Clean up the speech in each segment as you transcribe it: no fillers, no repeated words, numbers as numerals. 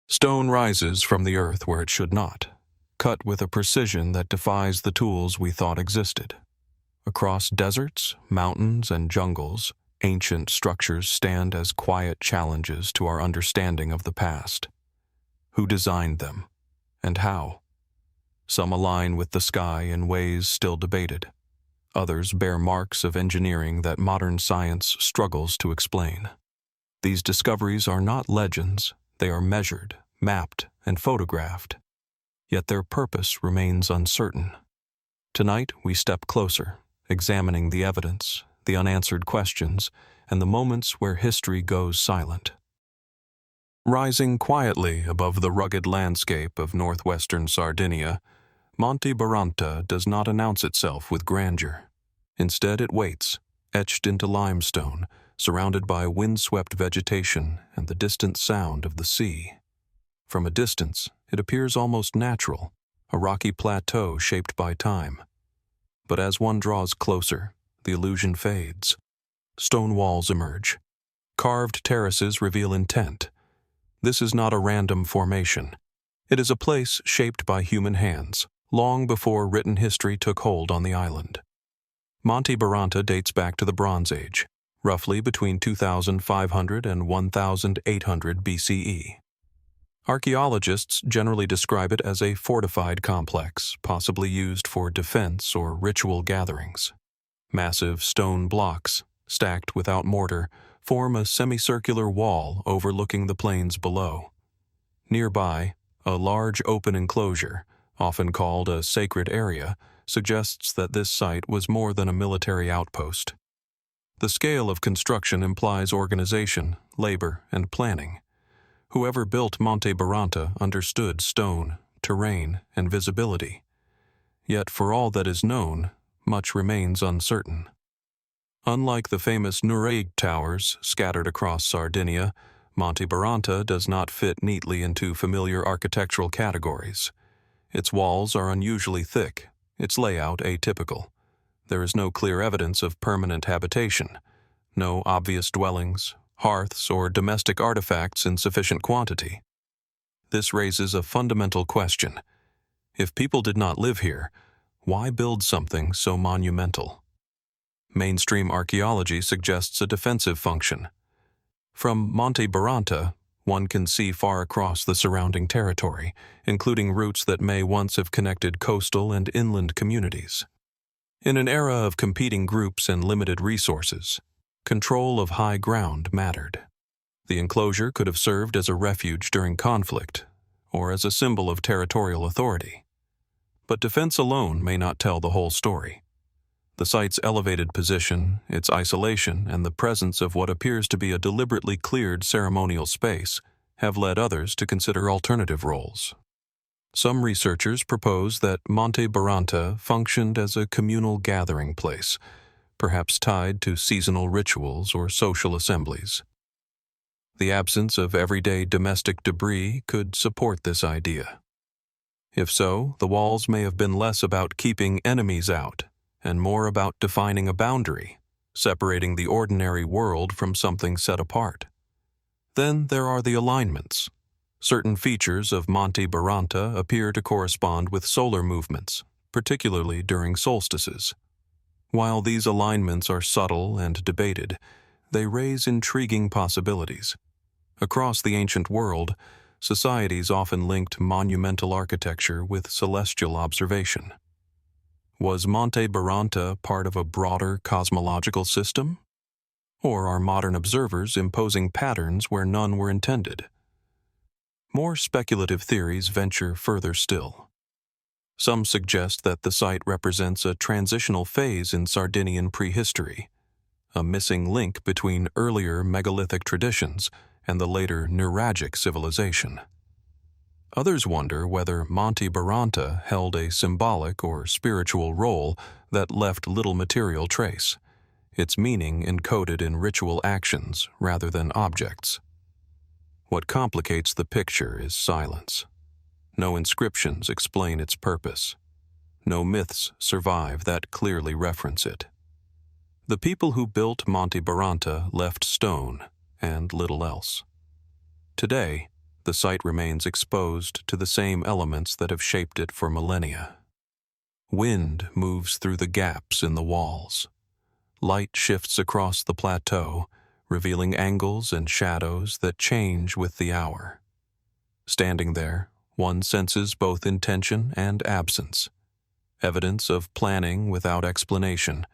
Stone rises from the earth where it should not, cut with a precision that defies the tools we thought existed. Across deserts, mountains, and jungles, ancient structures stand as quiet challenges to our understanding of the past. Who designed them, and how? Some align with the sky in ways still debated. Others bear marks of engineering that modern science struggles to explain. These discoveries are not legends, they are measured, mapped, and photographed. Yet their purpose remains uncertain. Tonight we step closer, examining the evidence, the unanswered questions, and the moments where history goes silent. Rising quietly above the rugged landscape of northwestern Sardinia, Monte Baranta does not announce itself with grandeur. Instead it waits, etched into limestone, surrounded by windswept vegetation and the distant sound of the sea. From a distance, it appears almost natural, a rocky plateau shaped by time. But as one draws closer, the illusion fades. Stone walls emerge. Carved terraces reveal intent. This is not a random formation. It is a place shaped by human hands, long before written history took hold on the island. Monte Baranta dates back to the Bronze Age, roughly between 2500 and 1800 BCE. Archaeologists generally describe it as a fortified complex, possibly used for defense or ritual gatherings. Massive stone blocks, stacked without mortar, form a semicircular wall overlooking the plains below. Nearby, a large open enclosure, often called a sacred area, suggests that this site was more than a military outpost. The scale of construction implies organization, labor, and planning. Whoever built Monte Baranta understood stone, terrain, and visibility. Yet for all that is known, much remains uncertain. Unlike the famous Nureg towers scattered across Sardinia, Monte Baranta does not fit neatly into familiar architectural categories. Its walls are unusually thick, its layout atypical. There is no clear evidence of permanent habitation, no obvious dwellings, hearths, or domestic artifacts in sufficient quantity. This raises a fundamental question. If people did not live here, why build something so monumental? Mainstream archaeology suggests a defensive function. From Monte Baranta, one can see far across the surrounding territory, including routes that may once have connected coastal and inland communities. In an era of competing groups and limited resources, control of high ground mattered. The enclosure could have served as a refuge during conflict, or as a symbol of territorial authority. But defense alone may not tell the whole story. The site's elevated position, its isolation, and the presence of what appears to be a deliberately cleared ceremonial space have led others to consider alternative roles. Some researchers propose that Monte Baranta functioned as a communal gathering place, perhaps tied to seasonal rituals or social assemblies. The absence of everyday domestic debris could support this idea. If so, the walls may have been less about keeping enemies out and more about defining a boundary, separating the ordinary world from something set apart. Then there are the alignments. Certain features of Monte Baranta appear to correspond with solar movements, particularly during solstices. While these alignments are subtle and debated, they raise intriguing possibilities. Across the ancient world, societies often linked monumental architecture with celestial observation. Was Monte Baranta part of a broader cosmological system? Or are modern observers imposing patterns where none were intended? More speculative theories venture further still. Some suggest that the site represents a transitional phase in Sardinian prehistory, a missing link between earlier megalithic traditions and the later Nuragic civilization. Others wonder whether Monte Baranta held a symbolic or spiritual role that left little material trace, its meaning encoded in ritual actions rather than objects. What complicates the picture is silence. No inscriptions explain its purpose. No myths survive that clearly reference it. The people who built Monte Baranta left stone and little else. Today, the site remains exposed to the same elements that have shaped it for millennia. Wind moves through the gaps in the walls. Light shifts across the plateau, revealing angles and shadows that change with the hour. Standing there, one senses both intention and absence, evidence of planning without explanation,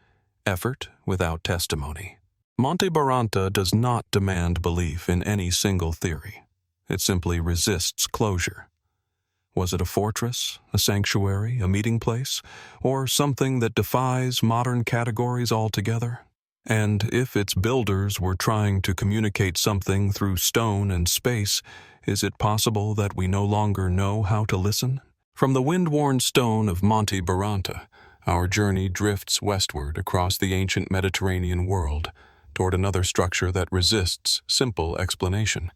effort without testimony. Monte Baranta does not demand belief in any single theory. It simply resists closure. Was it a fortress, a sanctuary, a meeting place, or something that defies modern categories altogether? And if its builders were trying to communicate something through stone and space, is it possible that we no longer know how to listen? From the wind-worn stone of Monte Baranta, our journey drifts westward across the ancient Mediterranean world, toward another structure that resists simple explanation.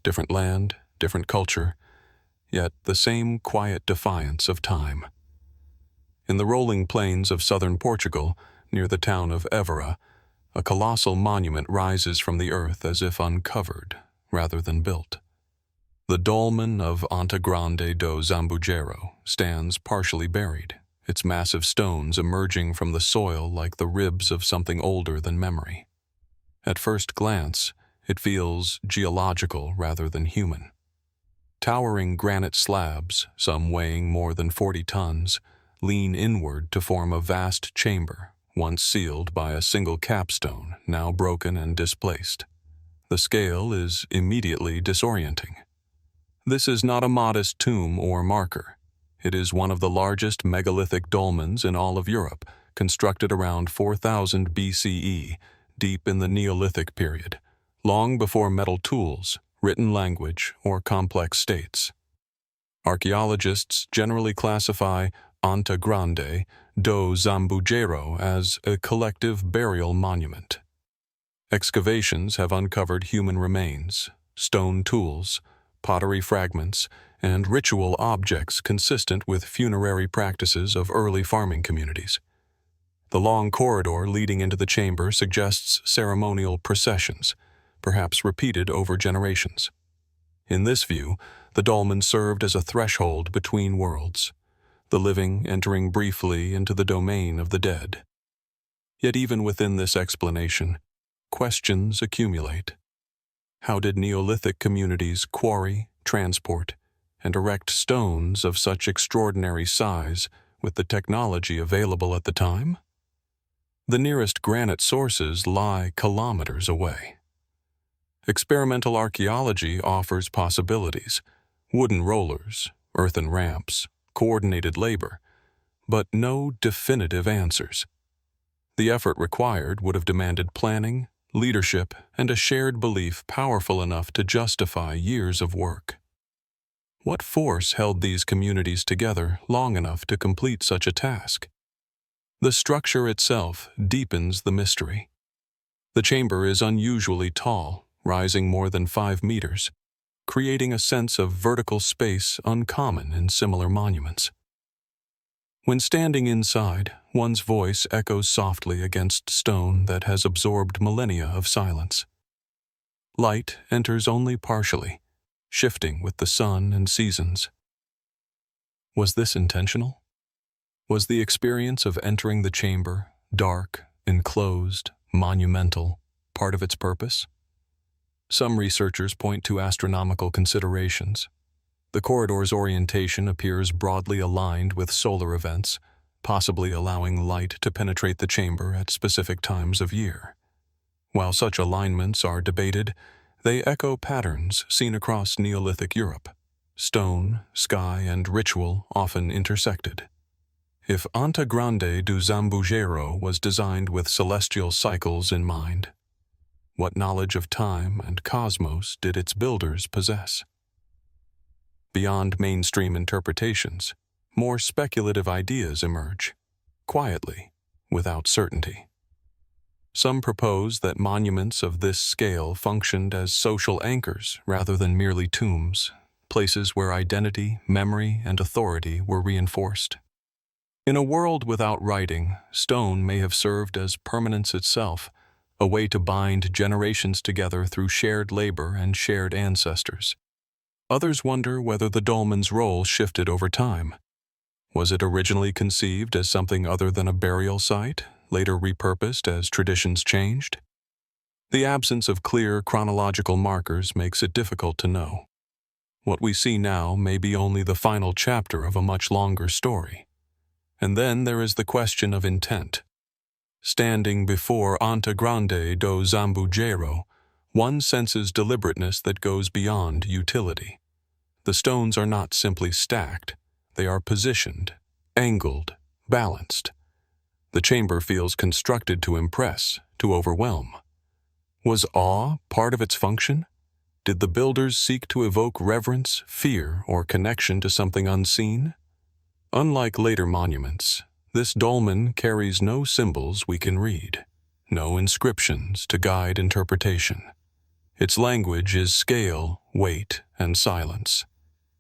Different land, different culture, yet the same quiet defiance of time. In the rolling plains of southern Portugal, near the town of Évora, a colossal monument rises from the earth as if uncovered, rather than built. The Dolmen of Grande do Zambujeiro stands partially buried, its massive stones emerging from the soil like the ribs of something older than memory. At first glance, it feels geological rather than human. Towering granite slabs, some weighing more than 40 tons, lean inward to form a vast chamber, once sealed by a single capstone, now broken and displaced. The scale is immediately disorienting. This is not a modest tomb or marker. It is one of the largest megalithic dolmens in all of Europe, constructed around 4000 BCE, deep in the Neolithic period, long before metal tools, written language, or complex states. Archaeologists generally classify Grande do Zambujeiro as a collective burial monument. Excavations have uncovered human remains, stone tools, pottery fragments, and ritual objects consistent with funerary practices of early farming communities. The long corridor leading into the chamber suggests ceremonial processions, perhaps repeated over generations. In this view, the dolmen served as a threshold between worlds, the living entering briefly into the domain of the dead. Yet even within this explanation, questions accumulate. How did Neolithic communities quarry, transport, and erect stones of such extraordinary size with the technology available at the time? The nearest granite sources lie kilometers away. Experimental archaeology offers possibilities: wooden rollers, earthen ramps, coordinated labor, but no definitive answers. The effort required would have demanded planning, leadership, and a shared belief powerful enough to justify years of work. What force held these communities together long enough to complete such a task? The structure itself deepens the mystery. The chamber is unusually tall, rising more than 5 meters, creating a sense of vertical space uncommon in similar monuments. When standing inside, one's voice echoes softly against stone that has absorbed millennia of silence. Light enters only partially, shifting with the sun and seasons. Was this intentional? Was the experience of entering the chamber, dark, enclosed, monumental, part of its purpose? Some researchers point to astronomical considerations. The corridor's orientation appears broadly aligned with solar events, possibly allowing light to penetrate the chamber at specific times of year. While such alignments are debated, they echo patterns seen across Neolithic Europe. Stone, sky, and ritual often intersected. If Grande do Zambujeiro was designed with celestial cycles in mind, what knowledge of time and cosmos did its builders possess? Beyond mainstream interpretations, more speculative ideas emerge, quietly, without certainty. Some propose that monuments of this scale functioned as social anchors rather than merely tombs, places where identity, memory, and authority were reinforced. In a world without writing, stone may have served as permanence itself, a way to bind generations together through shared labor and shared ancestors. Others wonder whether the dolmen's role shifted over time. Was it originally conceived as something other than a burial site, later repurposed as traditions changed? The absence of clear chronological markers makes it difficult to know. What we see now may be only the final chapter of a much longer story. And then there is the question of intent. Standing before Anta Grande do Zambujeiro, one senses deliberateness that goes beyond utility. The stones are not simply stacked, they are positioned, angled, balanced. The chamber feels constructed to impress, to overwhelm. Was awe part of its function? Did the builders seek to evoke reverence, fear, or connection to something unseen? Unlike later monuments, this dolmen carries no symbols we can read, no inscriptions to guide interpretation. Its language is scale, weight, and silence.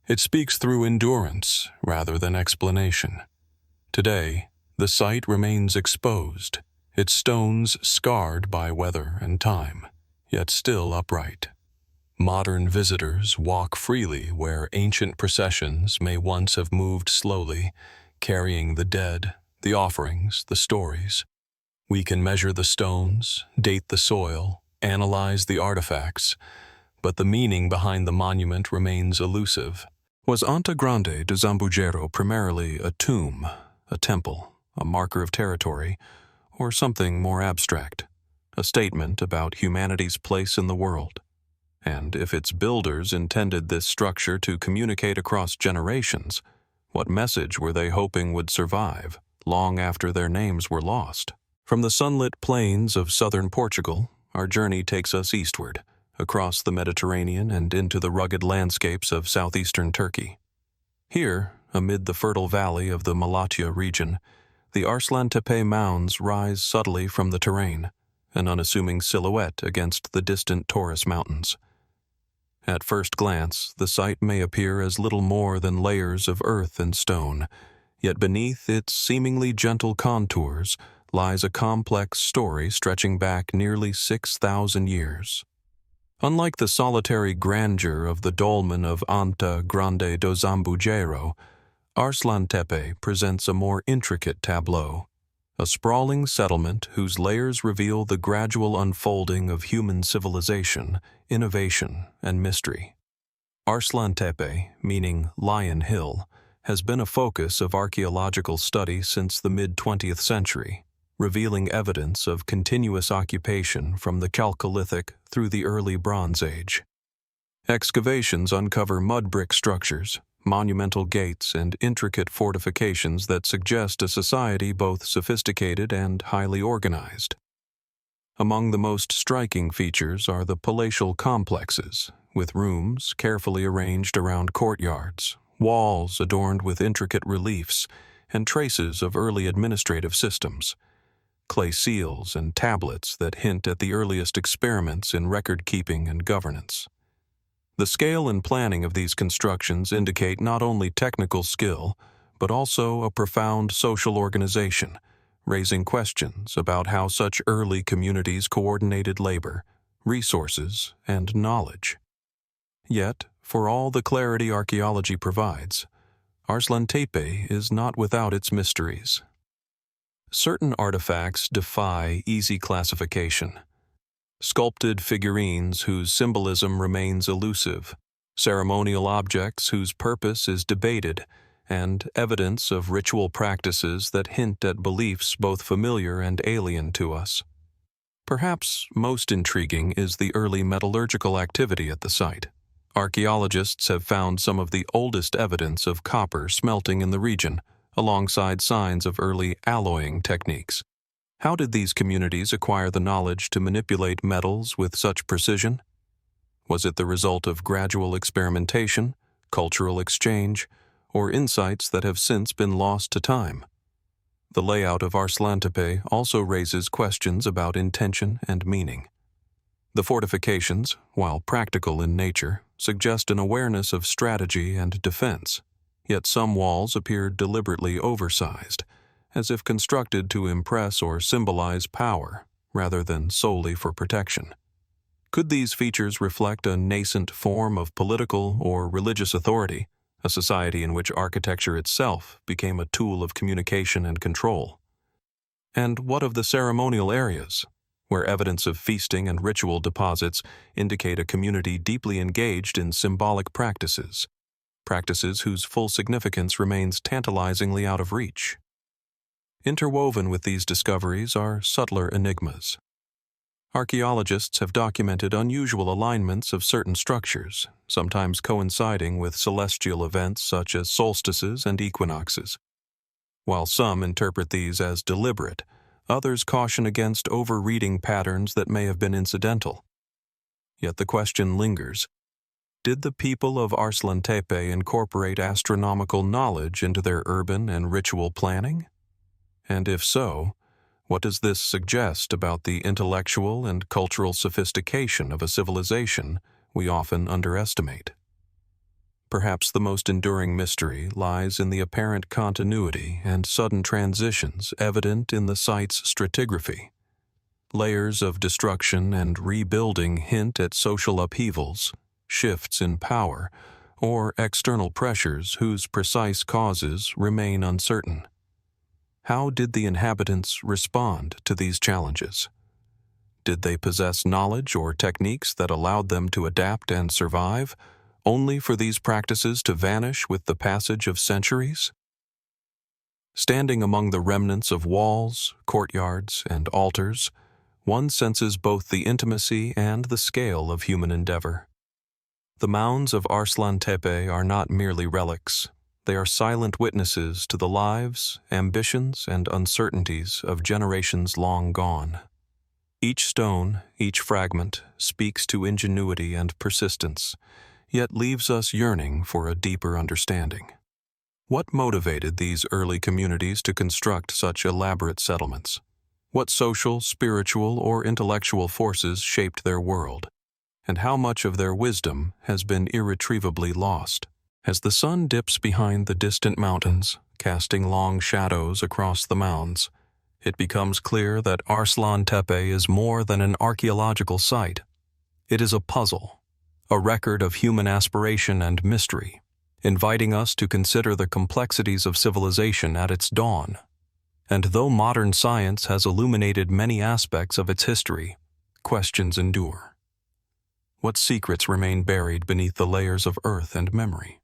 It speaks through endurance rather than explanation. Today, the site remains exposed, its stones scarred by weather and time, yet still upright. Modern visitors walk freely where ancient processions may once have moved slowly, carrying the dead, the offerings, the stories. We can measure the stones, date the soil, analyze the artifacts, but the meaning behind the monument remains elusive. Was Anta Grande do Zambujeiro primarily a tomb, a temple, a marker of territory, or something more abstract, a statement about humanity's place in the world? And if its builders intended this structure to communicate across generations, what message were they hoping would survive long after their names were lost? From the sunlit plains of southern Portugal, our journey takes us eastward, across the Mediterranean and into the rugged landscapes of southeastern Turkey. Here, amid the fertile valley of the Malatya region, the Arslantepe Mounds rise subtly from the terrain, an unassuming silhouette against the distant Taurus Mountains. At first glance, the site may appear as little more than layers of earth and stone, yet beneath its seemingly gentle contours lies a complex story stretching back nearly 6,000 years. Unlike the solitary grandeur of the dolmen of Anta Grande do Zambujeiro, Arslantepe presents a more intricate tableau, a sprawling settlement whose layers reveal the gradual unfolding of human civilization, innovation, and mystery. Arslantepe, meaning Lion Hill, has been a focus of archaeological study since the mid-20th century, revealing evidence of continuous occupation from the Chalcolithic through the early Bronze Age. Excavations uncover mud brick structures, monumental gates, and intricate fortifications that suggest a society both sophisticated and highly organized. Among the most striking features are the palatial complexes, with rooms carefully arranged around courtyards, walls adorned with intricate reliefs, and traces of early administrative systems. Clay seals and tablets that hint at the earliest experiments in record-keeping and governance. The scale and planning of these constructions indicate not only technical skill, but also a profound social organization, raising questions about how such early communities coordinated labor, resources, and knowledge. Yet, for all the clarity archaeology provides, Arslantepe is not without its mysteries. Certain artifacts defy easy classification. Sculpted figurines whose symbolism remains elusive, ceremonial objects whose purpose is debated, and evidence of ritual practices that hint at beliefs both familiar and alien to us. Perhaps most intriguing is the early metallurgical activity at the site. Archaeologists have found some of the oldest evidence of copper smelting in the region, alongside signs of early alloying techniques. How did these communities acquire the knowledge to manipulate metals with such precision? Was it the result of gradual experimentation, cultural exchange, or insights that have since been lost to time? The layout of Arslantepe also raises questions about intention and meaning. The fortifications, while practical in nature, suggest an awareness of strategy and defense, yet some walls appear deliberately oversized, as if constructed to impress or symbolize power rather than solely for protection. Could these features reflect a nascent form of political or religious authority, a society in which architecture itself became a tool of communication and control? And what of the ceremonial areas, where evidence of feasting and ritual deposits indicate a community deeply engaged in symbolic practices whose full significance remains tantalizingly out of reach? Interwoven with these discoveries are subtler enigmas. Archaeologists have documented unusual alignments of certain structures, sometimes coinciding with celestial events such as solstices and equinoxes. While some interpret these as deliberate, others caution against overreading patterns that may have been incidental. Yet the question lingers: did the people of Arslantepe incorporate astronomical knowledge into their urban and ritual planning? And if so, what does this suggest about the intellectual and cultural sophistication of a civilization we often underestimate? Perhaps the most enduring mystery lies in the apparent continuity and sudden transitions evident in the site's stratigraphy. Layers of destruction and rebuilding hint at social upheavals, shifts in power, or external pressures whose precise causes remain uncertain. How did the inhabitants respond to these challenges? Did they possess knowledge or techniques that allowed them to adapt and survive, only for these practices to vanish with the passage of centuries? Standing among the remnants of walls, courtyards, and altars, one senses both the intimacy and the scale of human endeavor. The mounds of Arslantepe are not merely relics. They are silent witnesses to the lives, ambitions, and uncertainties of generations long gone. Each stone, each fragment, speaks to ingenuity and persistence, yet leaves us yearning for a deeper understanding. What motivated these early communities to construct such elaborate settlements? What social, spiritual, or intellectual forces shaped their world? And how much of their wisdom has been irretrievably lost? As the sun dips behind the distant mountains, casting long shadows across the mounds, it becomes clear that Arslantepe is more than an archaeological site. It is a puzzle, a record of human aspiration and mystery, inviting us to consider the complexities of civilization at its dawn. And though modern science has illuminated many aspects of its history, questions endure. What secrets remain buried beneath the layers of earth and memory?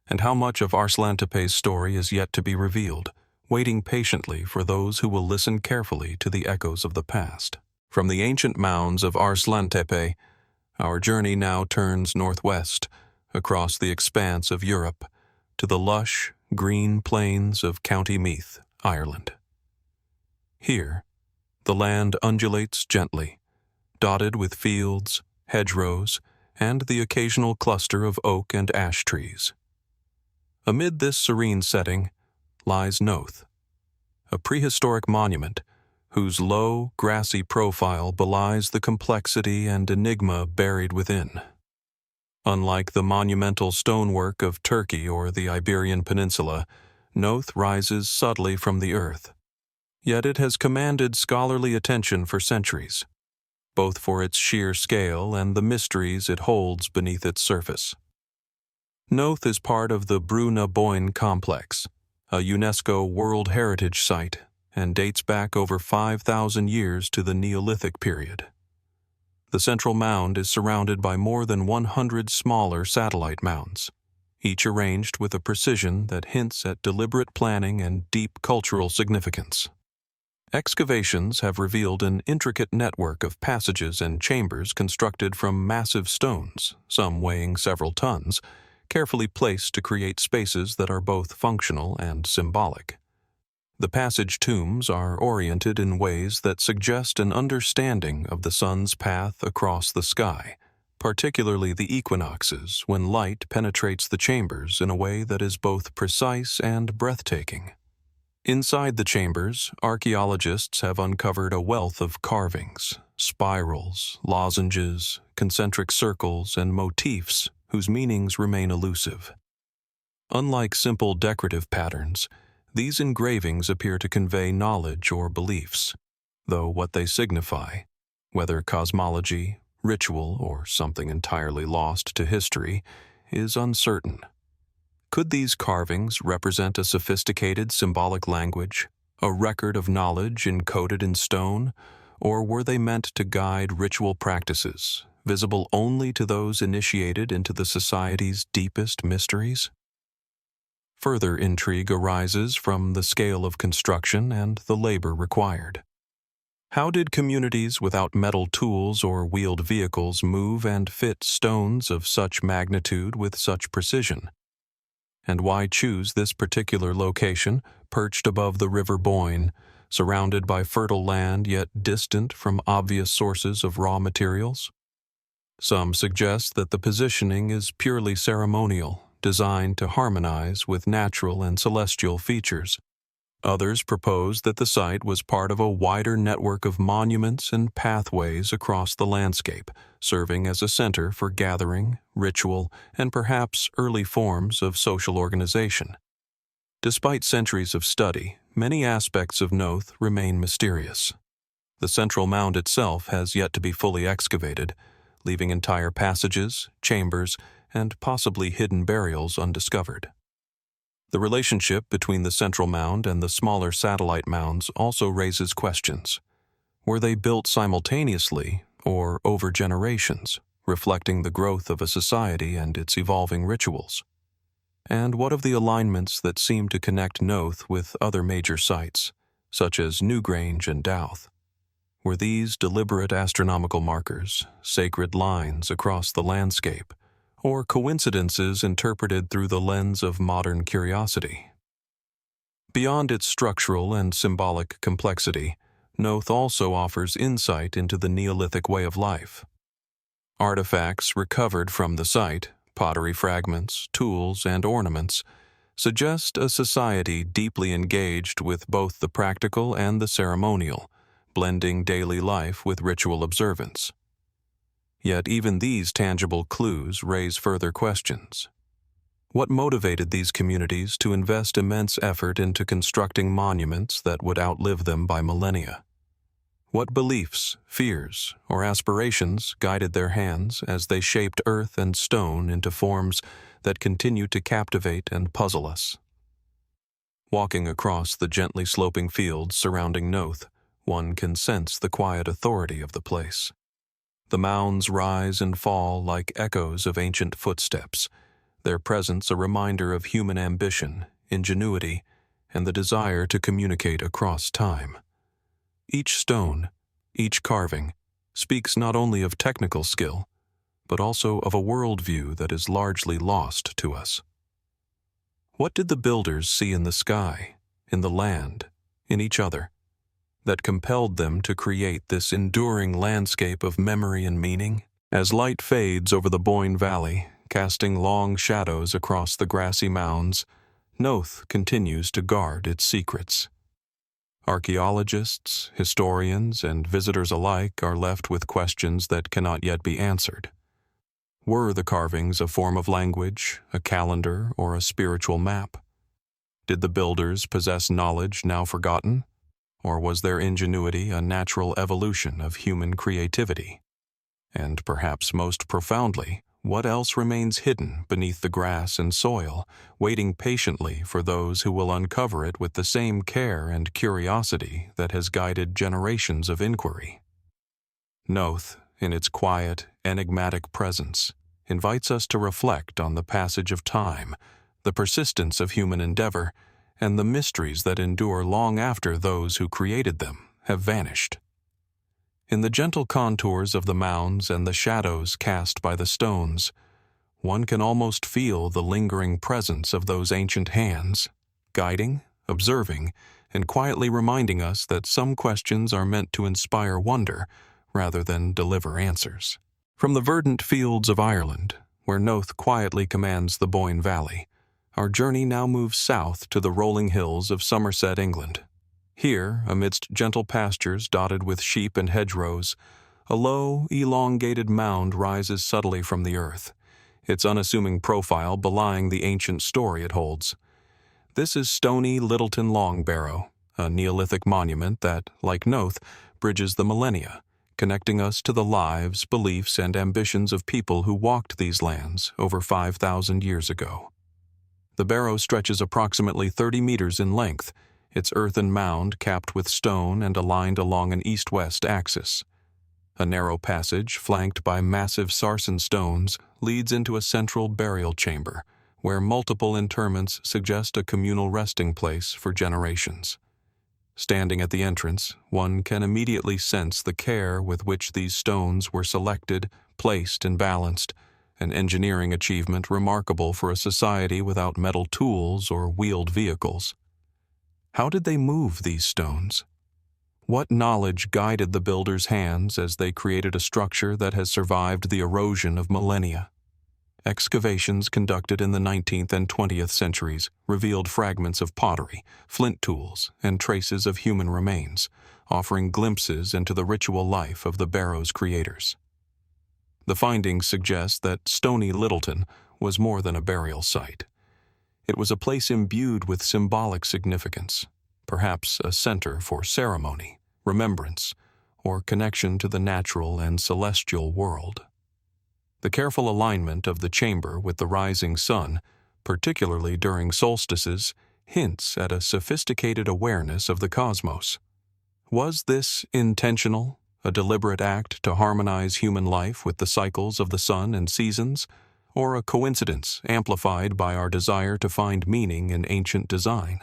And how much of Arslantepe's story is yet to be revealed, waiting patiently for those who will listen carefully to the echoes of the past? From the ancient mounds of Arslantepe, our journey now turns northwest, across the expanse of Europe, to the lush, green plains of County Meath, Ireland. Here, the land undulates gently, dotted with fields, hedgerows, and the occasional cluster of oak and ash trees. Amid this serene setting lies Knowth, a prehistoric monument whose low, grassy profile belies the complexity and enigma buried within. Unlike the monumental stonework of Turkey or the Iberian Peninsula, Knowth rises subtly from the earth. Yet it has commanded scholarly attention for centuries, both for its sheer scale and the mysteries it holds beneath its surface. Knowth is part of the Poulnabrone complex, a UNESCO World Heritage Site, and dates back over 5,000 years to the Neolithic period. The central mound is surrounded by more than 100 smaller satellite mounds, each arranged with a precision that hints at deliberate planning and deep cultural significance. Excavations have revealed an intricate network of passages and chambers constructed from massive stones, some weighing several tons, carefully placed to create spaces that are both functional and symbolic. The passage tombs are oriented in ways that suggest an understanding of the sun's path across the sky, particularly the equinoxes, when light penetrates the chambers in a way that is both precise and breathtaking. Inside the chambers, archaeologists have uncovered a wealth of carvings, spirals, lozenges, concentric circles, and motifs whose meanings remain elusive. Unlike simple decorative patterns, these engravings appear to convey knowledge or beliefs, though what they signify, whether cosmology, ritual, or something entirely lost to history, is uncertain. Could these carvings represent a sophisticated symbolic language, a record of knowledge encoded in stone, or were they meant to guide ritual practices, visible only to those initiated into the society's deepest mysteries? Further intrigue arises from the scale of construction and the labor required. How did communities without metal tools or wheeled vehicles move and fit stones of such magnitude with such precision? And why choose this particular location, perched above the River Boyne, surrounded by fertile land yet distant from obvious sources of raw materials? Some suggest that the positioning is purely ceremonial, designed to harmonize with natural and celestial features. Others propose that the site was part of a wider network of monuments and pathways across the landscape, serving as a center for gathering, ritual, and perhaps early forms of social organization. Despite centuries of study, many aspects of Knowth remain mysterious. The central mound itself has yet to be fully excavated, leaving entire passages, chambers, and possibly hidden burials undiscovered. The relationship between the central mound and the smaller satellite mounds also raises questions. Were they built simultaneously or over generations, reflecting the growth of a society and its evolving rituals? And what of the alignments that seem to connect Knowth with other major sites, such as Newgrange and Douth? Were these deliberate astronomical markers, sacred lines across the landscape, or coincidences interpreted through the lens of modern curiosity? Beyond its structural and symbolic complexity, Knowth also offers insight into the Neolithic way of life. Artifacts recovered from the site, pottery fragments, tools, and ornaments, suggest a society deeply engaged with both the practical and the ceremonial, blending daily life with ritual observance. Yet even these tangible clues raise further questions. What motivated these communities to invest immense effort into constructing monuments that would outlive them by millennia? What beliefs, fears, or aspirations guided their hands as they shaped earth and stone into forms that continue to captivate and puzzle us? Walking across the gently sloping fields surrounding Knowth, one can sense the quiet authority of the place. The mounds rise and fall like echoes of ancient footsteps, their presence a reminder of human ambition, ingenuity, and the desire to communicate across time. Each stone, each carving, speaks not only of technical skill, but also of a worldview that is largely lost to us. What did the builders see in the sky, in the land, in each other, that compelled them to create this enduring landscape of memory and meaning? As light fades over the Boyne Valley, casting long shadows across the grassy mounds, Knowth continues to guard its secrets. Archaeologists, historians, and visitors alike are left with questions that cannot yet be answered. Were the carvings a form of language, a calendar, or a spiritual map? Did the builders possess knowledge now forgotten? Or was their ingenuity a natural evolution of human creativity? And perhaps most profoundly, what else remains hidden beneath the grass and soil, waiting patiently for those who will uncover it with the same care and curiosity that has guided generations of inquiry? Knowth, in its quiet, enigmatic presence, invites us to reflect on the passage of time, the persistence of human endeavor, and the mysteries that endure long after those who created them have vanished. In the gentle contours of the mounds and the shadows cast by the stones, one can almost feel the lingering presence of those ancient hands, guiding, observing, and quietly reminding us that some questions are meant to inspire wonder rather than deliver answers. From the verdant fields of Ireland, where Knowth quietly commands the Boyne Valley, our journey now moves south to the rolling hills of Somerset, England. Here, amidst gentle pastures dotted with sheep and hedgerows, a low, elongated mound rises subtly from the earth, its unassuming profile belying the ancient story it holds. This is Stony Littleton Long Barrow, a Neolithic monument that, like Knowth, bridges the millennia, connecting us to the lives, beliefs, and ambitions of people who walked these lands over 5,000 years ago. The Barrow stretches approximately 30 meters in length, its earthen mound capped with stone and aligned along an east-west axis. A narrow passage, flanked by massive sarsen stones, leads into a central burial chamber, where multiple interments suggest a communal resting place for generations. Standing at the entrance, one can immediately sense the care with which these stones were selected, placed, and balanced, an engineering achievement remarkable for a society without metal tools or wheeled vehicles. How did they move these stones? What knowledge guided the builders' hands as they created a structure that has survived the erosion of millennia? Excavations conducted in the 19th and 20th centuries revealed fragments of pottery, flint tools, and traces of human remains, offering glimpses into the ritual life of the Barrow's creators. The findings suggest that Stony Littleton was more than a burial site. It was a place imbued with symbolic significance, perhaps a center for ceremony, remembrance, or connection to the natural and celestial world. The careful alignment of the chamber with the rising sun, particularly during solstices, hints at a sophisticated awareness of the cosmos. Was this intentional, a deliberate act to harmonize human life with the cycles of the sun and seasons, or a coincidence amplified by our desire to find meaning in ancient design?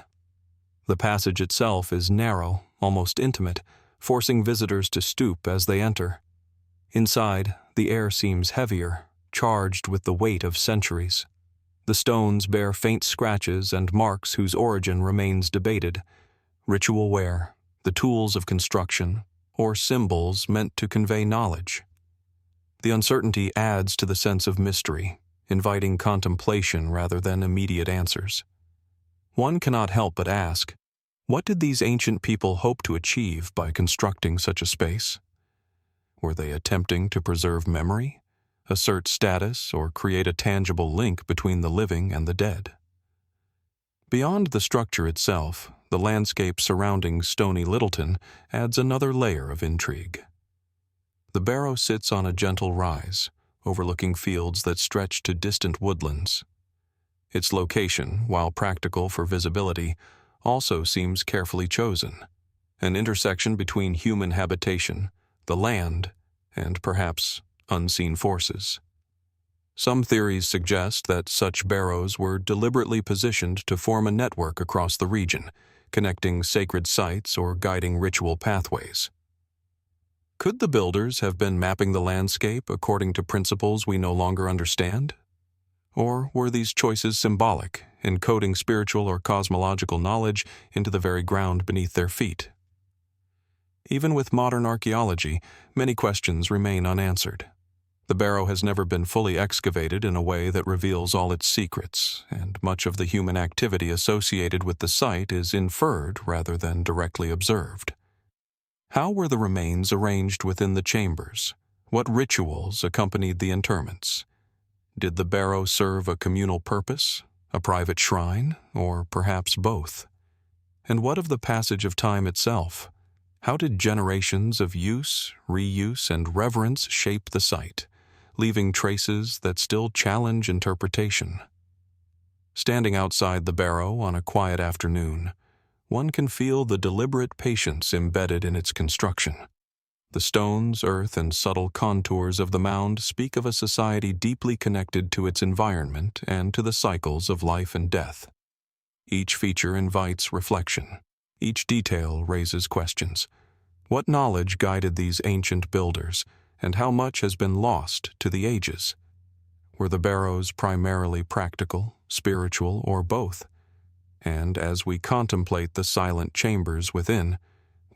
The passage itself is narrow, almost intimate, forcing visitors to stoop as they enter. Inside, the air seems heavier, charged with the weight of centuries. The stones bear faint scratches and marks whose origin remains debated. Ritual wear, the tools of construction, or symbols meant to convey knowledge. The uncertainty adds to the sense of mystery, inviting contemplation rather than immediate answers. One cannot help but ask, what did these ancient people hope to achieve by constructing such a space? Were they attempting to preserve memory, assert status, or create a tangible link between the living and the dead? Beyond the structure itself, the landscape surrounding Stony Littleton adds another layer of intrigue. The Barrow sits on a gentle rise, overlooking fields that stretch to distant woodlands. Its location, while practical for visibility, also seems carefully chosen, an intersection between human habitation, the land, and perhaps unseen forces. Some theories suggest that such barrows were deliberately positioned to form a network across the region, connecting sacred sites or guiding ritual pathways. Could the builders have been mapping the landscape according to principles we no longer understand? Or were these choices symbolic, encoding spiritual or cosmological knowledge into the very ground beneath their feet? Even with modern archaeology, many questions remain unanswered. The Barrow has never been fully excavated in a way that reveals all its secrets, and much of the human activity associated with the site is inferred rather than directly observed. How were the remains arranged within the chambers? What rituals accompanied the interments? Did the Barrow serve a communal purpose, a private shrine, or perhaps both? And what of the passage of time itself? How did generations of use, reuse, and reverence shape the site, leaving traces that still challenge interpretation? Standing outside the Barrow on a quiet afternoon, one can feel the deliberate patience embedded in its construction. The stones, earth, and subtle contours of the mound speak of a society deeply connected to its environment and to the cycles of life and death. Each feature invites reflection. Each detail raises questions. What knowledge guided these ancient builders, and how much has been lost to the ages? Were the barrows primarily practical, spiritual, or both? And as we contemplate the silent chambers within,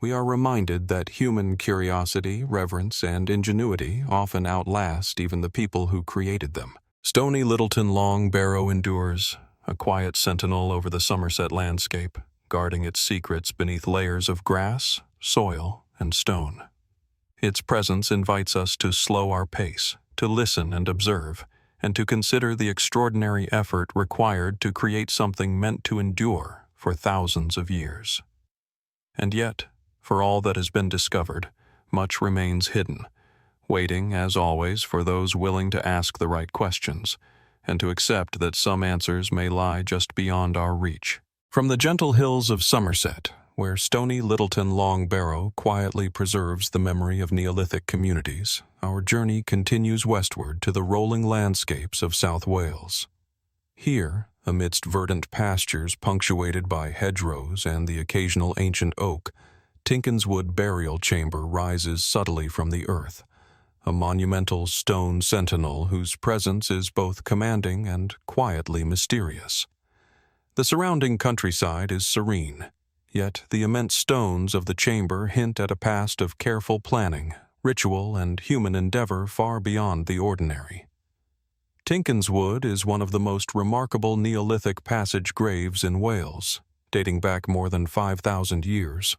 we are reminded that human curiosity, reverence, and ingenuity often outlast even the people who created them. Stony Littleton Long Barrow endures, a quiet sentinel over the Somerset landscape, guarding its secrets beneath layers of grass, soil, and stone. Its presence invites us to slow our pace, to listen and observe, and to consider the extraordinary effort required to create something meant to endure for thousands of years. And yet, for all that has been discovered, much remains hidden, waiting, as always, for those willing to ask the right questions, and to accept that some answers may lie just beyond our reach. From the gentle hills of Somerset, where Stony Littleton Long Barrow quietly preserves the memory of Neolithic communities, our journey continues westward to the rolling landscapes of South Wales. Here, amidst verdant pastures punctuated by hedgerows and the occasional ancient oak, Tinkinswood burial chamber rises subtly from the earth, a monumental stone sentinel whose presence is both commanding and quietly mysterious. The surrounding countryside is serene, yet the immense stones of the chamber hint at a past of careful planning, ritual, and human endeavor far beyond the ordinary. Tinkinswood is one of the most remarkable Neolithic passage graves in Wales, dating back more than 5,000 years.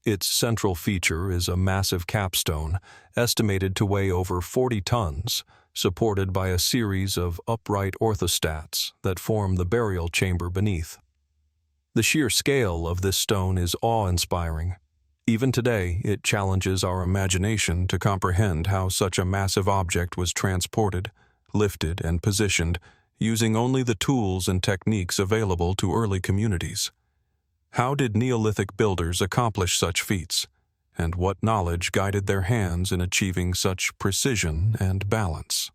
Its central feature is a massive capstone, estimated to weigh over 40 tons, supported by a series of upright orthostats that form the burial chamber beneath. The sheer scale of this stone is awe-inspiring. Even today, it challenges our imagination to comprehend how such a massive object was transported, lifted, and positioned using only the tools and techniques available to early communities. How did Neolithic builders accomplish such feats, and what knowledge guided their hands in achieving such precision and balance?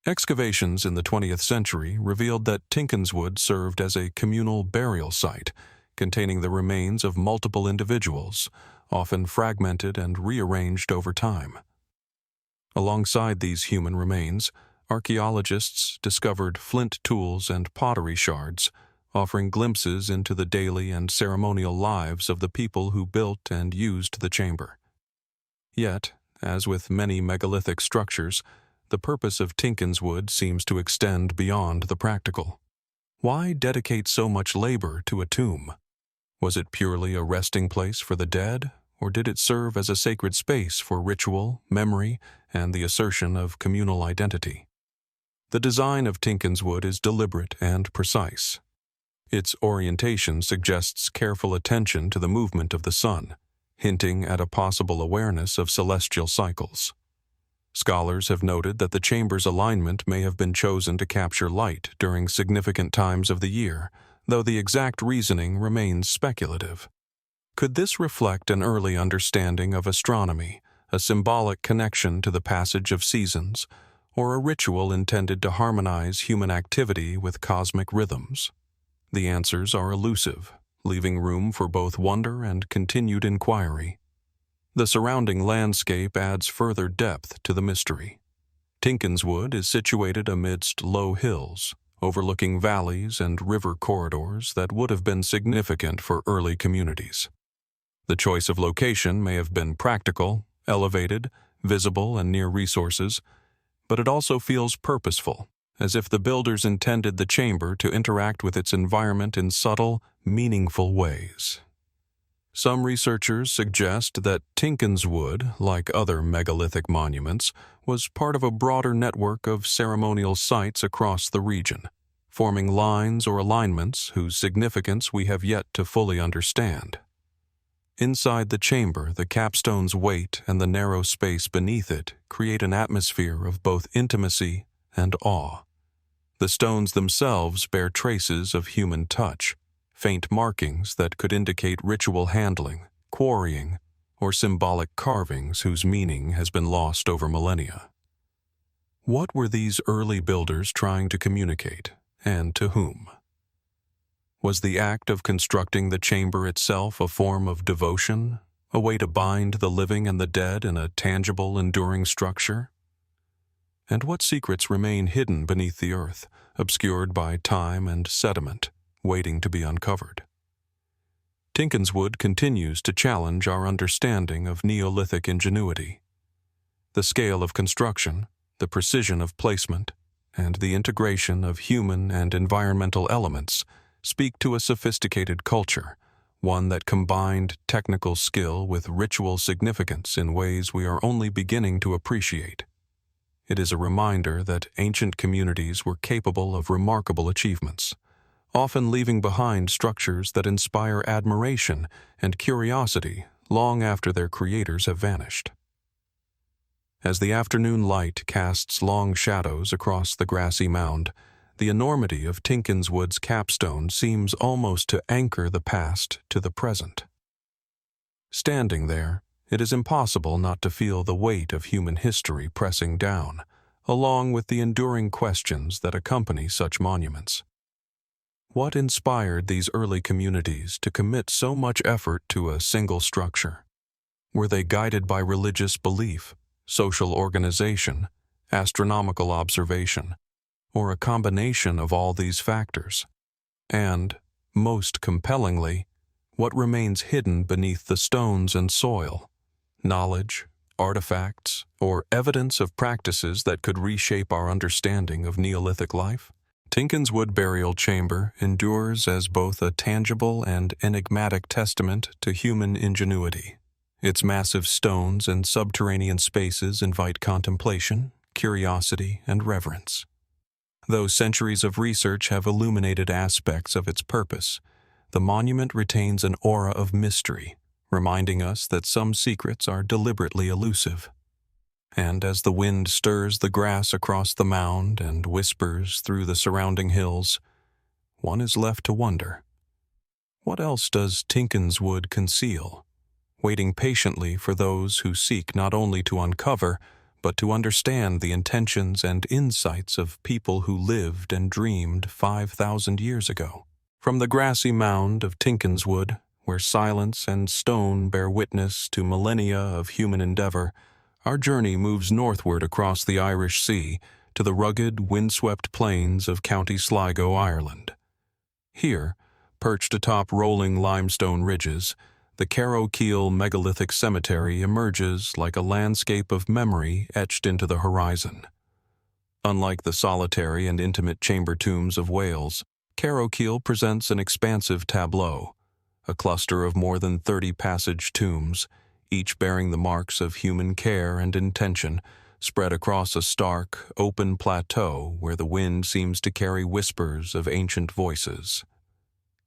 Excavations in the 20th century revealed that Tinkinswood served as a communal burial site, containing the remains of multiple individuals, often fragmented and rearranged over time. Alongside these human remains, archaeologists discovered flint tools and pottery shards, offering glimpses into the daily and ceremonial lives of the people who built and used the chamber. Yet, as with many megalithic structures, the purpose of Tinkinswood seems to extend beyond the practical. Why dedicate so much labor to a tomb? Was it purely a resting place for the dead, or did it serve as a sacred space for ritual, memory, and the assertion of communal identity? The design of Tinkinswood is deliberate and precise. Its orientation suggests careful attention to the movement of the sun, hinting at a possible awareness of celestial cycles. Scholars have noted that the chamber's alignment may have been chosen to capture light during significant times of the year, though the exact reasoning remains speculative. Could this reflect an early understanding of astronomy, a symbolic connection to the passage of seasons, or a ritual intended to harmonize human activity with cosmic rhythms? The answers are elusive, leaving room for both wonder and continued inquiry. The surrounding landscape adds further depth to the mystery. Tinkinswood is situated amidst low hills, overlooking valleys and river corridors that would have been significant for early communities. The choice of location may have been practical, elevated, visible, and near resources, but it also feels purposeful, as if the builders intended the chamber to interact with its environment in subtle, meaningful ways. Some researchers suggest that Tinkinswood, like other megalithic monuments, was part of a broader network of ceremonial sites across the region, forming lines or alignments whose significance we have yet to fully understand. Inside the chamber, the capstone's weight and the narrow space beneath it create an atmosphere of both intimacy and awe. The stones themselves bear traces of human touch, faint markings that could indicate ritual handling, quarrying, or symbolic carvings whose meaning has been lost over millennia. What were these early builders trying to communicate, and to whom? Was the act of constructing the chamber itself a form of devotion, a way to bind the living and the dead in a tangible, enduring structure? And what secrets remain hidden beneath the earth, obscured by time and sediment, waiting to be uncovered? Tinkinswood continues to challenge our understanding of Neolithic ingenuity. The scale of construction, the precision of placement, and the integration of human and environmental elements speak to a sophisticated culture, one that combined technical skill with ritual significance in ways we are only beginning to appreciate. It is a reminder that ancient communities were capable of remarkable achievements, often leaving behind structures that inspire admiration and curiosity long after their creators have vanished. As the afternoon light casts long shadows across the grassy mound, the enormity of Tinkinswood's capstone seems almost to anchor the past to the present. Standing there, it is impossible not to feel the weight of human history pressing down, along with the enduring questions that accompany such monuments. What inspired these early communities to commit so much effort to a single structure? Were they guided by religious belief, social organization, astronomical observation, or a combination of all these factors? And, most compellingly, what remains hidden beneath the stones and soil? Knowledge, artifacts, or evidence of practices that could reshape our understanding of Neolithic life? Tinkinswood Burial Chamber endures as both a tangible and enigmatic testament to human ingenuity. Its massive stones and subterranean spaces invite contemplation, curiosity, and reverence. Though centuries of research have illuminated aspects of its purpose, the monument retains an aura of mystery, reminding us that some secrets are deliberately elusive. And as the wind stirs the grass across the mound and whispers through the surrounding hills, one is left to wonder, what else does Tinkinswood conceal, waiting patiently for those who seek not only to uncover, but to understand the intentions and insights of people who lived and dreamed 5,000 years ago? From the grassy mound of Tinkinswood, where silence and stone bear witness to millennia of human endeavor, our journey moves northward across the Irish Sea to the rugged, windswept plains of County Sligo, Ireland. Here, perched atop rolling limestone ridges, the Carrowkeel megalithic cemetery emerges like a landscape of memory etched into the horizon. Unlike the solitary and intimate chamber tombs of Wales, Carrowkeel presents an expansive tableau, a cluster of more than 30 passage tombs, each bearing the marks of human care and intention, spread across a stark, open plateau where the wind seems to carry whispers of ancient voices.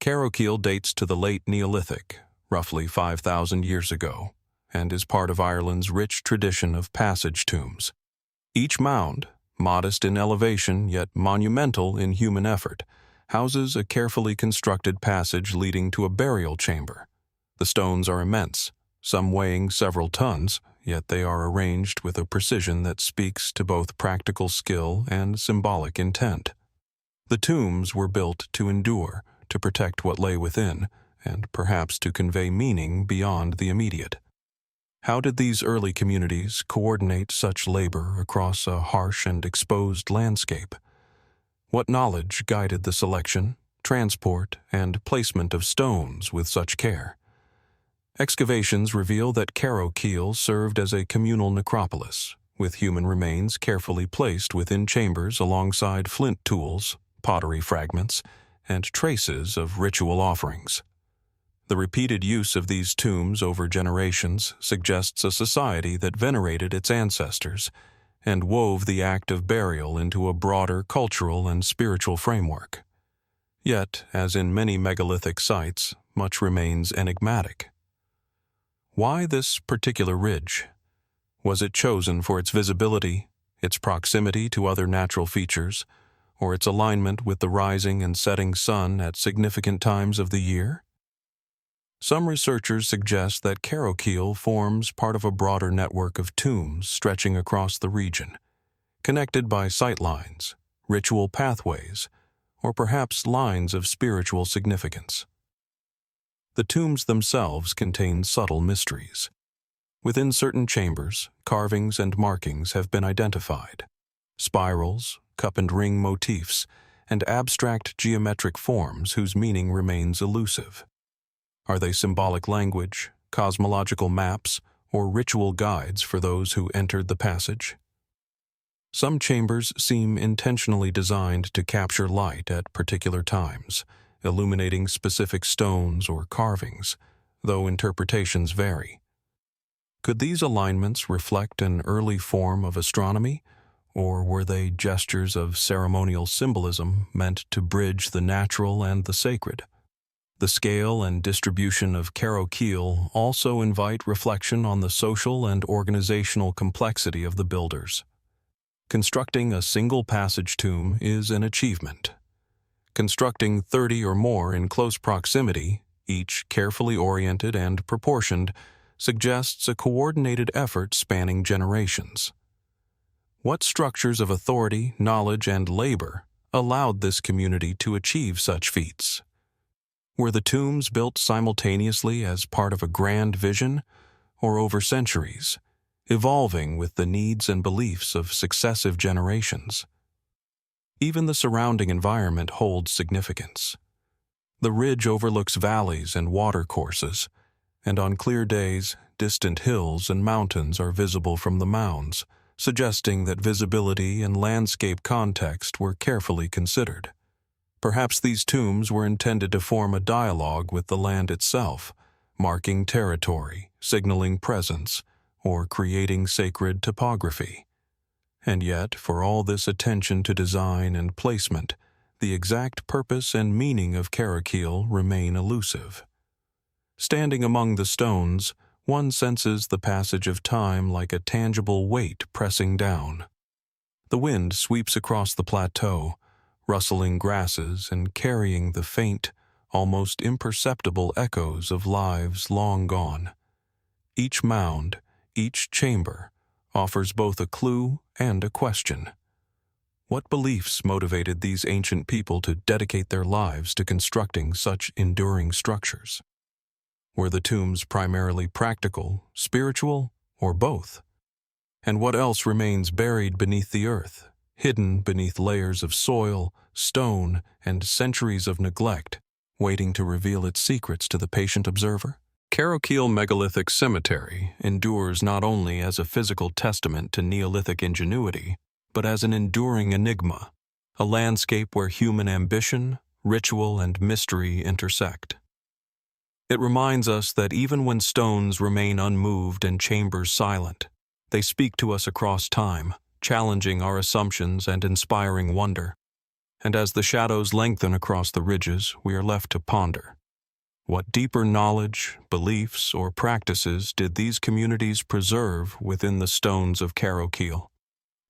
Carrowkeel dates to the late Neolithic, roughly 5,000 years ago, and is part of Ireland's rich tradition of passage tombs. Each mound, modest in elevation yet monumental in human effort, houses a carefully constructed passage leading to a burial chamber. The stones are immense, some weighing several tons, yet they are arranged with a precision that speaks to both practical skill and symbolic intent. The tombs were built to endure, to protect what lay within, and perhaps to convey meaning beyond the immediate. How did these early communities coordinate such labor across a harsh and exposed landscape? What knowledge guided the selection, transport, and placement of stones with such care? Excavations reveal that Carrowkeel served as a communal necropolis, with human remains carefully placed within chambers alongside flint tools, pottery fragments, and traces of ritual offerings. The repeated use of these tombs over generations suggests a society that venerated its ancestors and wove the act of burial into a broader cultural and spiritual framework. Yet, as in many megalithic sites, much remains enigmatic. Why this particular ridge? Was it chosen for its visibility, its proximity to other natural features, or its alignment with the rising and setting sun at significant times of the year? Some researchers suggest that Carrowkeel forms part of a broader network of tombs stretching across the region, connected by sightlines, ritual pathways, or perhaps lines of spiritual significance. The tombs themselves contain subtle mysteries. Within certain chambers, carvings and markings have been identified. Spirals, cup and ring motifs, and abstract geometric forms whose meaning remains elusive. Are they symbolic language, cosmological maps, or ritual guides for those who entered the passage? Some chambers seem intentionally designed to capture light at particular times, illuminating specific stones or carvings, though interpretations vary. Could these alignments reflect an early form of astronomy, or were they gestures of ceremonial symbolism meant to bridge the natural and the sacred? The scale and distribution of Carrowkeel also invite reflection on the social and organizational complexity of the builders. Constructing a single passage tomb is an achievement. Constructing 30 or more in close proximity, each carefully oriented and proportioned, suggests a coordinated effort spanning generations. What structures of authority, knowledge, and labor allowed this community to achieve such feats? Were the tombs built simultaneously as part of a grand vision, or over centuries, evolving with the needs and beliefs of successive generations? Even the surrounding environment holds significance. The ridge overlooks valleys and watercourses, and on clear days, distant hills and mountains are visible from the mounds, suggesting that visibility and landscape context were carefully considered. Perhaps these tombs were intended to form a dialogue with the land itself, marking territory, signaling presence, or creating sacred topography. And yet, for all this attention to design and placement, the exact purpose and meaning of Carrowkeel remain elusive. Standing among the stones, one senses the passage of time like a tangible weight pressing down. The wind sweeps across the plateau, rustling grasses and carrying the faint, almost imperceptible echoes of lives long gone. Each mound, each chamber, offers both a clue and a question. What beliefs motivated these ancient people to dedicate their lives to constructing such enduring structures? Were the tombs primarily practical, spiritual, or both? And what else remains buried beneath the earth, hidden beneath layers of soil, stone, and centuries of neglect, waiting to reveal its secrets to the patient observer? Carrowkeel Megalithic Cemetery endures not only as a physical testament to Neolithic ingenuity, but as an enduring enigma, a landscape where human ambition, ritual, and mystery intersect. It reminds us that even when stones remain unmoved and chambers silent, they speak to us across time, challenging our assumptions and inspiring wonder. And as the shadows lengthen across the ridges, we are left to ponder. What deeper knowledge, beliefs, or practices did these communities preserve within the stones of Carrowkeel?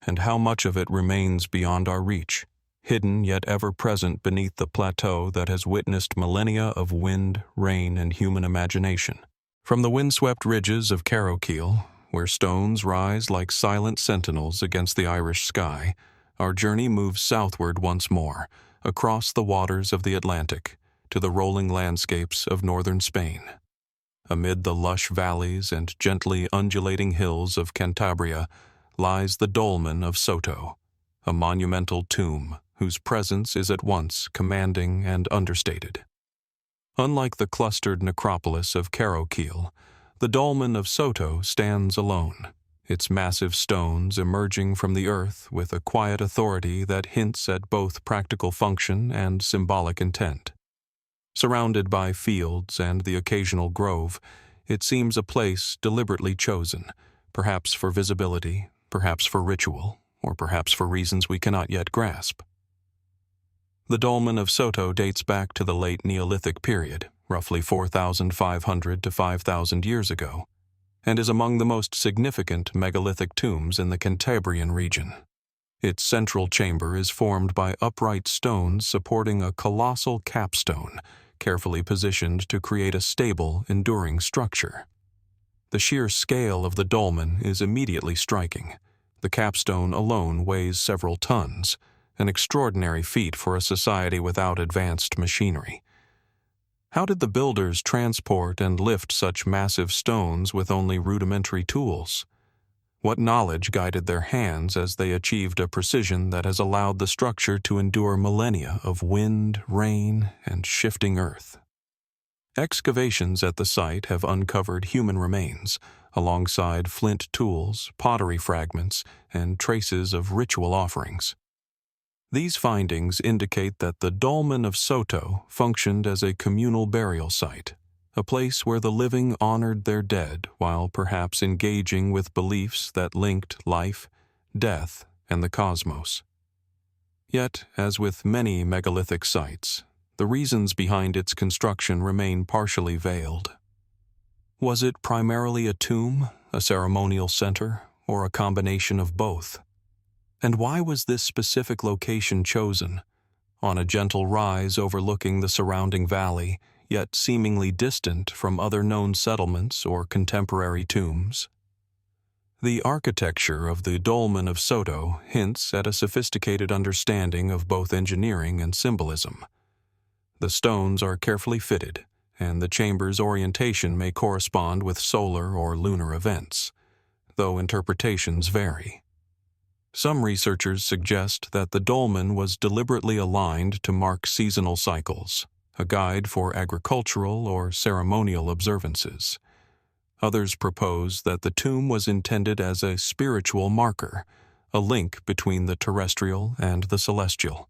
And how much of it remains beyond our reach, hidden yet ever present beneath the plateau that has witnessed millennia of wind, rain, and human imagination? From the windswept ridges of Carrowkeel, where stones rise like silent sentinels against the Irish sky, our journey moves southward once more, across the waters of the Atlantic, to the rolling landscapes of northern Spain. Amid the lush valleys and gently undulating hills of Cantabria lies the Dolmen of Soto, a monumental tomb whose presence is at once commanding and understated. Unlike the clustered necropolis of Carrowkeel, the Dolmen of Soto stands alone, its massive stones emerging from the earth with a quiet authority that hints at both practical function and symbolic intent. Surrounded by fields and the occasional grove, it seems a place deliberately chosen, perhaps for visibility, perhaps for ritual, or perhaps for reasons we cannot yet grasp. The Dolmen of Soto dates back to the late Neolithic period, roughly 4,500 to 5,000 years ago, and is among the most significant megalithic tombs in the Cantabrian region. Its central chamber is formed by upright stones supporting a colossal capstone, carefully positioned to create a stable, enduring structure. The sheer scale of the dolmen is immediately striking. The capstone alone weighs several tons, an extraordinary feat for a society without advanced machinery. How did the builders transport and lift such massive stones with only rudimentary tools? What knowledge guided their hands as they achieved a precision that has allowed the structure to endure millennia of wind, rain, and shifting earth? Excavations at the site have uncovered human remains, alongside flint tools, pottery fragments, and traces of ritual offerings. These findings indicate that the Dolmen of Soto functioned as a communal burial site, a place where the living honored their dead while perhaps engaging with beliefs that linked life, death, and the cosmos. Yet, as with many megalithic sites, the reasons behind its construction remain partially veiled. Was it primarily a tomb, a ceremonial center, or a combination of both? And why was this specific location chosen, on a gentle rise overlooking the surrounding valley, yet seemingly distant from other known settlements or contemporary tombs? The architecture of the Dolmen of Soto hints at a sophisticated understanding of both engineering and symbolism. The stones are carefully fitted, and the chamber's orientation may correspond with solar or lunar events, though interpretations vary. Some researchers suggest that the dolmen was deliberately aligned to mark seasonal cycles, a guide for agricultural or ceremonial observances. Others propose that the tomb was intended as a spiritual marker, a link between the terrestrial and the celestial,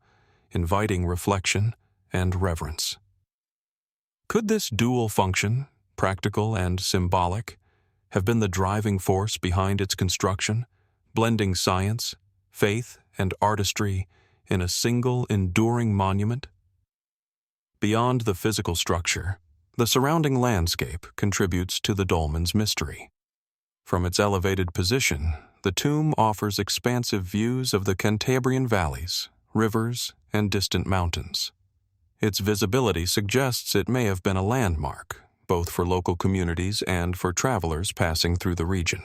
inviting reflection and reverence. Could this dual function, practical and symbolic, have been the driving force behind its construction, blending science, faith, and artistry in a single enduring monument? Beyond the physical structure, the surrounding landscape contributes to the dolmen's mystery. From its elevated position, the tomb offers expansive views of the Cantabrian valleys, rivers, and distant mountains. Its visibility suggests it may have been a landmark, both for local communities and for travelers passing through the region.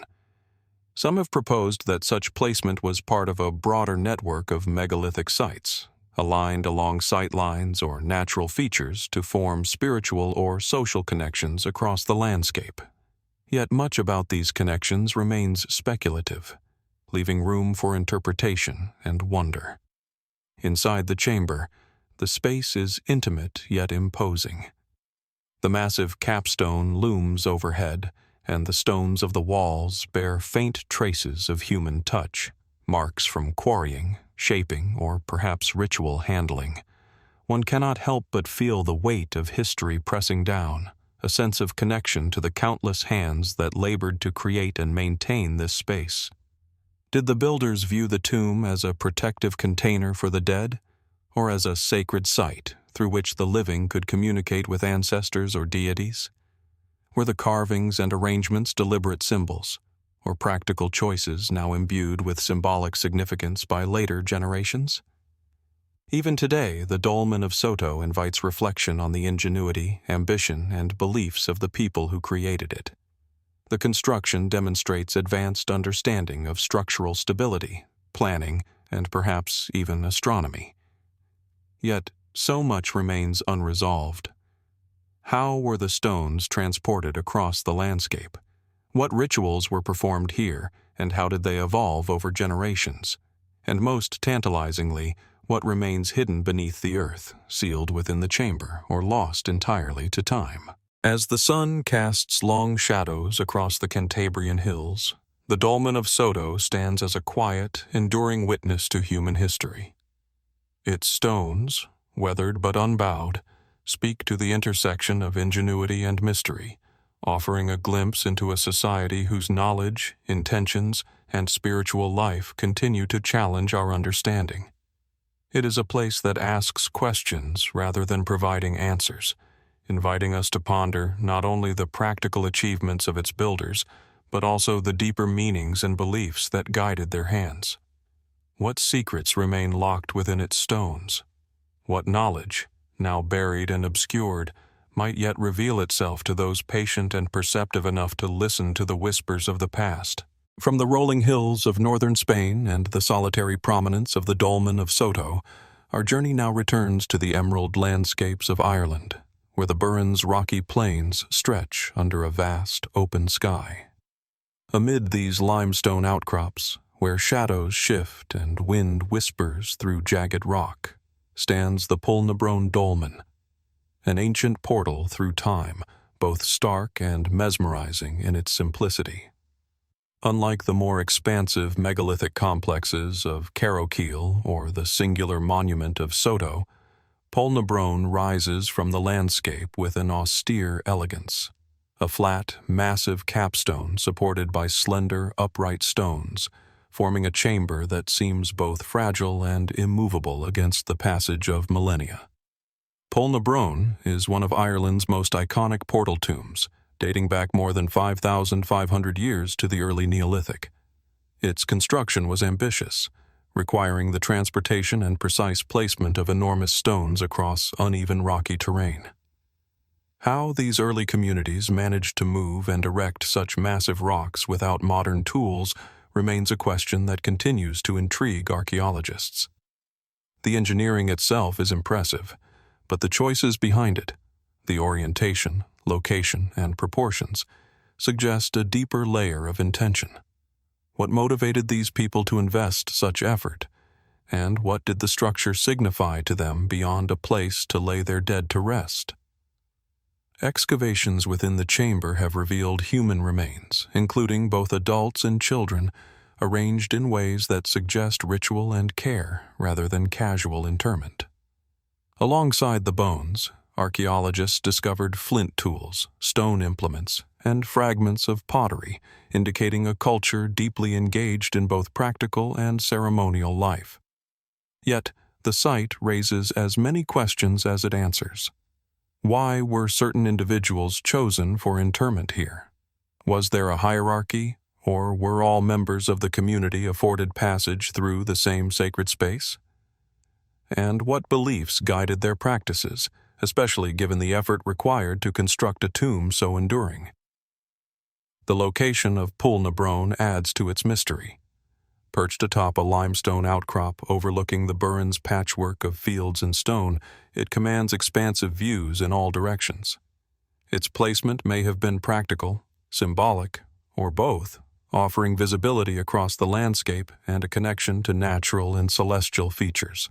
Some have proposed that such placement was part of a broader network of megalithic sites, aligned along sight lines or natural features to form spiritual or social connections across the landscape. Yet much about these connections remains speculative, leaving room for interpretation and wonder. Inside the chamber, the space is intimate yet imposing. The massive capstone looms overhead, and the stones of the walls bear faint traces of human touch, marks from quarrying, shaping, or perhaps ritual handling. One cannot help but feel the weight of history pressing down, a sense of connection to the countless hands that labored to create and maintain this space. Did the builders view the tomb as a protective container for the dead, or as a sacred site through which the living could communicate with ancestors or deities? Were the carvings and arrangements deliberate symbols, or practical choices now imbued with symbolic significance by later generations? Even today, the Dolmen of Soto invites reflection on the ingenuity, ambition, and beliefs of the people who created it. The construction demonstrates advanced understanding of structural stability, planning, and perhaps even astronomy. Yet, so much remains unresolved. How were the stones transported across the landscape? What rituals were performed here, and how did they evolve over generations? And most tantalizingly, what remains hidden beneath the earth, sealed within the chamber, or lost entirely to time? As the sun casts long shadows across the Cantabrian hills, the Dolmen of Soto stands as a quiet, enduring witness to human history. Its stones, weathered but unbowed, speak to the intersection of ingenuity and mystery, offering a glimpse into a society whose knowledge, intentions, and spiritual life continue to challenge our understanding. It is a place that asks questions rather than providing answers, inviting us to ponder not only the practical achievements of its builders, but also the deeper meanings and beliefs that guided their hands. What secrets remain locked within its stones? What knowledge, now buried and obscured, might yet reveal itself to those patient and perceptive enough to listen to the whispers of the past? From the rolling hills of northern Spain and the solitary prominence of the Dolmen of Soto, our journey now returns to the emerald landscapes of Ireland, where the Burren's rocky plains stretch under a vast open sky. Amid these limestone outcrops, where shadows shift and wind whispers through jagged rock, stands the Poulnabrone Dolmen, an ancient portal through time, both stark and mesmerizing in its simplicity. Unlike the more expansive megalithic complexes of Carrowkeel or the singular monument of Soto, Poulnabrone rises from the landscape with an austere elegance. A flat, massive capstone supported by slender, upright stones, forming a chamber that seems both fragile and immovable against the passage of millennia. Poulnabrone is one of Ireland's most iconic portal tombs, dating back more than 5,500 years to the early Neolithic. Its construction was ambitious, requiring the transportation and precise placement of enormous stones across uneven rocky terrain. How these early communities managed to move and erect such massive rocks without modern tools remains a question that continues to intrigue archaeologists. The engineering itself is impressive, but the choices behind it, the orientation, location, and proportions, suggest a deeper layer of intention. What motivated these people to invest such effort, and what did the structure signify to them beyond a place to lay their dead to rest? Excavations within the chamber have revealed human remains, including both adults and children, arranged in ways that suggest ritual and care rather than casual interment. Alongside the bones, archaeologists discovered flint tools, stone implements, and fragments of pottery, indicating a culture deeply engaged in both practical and ceremonial life. Yet, the site raises as many questions as it answers. Why were certain individuals chosen for interment here? Was there a hierarchy, or were all members of the community afforded passage through the same sacred space? And what beliefs guided their practices, especially given the effort required to construct a tomb so enduring? The location of Poulnabrone adds to its mystery. Perched atop a limestone outcrop overlooking the Burren's patchwork of fields and stone, it commands expansive views in all directions. Its placement may have been practical, symbolic, or both, offering visibility across the landscape and a connection to natural and celestial features.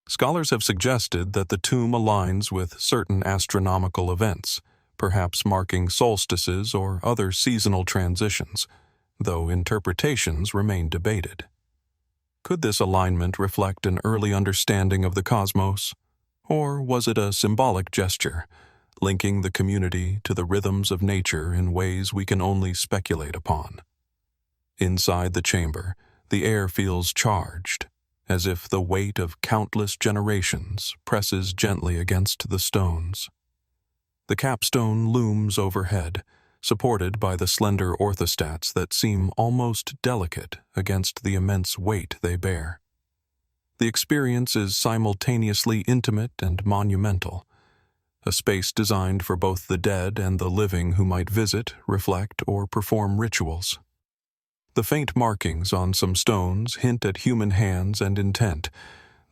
Scholars have suggested that the tomb aligns with certain astronomical events, perhaps marking solstices or other seasonal transitions, though interpretations remain debated. Could this alignment reflect an early understanding of the cosmos, or was it a symbolic gesture, linking the community to the rhythms of nature in ways we can only speculate upon? Inside the chamber, the air feels charged, as if the weight of countless generations presses gently against the stones. The capstone looms overhead, supported by the slender orthostats that seem almost delicate against the immense weight they bear. The experience is simultaneously intimate and monumental, a space designed for both the dead and the living who might visit, reflect, or perform rituals. The faint markings on some stones hint at human hands and intent,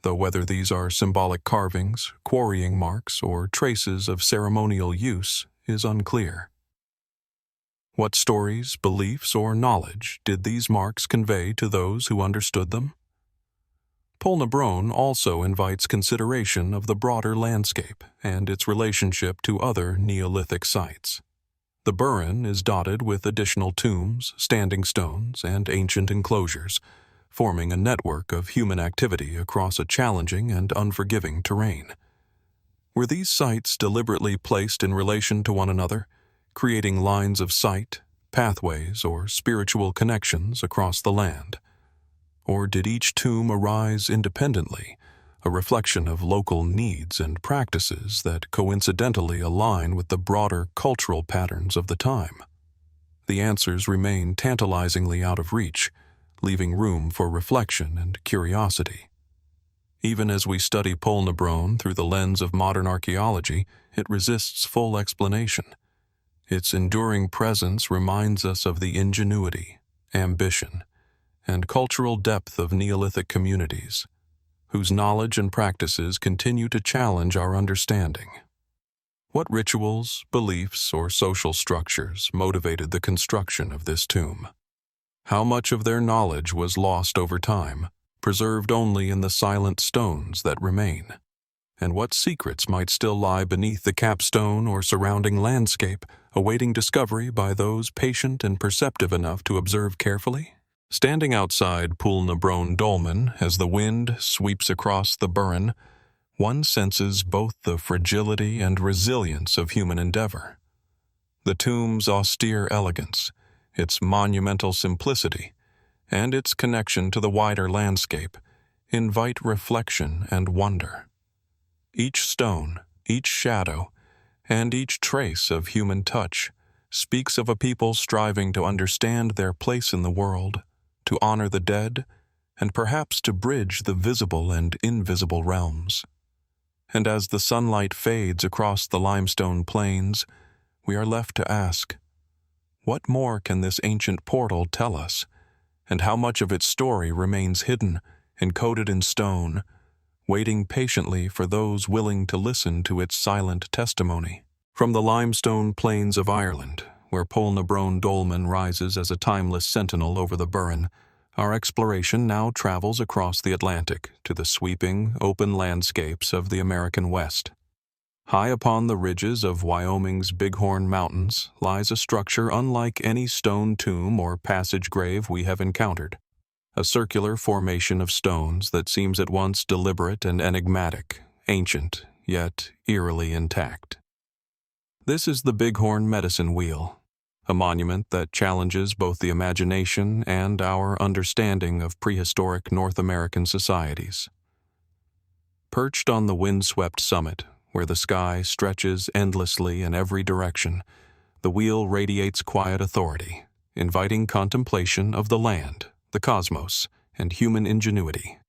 though whether these are symbolic carvings, quarrying marks, or traces of ceremonial use is unclear. What stories, beliefs, or knowledge did these marks convey to those who understood them? Poulnabrone also invites consideration of the broader landscape and its relationship to other Neolithic sites. The Burren is dotted with additional tombs, standing stones, and ancient enclosures, forming a network of human activity across a challenging and unforgiving terrain. Were these sites deliberately placed in relation to one another, creating lines of sight, pathways, or spiritual connections across the land? Or did each tomb arise independently, a reflection of local needs and practices that coincidentally align with the broader cultural patterns of the time? The answers remain tantalizingly out of reach, leaving room for reflection and curiosity. Even as we study Poulnabrone through the lens of modern archaeology, it resists full explanation. Its enduring presence reminds us of the ingenuity, ambition, and cultural depth of Neolithic communities, whose knowledge and practices continue to challenge our understanding. What rituals, beliefs, or social structures motivated the construction of this tomb? How much of their knowledge was lost over time, preserved only in the silent stones that remain? And what secrets might still lie beneath the capstone or surrounding landscape, awaiting discovery by those patient and perceptive enough to observe carefully? Standing outside Poulnabrone Dolmen as the wind sweeps across the Burren, one senses both the fragility and resilience of human endeavor. The tomb's austere elegance, its monumental simplicity, and its connection to the wider landscape invite reflection and wonder. Each stone, each shadow, and each trace of human touch speaks of a people striving to understand their place in the world, to honor the dead, and perhaps to bridge the visible and invisible realms. And as the sunlight fades across the limestone plains, we are left to ask, what more can this ancient portal tell us, and how much of its story remains hidden, encoded in stone, waiting patiently for those willing to listen to its silent testimony? From the limestone plains of Ireland, where Poulnabrone Dolmen rises as a timeless sentinel over the Burren, our exploration now travels across the Atlantic to the sweeping, open landscapes of the American West. High upon the ridges of Wyoming's Bighorn Mountains lies a structure unlike any stone tomb or passage grave we have encountered, a circular formation of stones that seems at once deliberate and enigmatic, ancient, yet eerily intact. This is the Bighorn Medicine Wheel, a monument that challenges both the imagination and our understanding of prehistoric North American societies. Perched on the windswept summit, where the sky stretches endlessly in every direction, the wheel radiates quiet authority, inviting contemplation of the land, the cosmos, and human ingenuity.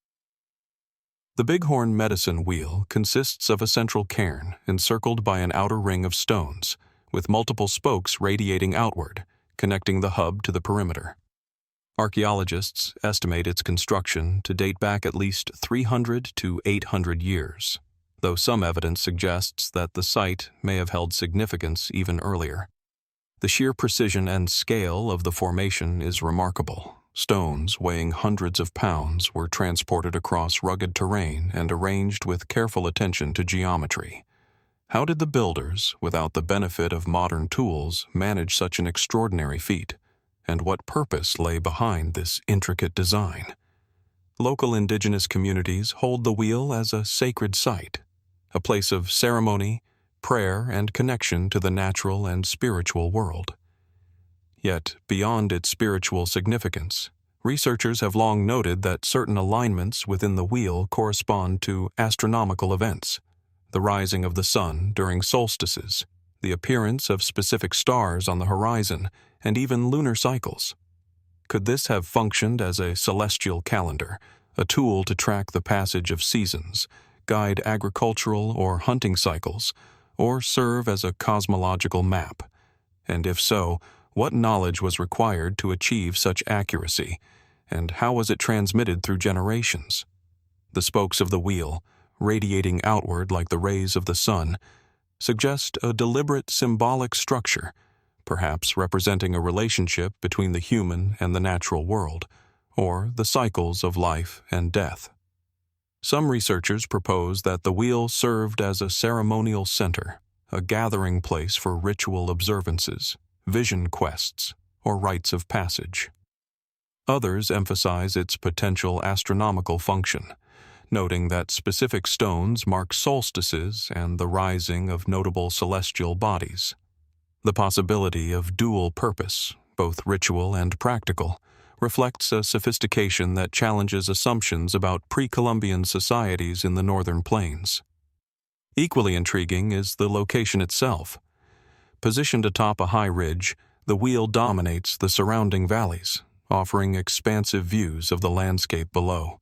The Bighorn Medicine Wheel consists of a central cairn encircled by an outer ring of stones, with multiple spokes radiating outward, connecting the hub to the perimeter. Archaeologists estimate its construction to date back at least 300 to 800 years, though some evidence suggests that the site may have held significance even earlier. The sheer precision and scale of the formation is remarkable. Stones weighing hundreds of pounds were transported across rugged terrain and arranged with careful attention to geometry. How did the builders, without the benefit of modern tools, manage such an extraordinary feat? And what purpose lay behind this intricate design? Local indigenous communities hold the wheel as a sacred site, a place of ceremony, prayer, and connection to the natural and spiritual world. Yet, beyond its spiritual significance, researchers have long noted that certain alignments within the wheel correspond to astronomical events: the rising of the sun during solstices, the appearance of specific stars on the horizon, and even lunar cycles. Could this have functioned as a celestial calendar, a tool to track the passage of seasons, guide agricultural or hunting cycles, or serve as a cosmological map? And if so, what knowledge was required to achieve such accuracy, and how was it transmitted through generations? The spokes of the wheel, radiating outward like the rays of the sun, suggest a deliberate symbolic structure, perhaps representing a relationship between the human and the natural world, or the cycles of life and death. Some researchers propose that the wheel served as a ceremonial center, a gathering place for ritual observances, vision quests, or rites of passage. Others emphasize its potential astronomical function, noting that specific stones mark solstices and the rising of notable celestial bodies. The possibility of dual purpose, both ritual and practical, reflects a sophistication that challenges assumptions about pre-Columbian societies in the northern plains. Equally intriguing is the location itself. Positioned atop a high ridge, the wheel dominates the surrounding valleys, offering expansive views of the landscape below.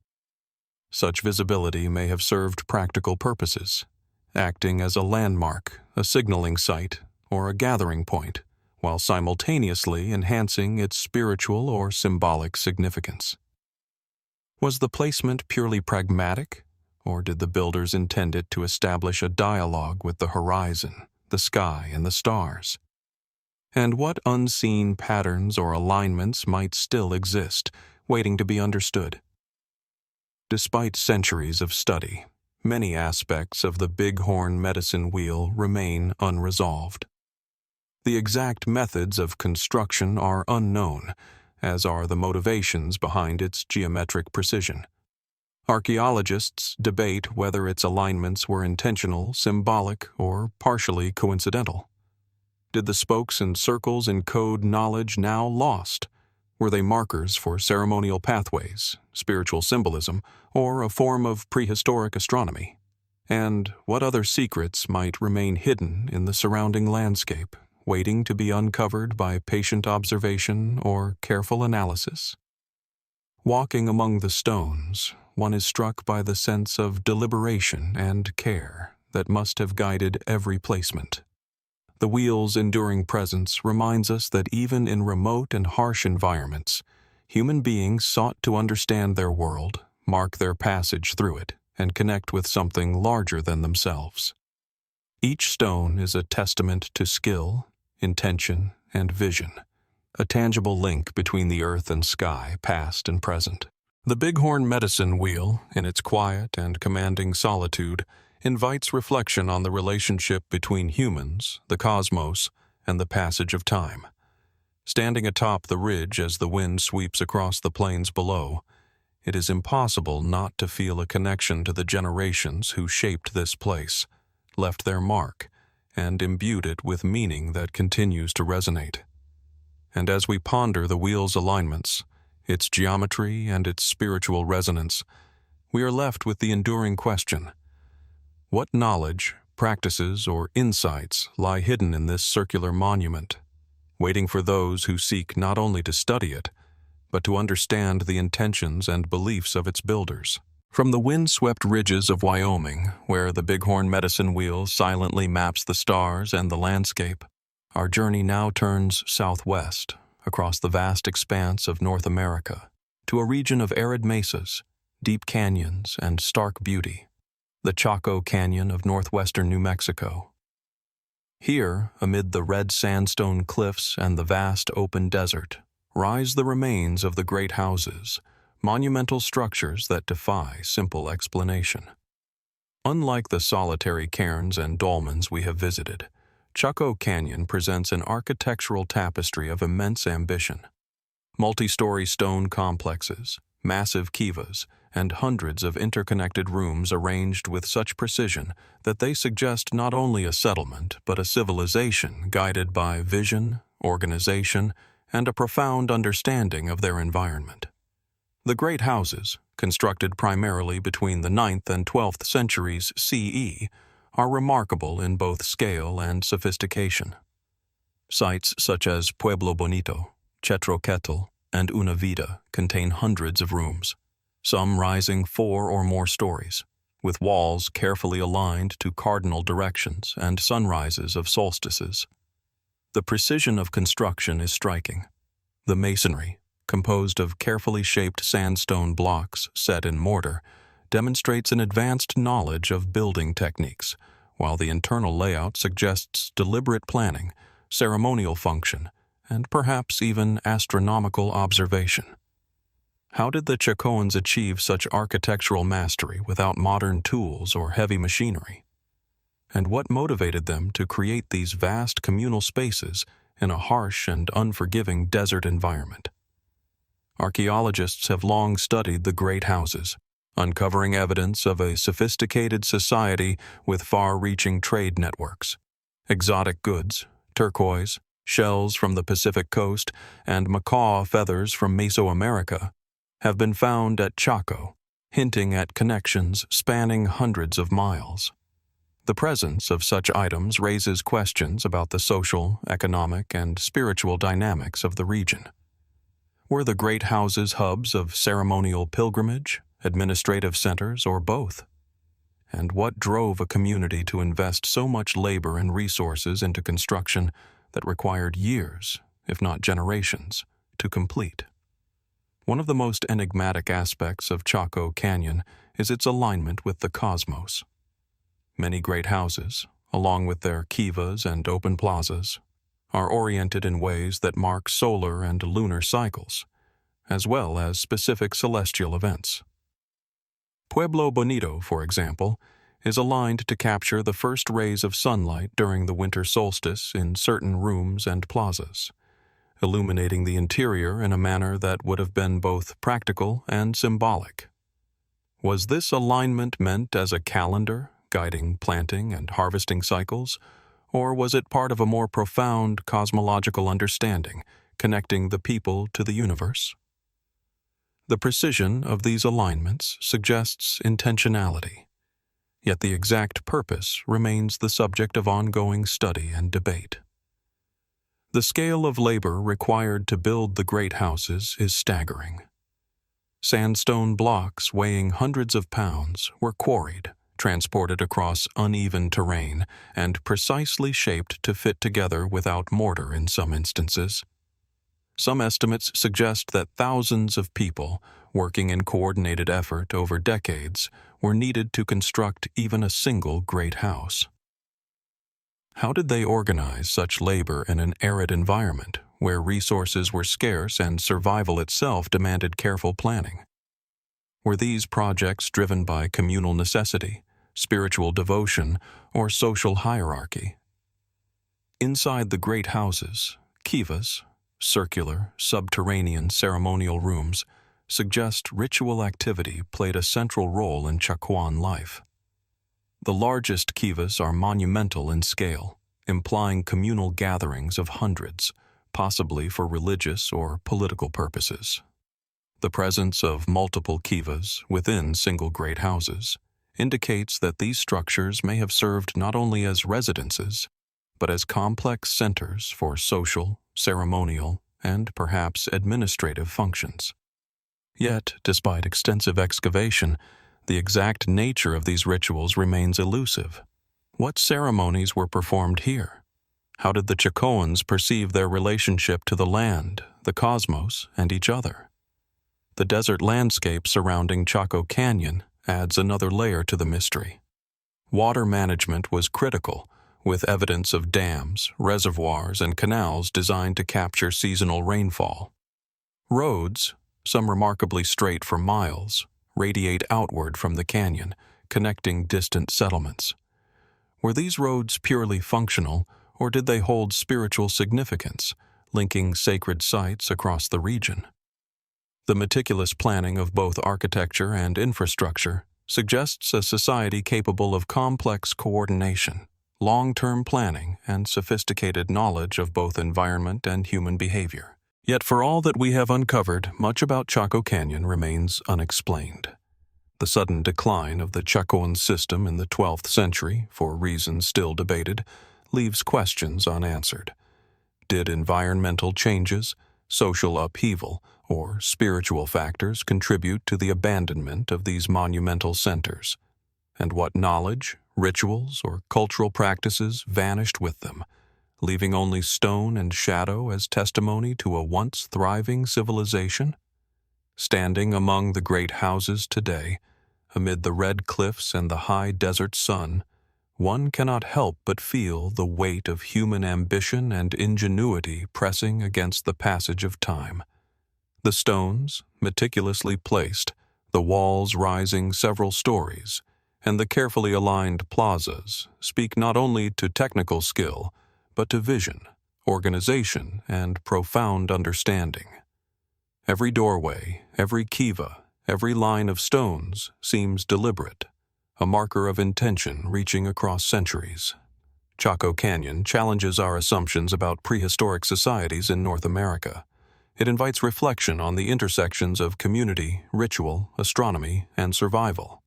Such visibility may have served practical purposes, acting as a landmark, a signaling site, or a gathering point, while simultaneously enhancing its spiritual or symbolic significance. Was the placement purely pragmatic, or did the builders intend it to establish a dialogue with the horizon, the sky, and the stars? And what unseen patterns or alignments might still exist, waiting to be understood? Despite centuries of study, many aspects of the Bighorn Medicine Wheel remain unresolved. The exact methods of construction are unknown, as are the motivations behind its geometric precision. Archaeologists debate whether its alignments were intentional, symbolic, or partially coincidental. Did the spokes and circles encode knowledge now lost? Were they markers for ceremonial pathways, spiritual symbolism, or a form of prehistoric astronomy? And what other secrets might remain hidden in the surrounding landscape, waiting to be uncovered by patient observation or careful analysis? Walking among the stones, one is struck by the sense of deliberation and care that must have guided every placement. The wheel's enduring presence reminds us that even in remote and harsh environments, human beings sought to understand their world, mark their passage through it, and connect with something larger than themselves. Each stone is a testament to skill, intention, and vision, a tangible link between the earth and sky, past and present. The Bighorn medicine wheel, in its quiet and commanding solitude, invites reflection on the relationship between humans, the cosmos, and the passage of time. Standing atop the ridge as the wind sweeps across the plains below, it is impossible not to feel a connection to the generations who shaped this place, left their mark, and imbued it with meaning that continues to resonate. And as we ponder the wheel's alignments, its geometry, and its spiritual resonance, we are left with the enduring question: what knowledge, practices, or insights lie hidden in this circular monument, waiting for those who seek not only to study it, but to understand the intentions and beliefs of its builders? From the wind-swept ridges of Wyoming, where the Bighorn medicine wheel silently maps the stars and the landscape, our journey now turns southwest, across the vast expanse of North America, to a region of arid mesas, deep canyons, and stark beauty, the Chaco Canyon of northwestern New Mexico. Here, amid the red sandstone cliffs and the vast open desert, rise the remains of the great houses, monumental structures that defy simple explanation. Unlike the solitary cairns and dolmens we have visited, Chaco Canyon presents an architectural tapestry of immense ambition. Multi-story stone complexes, massive kivas, and hundreds of interconnected rooms arranged with such precision that they suggest not only a settlement but a civilization guided by vision, organization, and a profound understanding of their environment. The great houses, constructed primarily between the 9th and 12th centuries CE, are remarkable in both scale and sophistication. Sites such as Pueblo Bonito, Chatroquetl, and Una Vida contain hundreds of rooms, some rising 4 or more stories, with walls carefully aligned to cardinal directions and sunrises of solstices. The precision of construction is striking. The masonry, composed of carefully shaped sandstone blocks set in mortar, demonstrates an advanced knowledge of building techniques, while the internal layout suggests deliberate planning, ceremonial function, and perhaps even astronomical observation. How did the Chacoans achieve such architectural mastery without modern tools or heavy machinery? And what motivated them to create these vast communal spaces in a harsh and unforgiving desert environment? Archaeologists have long studied the great houses, uncovering evidence of a sophisticated society with far-reaching trade networks. Exotic goods, turquoise, shells from the Pacific coast, and macaw feathers from Mesoamerica have been found at Chaco, hinting at connections spanning hundreds of miles. The presence of such items raises questions about the social, economic, and spiritual dynamics of the region. Were the great houses hubs of ceremonial pilgrimage, administrative centers, or both? And what drove a community to invest so much labor and resources into construction that required years, if not generations, to complete? One of the most enigmatic aspects of Chaco Canyon is its alignment with the cosmos. Many great houses, along with their kivas and open plazas, are oriented in ways that mark solar and lunar cycles, as well as specific celestial events. Pueblo Bonito, for example, is aligned to capture the first rays of sunlight during the winter solstice in certain rooms and plazas, illuminating the interior in a manner that would have been both practical and symbolic. Was this alignment meant as a calendar, guiding planting and harvesting cycles, or was it part of a more profound cosmological understanding, connecting the people to the universe? The precision of these alignments suggests intentionality. yet the exact purpose remains the subject of ongoing study and debate. The scale of labor required to build the great houses is staggering. Sandstone blocks weighing hundreds of pounds were quarried, transported across uneven terrain, and precisely shaped to fit together without mortar in some instances. Some estimates suggest that thousands of people, working in coordinated effort over decades, were needed to construct even a single great house. How did they organize such labor in an arid environment where resources were scarce and survival itself demanded careful planning? Were these projects driven by communal necessity, spiritual devotion, or social hierarchy? Inside the great houses, kivas, circular, subterranean ceremonial rooms, suggest ritual activity played a central role in Chacoan life. The largest kivas are monumental in scale, implying communal gatherings of hundreds, possibly for religious or political purposes. The presence of multiple kivas within single great houses indicates that these structures may have served not only as residences, but as complex centers for social, ceremonial, and perhaps administrative functions. Yet, despite extensive excavation, the exact nature of these rituals remains elusive. What ceremonies were performed here? How did the Chacoans perceive their relationship to the land, the cosmos, and each other? The desert landscape surrounding Chaco Canyon adds another layer to the mystery. Water management was critical, with evidence of dams, reservoirs, and canals designed to capture seasonal rainfall. Roads, some remarkably straight for miles, radiate outward from the canyon, connecting distant settlements. Were these roads purely functional, or did they hold spiritual significance, linking sacred sites across the region? The meticulous planning of both architecture and infrastructure suggests a society capable of complex coordination, long-term planning, and sophisticated knowledge of both environment and human behavior. Yet for all that we have uncovered, much about Chaco Canyon remains unexplained. The sudden decline of the Chacoan system in the 12th century, for reasons still debated, leaves questions unanswered. Did environmental changes, social upheaval, or spiritual factors contribute to the abandonment of these monumental centers? And what knowledge, rituals, or cultural practices vanished with them, leaving only stone and shadow as testimony to a once thriving civilization? Standing among the great houses today, amid the red cliffs and the high desert sun, one cannot help but feel the weight of human ambition and ingenuity pressing against the passage of time. The stones, meticulously placed, the walls rising several stories, and the carefully aligned plazas speak not only to technical skill, but to vision, organization, and profound understanding. Every doorway, every kiva, every line of stones seems deliberate, a marker of intention reaching across centuries. Chaco Canyon challenges our assumptions about prehistoric societies in North America. It invites reflection on the intersections of community, ritual, astronomy, and survival.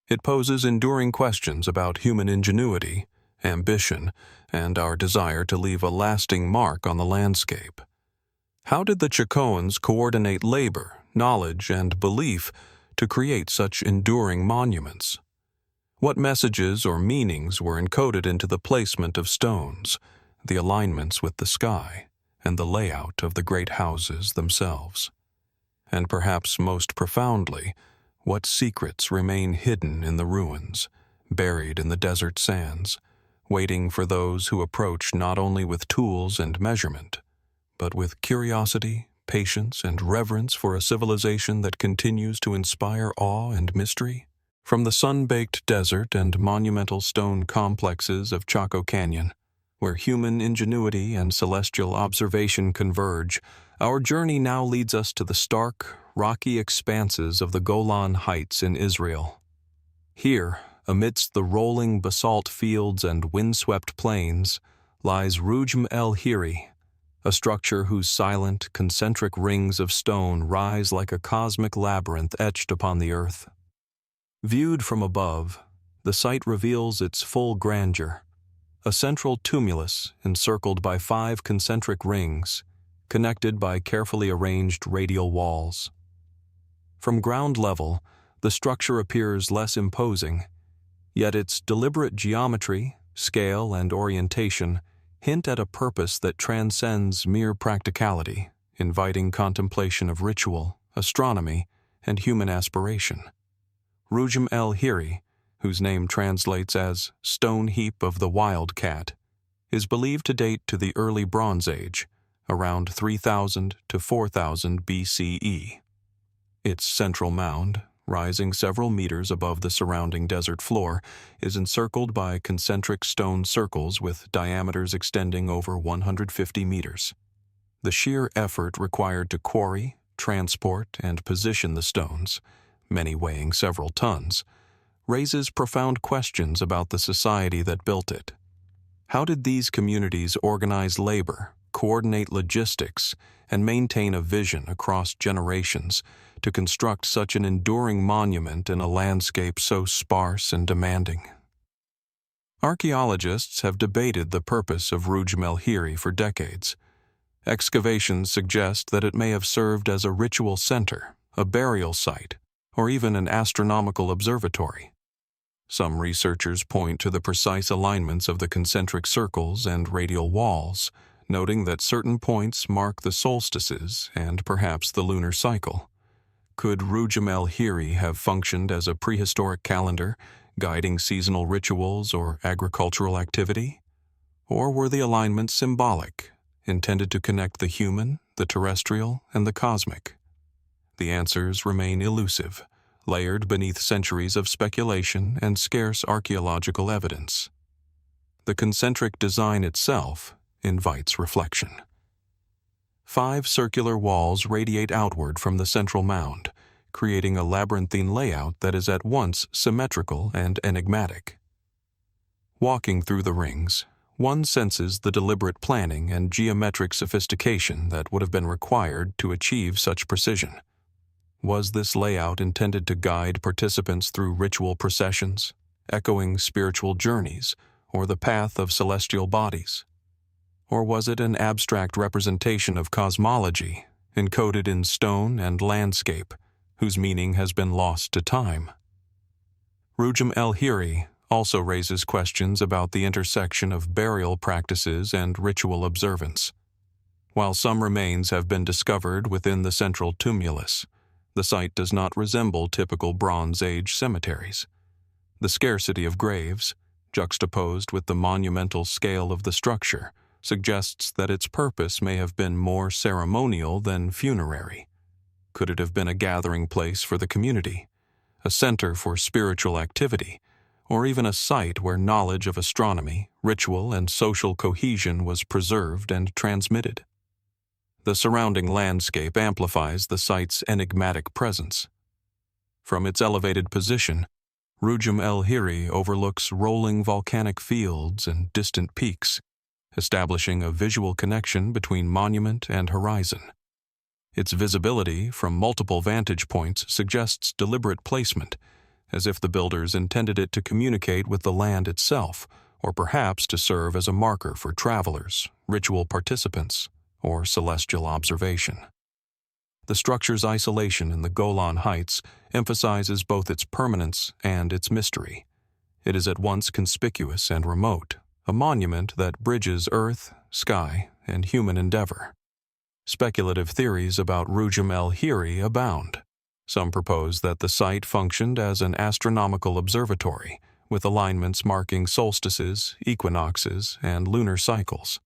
It poses enduring questions about human ingenuity, ambition, and our desire to leave a lasting mark on the landscape. How did the Chacoans coordinate labor, knowledge, and belief to create such enduring monuments? What messages or meanings were encoded into the placement of stones, the alignments with the sky, and the layout of the great houses themselves? And perhaps most profoundly, what secrets remain hidden in the ruins, buried in the desert sands, waiting for those who approach not only with tools and measurement, but with curiosity, patience, and reverence for a civilization that continues to inspire awe and mystery? From the sun-baked desert and monumental stone complexes of Chaco Canyon, where human ingenuity and celestial observation converge, our journey now leads us to the stark, rocky expanses of the Golan Heights in Israel. Here, amidst the rolling basalt fields and windswept plains, lies Rujm el-Hiri, a structure whose silent, concentric rings of stone rise like a cosmic labyrinth etched upon the earth. Viewed from above, the site reveals its full grandeur. A central tumulus encircled by 5 concentric rings, connected by carefully arranged radial walls. From ground level, the structure appears less imposing, yet its deliberate geometry, scale, and orientation hint at a purpose that transcends mere practicality, inviting contemplation of ritual, astronomy, and human aspiration. Rujm el-Hiri, whose name translates as Stone Heap of the Wildcat, is believed to date to the early Bronze Age, around 3000 to 4000 BCE. Its central mound, rising several meters above the surrounding desert floor, is encircled by concentric stone circles with diameters extending over 150 meters. The sheer effort required to quarry, transport, and position the stones, many weighing several tons, raises profound questions about the society that built it. How did these communities organize labor, coordinate logistics, and maintain a vision across generations to construct such an enduring monument in a landscape so sparse and demanding? Archaeologists have debated the purpose of Rujm el-Hiri for decades. Excavations suggest that it may have served as a ritual center, a burial site, or even an astronomical observatory. Some researchers point to the precise alignments of the concentric circles and radial walls, noting that certain points mark the solstices and perhaps the lunar cycle. Could Rujm el-Hiri have functioned as a prehistoric calendar, guiding seasonal rituals or agricultural activity? Or were the alignments symbolic, intended to connect the human, the terrestrial, and the cosmic? The answers remain elusive, layered beneath centuries of speculation and scarce archaeological evidence. The concentric design itself invites reflection. 5 circular walls radiate outward from the central mound, creating a labyrinthine layout that is at once symmetrical and enigmatic. Walking through the rings, one senses the deliberate planning and geometric sophistication that would have been required to achieve such precision. Was this layout intended to guide participants through ritual processions, echoing spiritual journeys, or the path of celestial bodies? Or was it an abstract representation of cosmology, encoded in stone and landscape, whose meaning has been lost to time? Rujm el-Hiri also raises questions about the intersection of burial practices and ritual observance. While some remains have been discovered within the central tumulus, the site does not resemble typical Bronze Age cemeteries. The scarcity of graves, juxtaposed with the monumental scale of the structure, suggests that its purpose may have been more ceremonial than funerary. Could it have been a gathering place for the community, a center for spiritual activity, or even a site where knowledge of astronomy, ritual, and social cohesion was preserved and transmitted? The surrounding landscape amplifies the site's enigmatic presence. From its elevated position, Rujm el-Hiri overlooks rolling volcanic fields and distant peaks, establishing a visual connection between monument and horizon. Its visibility from multiple vantage points suggests deliberate placement, as if the builders intended it to communicate with the land itself, or perhaps to serve as a marker for travelers, ritual participants, or celestial observation. The structure's isolation in the Golan Heights emphasizes both its permanence and its mystery. It is at once conspicuous and remote, a monument that bridges earth, sky, and human endeavor. Speculative theories about Rujm el-Hiri abound. Some propose that the site functioned as an astronomical observatory, with alignments marking solstices, equinoxes, and lunar cycles.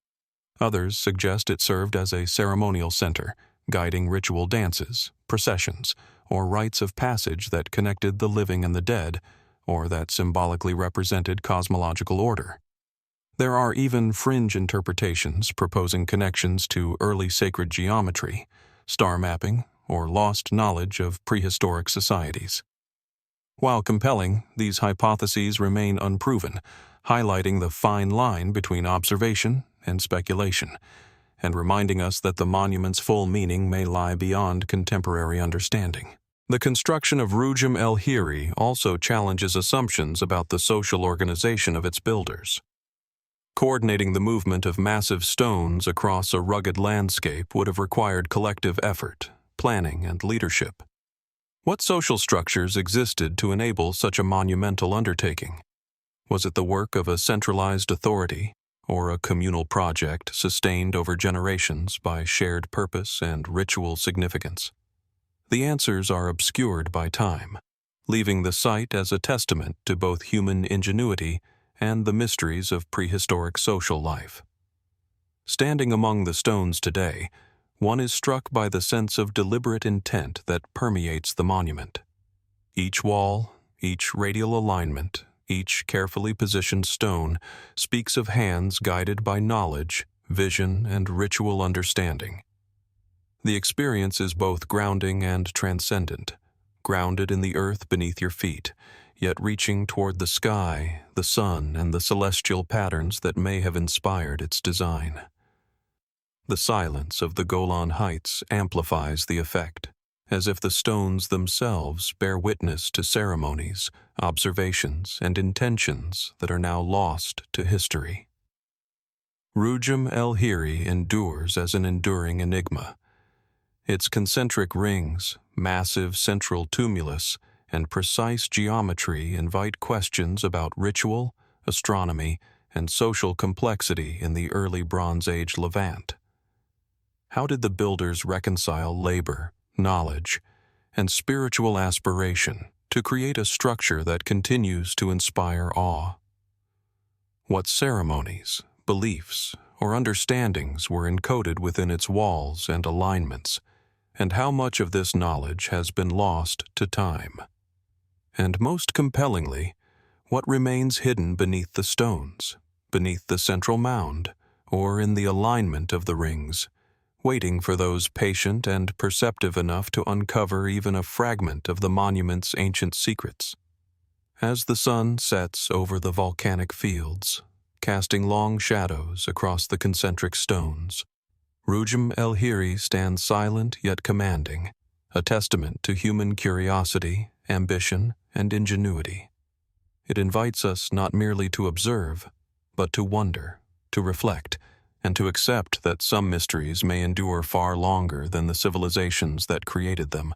Others suggest it served as a ceremonial center, guiding ritual dances, processions, or rites of passage that connected the living and the dead, or that symbolically represented cosmological order. There are even fringe interpretations proposing connections to early sacred geometry, star mapping, or lost knowledge of prehistoric societies. While compelling, these hypotheses remain unproven, highlighting the fine line between observation and speculation, and reminding us that the monument's full meaning may lie beyond contemporary understanding. The construction of Rujm el-Hiri also challenges assumptions about the social organization of its builders. Coordinating the movement of massive stones across a rugged landscape would have required collective effort, planning, and leadership. What social structures existed to enable such a monumental undertaking? Was it the work of a centralized authority, or a communal project sustained over generations by shared purpose and ritual significance? The answers are obscured by time, leaving the site as a testament to both human ingenuity and the mysteries of prehistoric social life. Standing among the stones today, one is struck by the sense of deliberate intent that permeates the monument. Each wall, each radial alignment, each carefully positioned stone speaks of hands guided by knowledge, vision, and ritual understanding. The experience is both grounding and transcendent, grounded in the earth beneath your feet, yet reaching toward the sky, the sun, and the celestial patterns that may have inspired its design. The silence of the Golan Heights amplifies the effect, as if the stones themselves bear witness to ceremonies, observations, and intentions that are now lost to history. Rujm el-Hiri endures as an enduring enigma. Its concentric rings, massive central tumulus, and precise geometry invite questions about ritual, astronomy, and social complexity in the early Bronze Age Levant. How did the builders reconcile labor, knowledge, and spiritual aspiration to create a structure that continues to inspire awe? What ceremonies, beliefs, or understandings were encoded within its walls and alignments, and how much of this knowledge has been lost to time? And most compellingly, what remains hidden beneath the stones, beneath the central mound, or in the alignment of the rings, waiting for those patient and perceptive enough to uncover even a fragment of the monument's ancient secrets? As the sun sets over the volcanic fields, casting long shadows across the concentric stones, Rujm el-Hiri stands silent yet commanding, a testament to human curiosity, ambition, and ingenuity. It invites us not merely to observe, but to wonder, to reflect, and to accept that some mysteries may endure far longer than the civilizations that created them,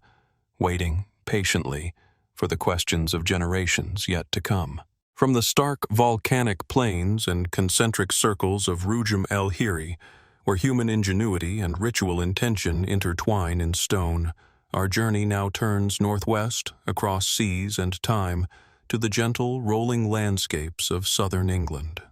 waiting patiently for the questions of generations yet to come. From the stark volcanic plains and concentric circles of Rujm el-Hiri, where human ingenuity and ritual intention intertwine in stone, our journey now turns northwest, across seas and time, to the gentle, rolling landscapes of southern England.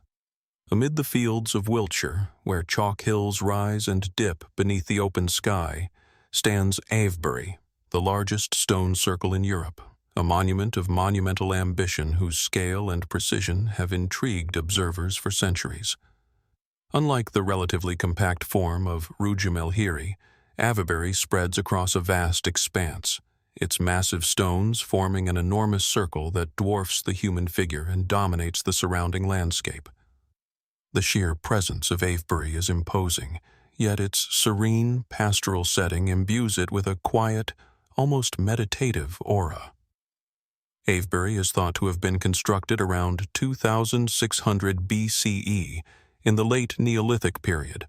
Amid the fields of Wiltshire, where chalk hills rise and dip beneath the open sky, stands Avebury, the largest stone circle in Europe, a monument of monumental ambition whose scale and precision have intrigued observers for centuries. Unlike the relatively compact form of Rujm el-Hiri, Avebury spreads across a vast expanse, its massive stones forming an enormous circle that dwarfs the human figure and dominates the surrounding landscape. The sheer presence of Avebury is imposing, yet its serene, pastoral setting imbues it with a quiet, almost meditative aura. Avebury is thought to have been constructed around 2600 BCE in the late Neolithic period,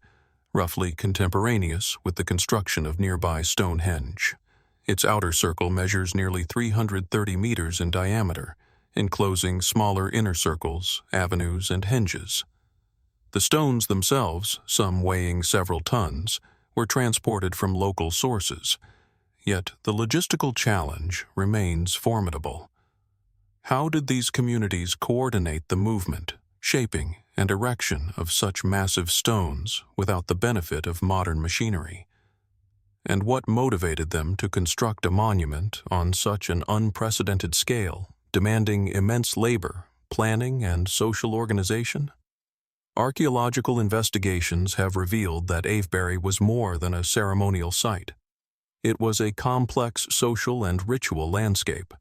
roughly contemporaneous with the construction of nearby Stonehenge. Its outer circle measures nearly 330 meters in diameter, enclosing smaller inner circles, avenues, and henges. The stones themselves, some weighing several tons, were transported from local sources, yet the logistical challenge remains formidable. How did these communities coordinate the movement, shaping, and erection of such massive stones without the benefit of modern machinery? And what motivated them to construct a monument on such an unprecedented scale, demanding immense labor, planning, and social organization? Archaeological investigations have revealed that Avebury was more than a ceremonial site. It was a complex social and ritual landscape.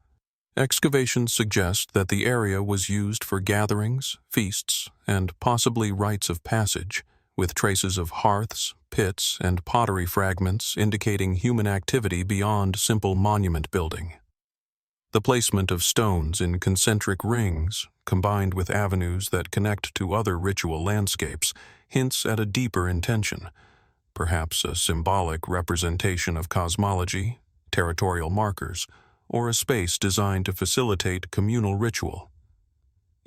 Excavations suggest that the area was used for gatherings, feasts, and possibly rites of passage, with traces of hearths, pits, and pottery fragments indicating human activity beyond simple monument building. The placement of stones in concentric rings, combined with avenues that connect to other ritual landscapes, hints at a deeper intention, perhaps a symbolic representation of cosmology, territorial markers, or a space designed to facilitate communal ritual.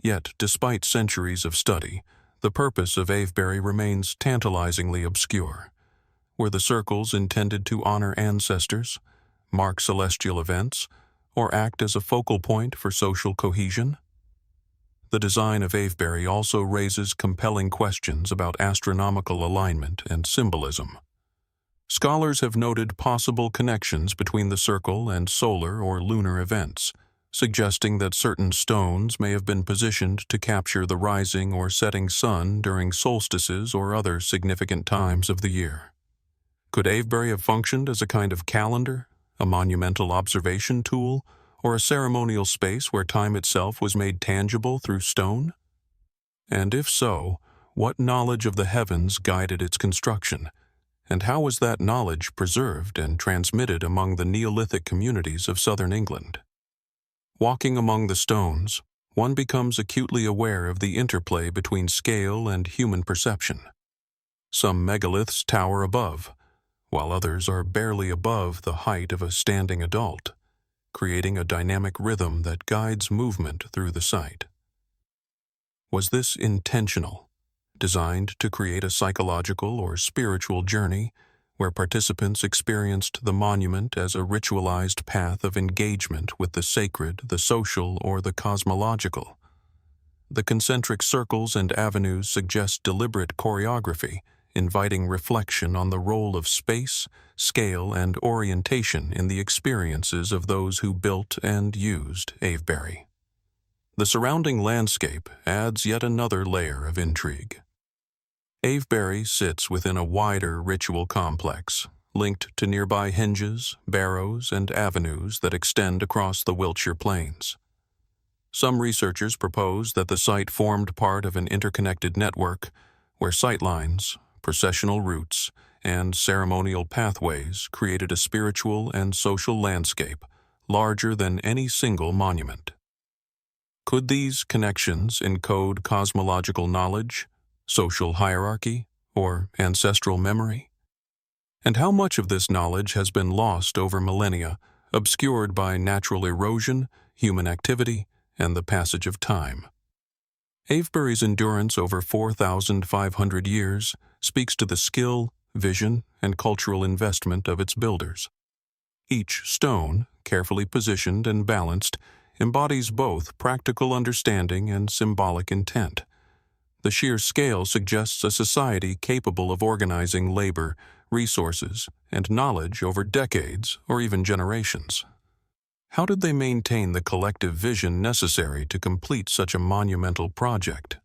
Yet, despite centuries of study, the purpose of Avebury remains tantalizingly obscure. Were the circles intended to honor ancestors, mark celestial events, or act as a focal point for social cohesion? The design of Avebury also raises compelling questions about astronomical alignment and symbolism. Scholars have noted possible connections between the circle and solar or lunar events, suggesting that certain stones may have been positioned to capture the rising or setting sun during solstices or other significant times of the year. Could Avebury have functioned as a kind of calendar, a monumental observation tool, or a ceremonial space where time itself was made tangible through stone? And if so, what knowledge of the heavens guided its construction, and how was that knowledge preserved and transmitted among the Neolithic communities of southern England? Walking among the stones, one becomes acutely aware of the interplay between scale and human perception. Some megaliths tower above, while others are barely above the height of a standing adult, creating a dynamic rhythm that guides movement through the site. Was this intentional, designed to create a psychological or spiritual journey where participants experienced the monument as a ritualized path of engagement with the sacred, the social, or the cosmological? The concentric circles and avenues suggest deliberate choreography, inviting reflection on the role of space, scale, and orientation in the experiences of those who built and used Avebury. The surrounding landscape adds yet another layer of intrigue. Avebury sits within a wider ritual complex, linked to nearby hinges, barrows, and avenues that extend across the Wiltshire Plains. Some researchers propose that the site formed part of an interconnected network where sightlines, processional routes, and ceremonial pathways created a spiritual and social landscape larger than any single monument. Could these connections encode cosmological knowledge, social hierarchy, or ancestral memory? And how much of this knowledge has been lost over millennia, obscured by natural erosion, human activity, and the passage of time? Avebury's endurance over 4,500 years speaks to the skill, vision, and cultural investment of its builders. Each stone, carefully positioned and balanced, embodies both practical understanding and symbolic intent. The sheer scale suggests a society capable of organizing labor, resources, and knowledge over decades or even generations. How did they maintain the collective vision necessary to complete such a monumental project?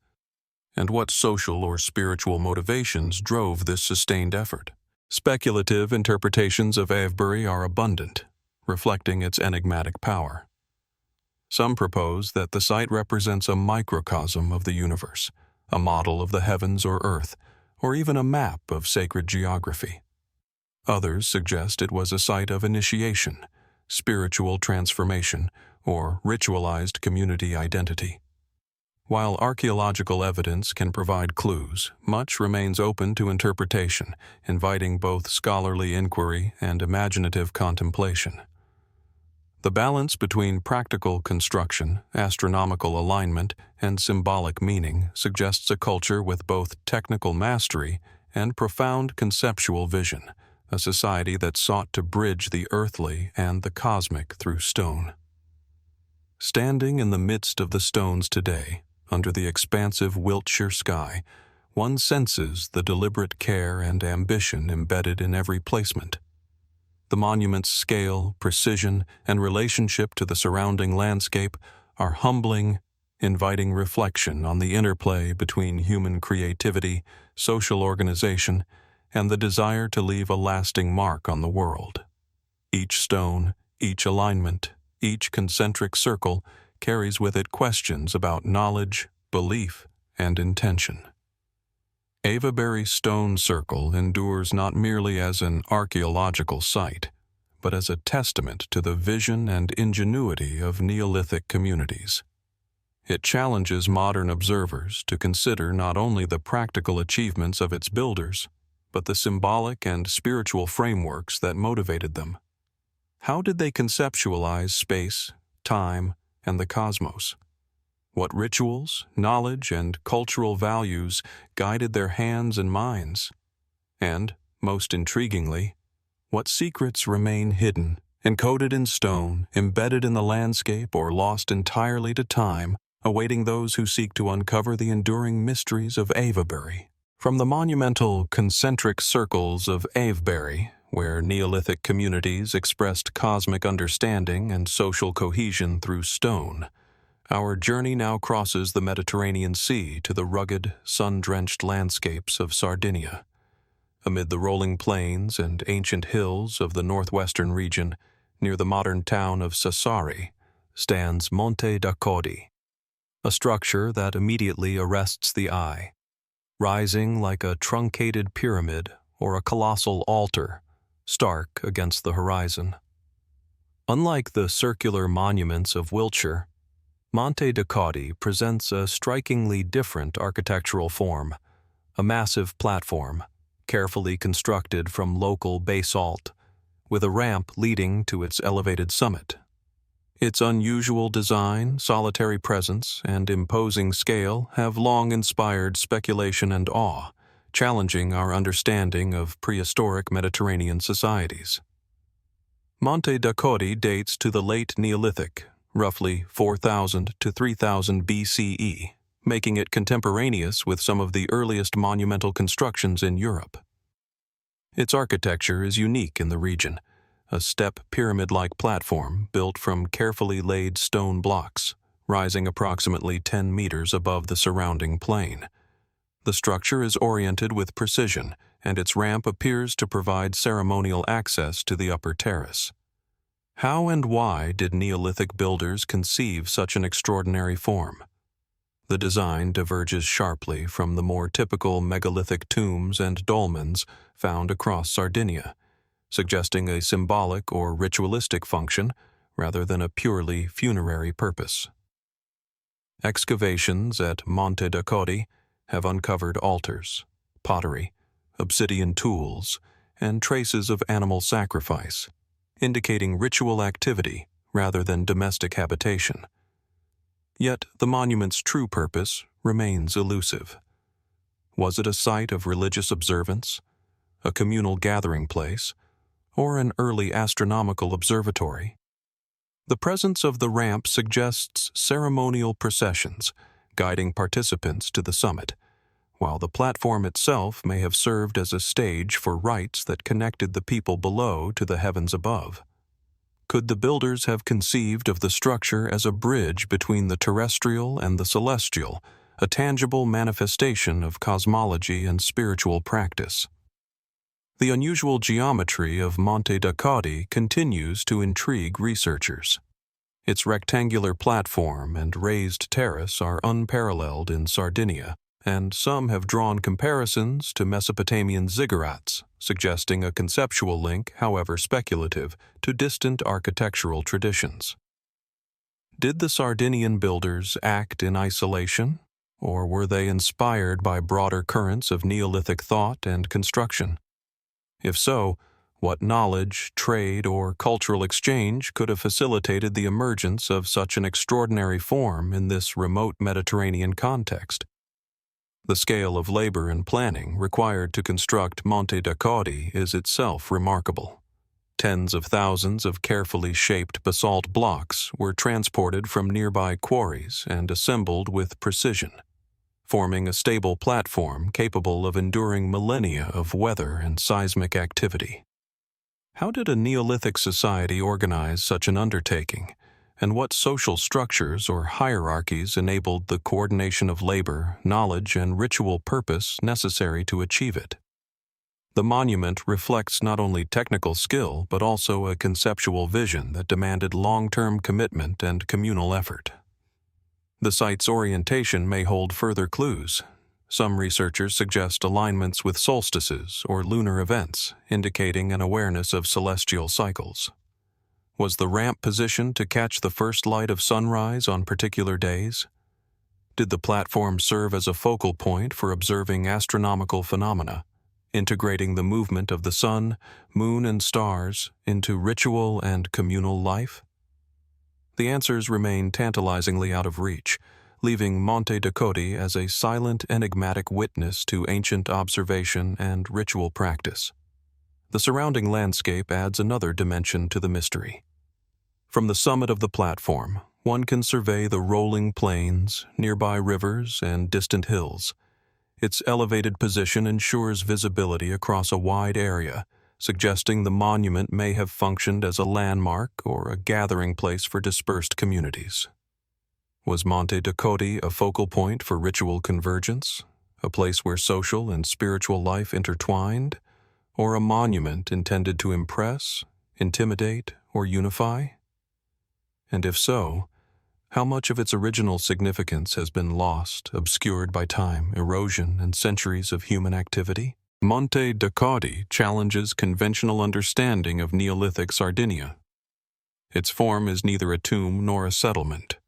And what social or spiritual motivations drove this sustained effort? Speculative interpretations of Avebury are abundant, reflecting its enigmatic power. Some propose that the site represents a microcosm of the universe, a model of the heavens or earth, or even a map of sacred geography. Others suggest it was a site of initiation, spiritual transformation, or ritualized community identity. While archaeological evidence can provide clues, much remains open to interpretation, inviting both scholarly inquiry and imaginative contemplation. The balance between practical construction, astronomical alignment, and symbolic meaning suggests a culture with both technical mastery and profound conceptual vision, a society that sought to bridge the earthly and the cosmic through stone. Standing in the midst of the stones today, under the expansive Wiltshire sky, one senses the deliberate care and ambition embedded in every placement. The monument's scale, precision, and relationship to the surrounding landscape are humbling, inviting reflection on the interplay between human creativity, social organization, and the desire to leave a lasting mark on the world. Each stone, each alignment, each concentric circle carries with it questions about knowledge, belief, and intention. Avebury Stone Circle endures not merely as an archaeological site, but as a testament to the vision and ingenuity of Neolithic communities. It challenges modern observers to consider not only the practical achievements of its builders, but the symbolic and spiritual frameworks that motivated them. How did they conceptualize space, time, and the cosmos? What rituals, knowledge, and cultural values guided their hands and minds? And, most intriguingly, what secrets remain hidden, encoded in stone, embedded in the landscape, or lost entirely to time, awaiting those who seek to uncover the enduring mysteries of Avebury? From the monumental concentric circles of Avebury, where Neolithic communities expressed cosmic understanding and social cohesion through stone, our journey now crosses the Mediterranean Sea to the rugged, sun-drenched landscapes of Sardinia. Amid the rolling plains and ancient hills of the northwestern region, near the modern town of Sassari, stands Monte Baranta, a structure that immediately arrests the eye, rising like a truncated pyramid or a colossal altar, stark against the horizon. Unlike the circular monuments of Wiltshire, Monte Baranta presents a strikingly different architectural form, a massive platform, carefully constructed from local basalt, with a ramp leading to its elevated summit. Its unusual design, solitary presence, and imposing scale have long inspired speculation and awe, challenging our understanding of prehistoric Mediterranean societies. Monte Baranta dates to the late Neolithic, roughly 4000 to 3000 BCE, making it contemporaneous with some of the earliest monumental constructions in Europe. Its architecture is unique in the region, a step pyramid-like platform built from carefully laid stone blocks, rising approximately 10 meters above the surrounding plain. The structure is oriented with precision, and its ramp appears to provide ceremonial access to the upper terrace. How and why did Neolithic builders conceive such an extraordinary form? The design diverges sharply from the more typical megalithic tombs and dolmens found across Sardinia, suggesting a symbolic or ritualistic function rather than a purely funerary purpose. Excavations at Monte Baranta have uncovered altars, pottery, obsidian tools, and traces of animal sacrifice, indicating ritual activity rather than domestic habitation. Yet the monument's true purpose remains elusive. Was it a site of religious observance, a communal gathering place, or an early astronomical observatory? The presence of the ramp suggests ceremonial processions, guiding participants to the summit, while the platform itself may have served as a stage for rites that connected the people below to the heavens above. Could the builders have conceived of the structure as a bridge between the terrestrial and the celestial, a tangible manifestation of cosmology and spiritual practice? The unusual geometry of Monte Baranta continues to intrigue researchers. Its rectangular platform and raised terrace are unparalleled in Sardinia, and some have drawn comparisons to Mesopotamian ziggurats, suggesting a conceptual link, however speculative, to distant architectural traditions. Did the Sardinian builders act in isolation, or were they inspired by broader currents of Neolithic thought and construction? If so, what knowledge, trade, or cultural exchange could have facilitated the emergence of such an extraordinary form in this remote Mediterranean context? The scale of labor and planning required to construct Monte Baranta is itself remarkable. Tens of thousands of carefully shaped basalt blocks were transported from nearby quarries and assembled with precision, forming a stable platform capable of enduring millennia of weather and seismic activity. How did a Neolithic society organize such an undertaking, and what social structures or hierarchies enabled the coordination of labor, knowledge, and ritual purpose necessary to achieve it? The monument reflects not only technical skill but also a conceptual vision that demanded long-term commitment and communal effort. The site's orientation may hold further clues, Some researchers suggest alignments with solstices or lunar events, indicating an awareness of celestial cycles. Was the ramp positioned to catch the first light of sunrise on particular days? Did the platform serve as a focal point for observing astronomical phenomena, integrating the movement of the sun, moon, and stars into ritual and communal life? The answers remain tantalizingly out of reach, leaving Monte Baranta as a silent, enigmatic witness to ancient observation and ritual practice. The surrounding landscape adds another dimension to the mystery. From the summit of the platform, one can survey the rolling plains, nearby rivers, and distant hills. Its elevated position ensures visibility across a wide area, suggesting the monument may have functioned as a landmark or a gathering place for dispersed communities. Was Monte Baranta a focal point for ritual convergence, a place where social and spiritual life intertwined, or a monument intended to impress, intimidate, or unify? And if so, how much of its original significance has been lost, obscured by time, erosion, and centuries of human activity? Monte Baranta challenges conventional understanding of Neolithic Sardinia. Its form is neither a tomb nor a settlement,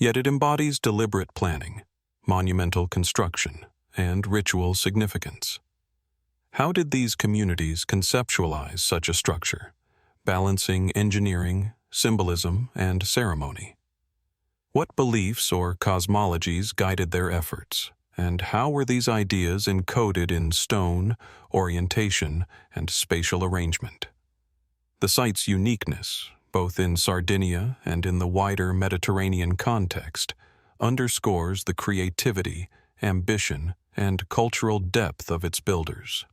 yet it embodies deliberate planning, monumental construction, and ritual significance. How did these communities conceptualize such a structure, balancing engineering, symbolism, and ceremony? What beliefs or cosmologies guided their efforts, and how were these ideas encoded in stone, orientation, and spatial arrangement? The site's uniqueness, both in Sardinia and in the wider Mediterranean context, underscores the creativity, ambition, and cultural depth of its builders.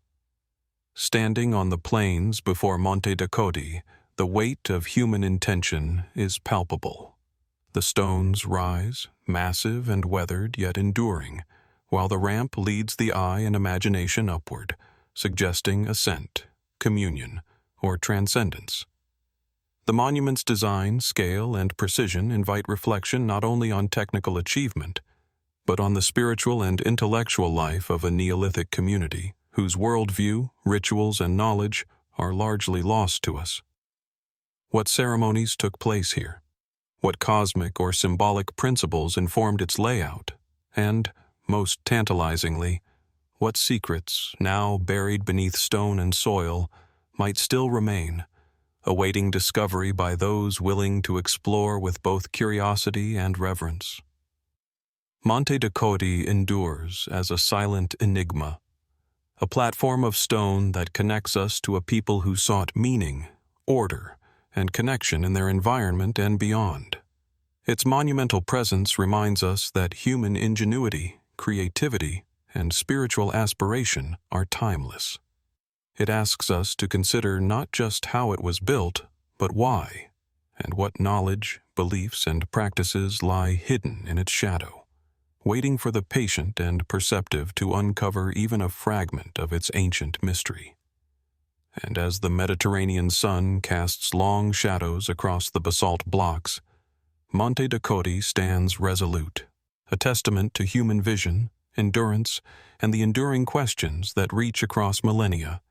Standing on the plains before Monte Baranta, the weight of human intention is palpable. The stones rise, massive and weathered yet enduring, while the ramp leads the eye and imagination upward, suggesting ascent, communion, or transcendence. The monument's design, scale, and precision invite reflection not only on technical achievement, but on the spiritual and intellectual life of a Neolithic community whose worldview, rituals, and knowledge are largely lost to us. What ceremonies took place here? What cosmic or symbolic principles informed its layout? And, most tantalizingly, what secrets, now buried beneath stone and soil, might still remain, awaiting discovery by those willing to explore with both curiosity and reverence? Monte Baranta endures as a silent enigma, a platform of stone that connects us to a people who sought meaning, order, and connection in their environment and beyond. Its monumental presence reminds us that human ingenuity, creativity, and spiritual aspiration are timeless. It asks us to consider not just how it was built, but why, and what knowledge, beliefs, and practices lie hidden in its shadow, waiting for the patient and perceptive to uncover even a fragment of its ancient mystery. And as the Mediterranean sun casts long shadows across the basalt blocks, Monte Baranta stands resolute, a testament to human vision, endurance, and the enduring questions that reach across millennia,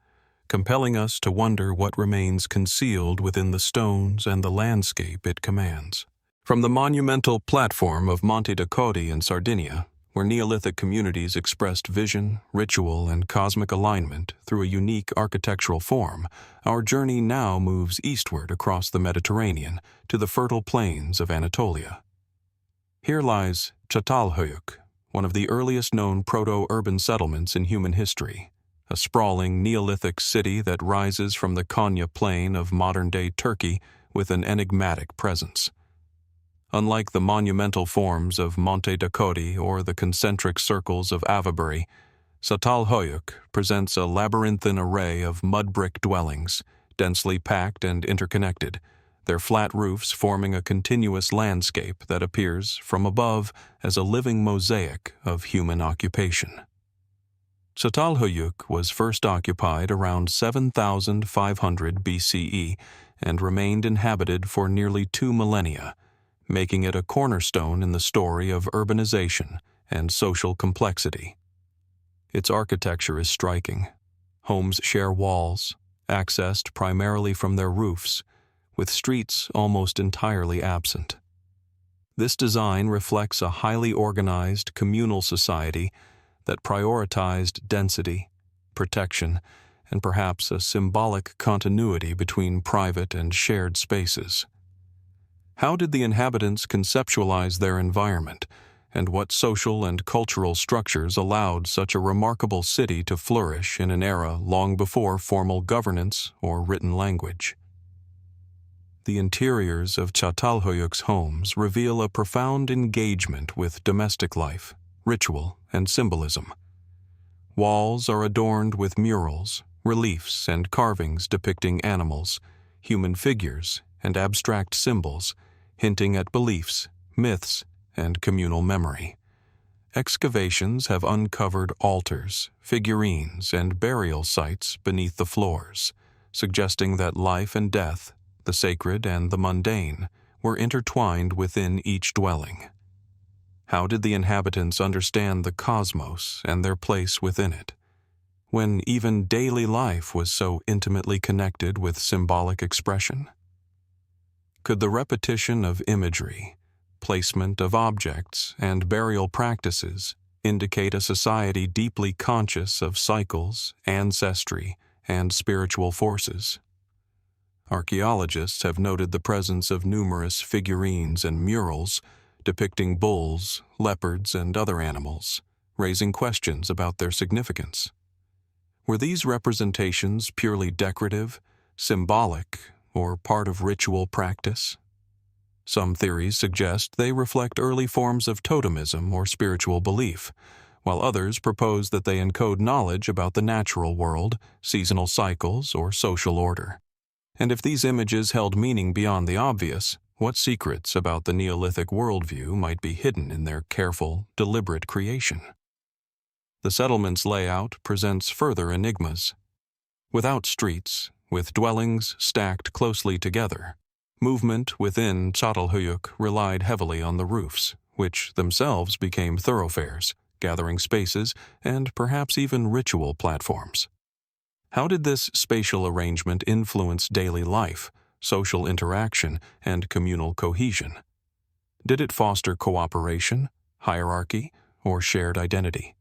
compelling us to wonder what remains concealed within the stones and the landscape it commands. From the monumental platform of Monte Baranta in Sardinia, where Neolithic communities expressed vision, ritual, and cosmic alignment through a unique architectural form, our journey now moves eastward across the Mediterranean to the fertile plains of Anatolia. Here lies Çatalhöyük, one of the earliest known proto-urban settlements in human history, a sprawling Neolithic city that rises from the Konya plain of modern-day Turkey with an enigmatic presence. Unlike the monumental forms of Monte Baranta or the concentric circles of Avebury, Çatalhöyük presents a labyrinthine array of mud-brick dwellings, densely packed and interconnected, their flat roofs forming a continuous landscape that appears, from above, as a living mosaic of human occupation. Çatalhöyük was first occupied around 7,500 BCE and remained inhabited for nearly 2 millennia, making it a cornerstone in the story of urbanization and social complexity. Its architecture is striking. Homes share walls, accessed primarily from their roofs, with streets almost entirely absent. This design reflects a highly organized communal society that prioritized density, protection, and perhaps a symbolic continuity between private and shared spaces. How did the inhabitants conceptualize their environment, and what social and cultural structures allowed such a remarkable city to flourish in an era long before formal governance or written language? The interiors of Çatalhöyük's homes reveal a profound engagement with domestic life, ritual, and symbolism. Walls are adorned with murals, reliefs, and carvings depicting animals, human figures, and abstract symbols, hinting at beliefs, myths, and communal memory. Excavations have uncovered altars, figurines, and burial sites beneath the floors, suggesting that life and death, the sacred and the mundane, were intertwined within each dwelling. How did the inhabitants understand the cosmos and their place within it, when even daily life was so intimately connected with symbolic expression? Could the repetition of imagery, placement of objects, and burial practices indicate a society deeply conscious of cycles, ancestry, and spiritual forces? Archaeologists have noted the presence of numerous figurines and murals depicting bulls, leopards, and other animals, raising questions about their significance. Were these representations purely decorative, symbolic, or part of ritual practice? Some theories suggest they reflect early forms of totemism or spiritual belief, while others propose that they encode knowledge about the natural world, seasonal cycles, or social order. And if these images held meaning beyond the obvious, what secrets about the Neolithic worldview might be hidden in their careful, deliberate creation? The settlement's layout presents further enigmas. Without streets, with dwellings stacked closely together, movement within Çatalhöyük relied heavily on the roofs, which themselves became thoroughfares, gathering spaces, and perhaps even ritual platforms. How did this spatial arrangement influence daily life, social interaction, and communal cohesion? Did it foster cooperation, hierarchy, or shared identity?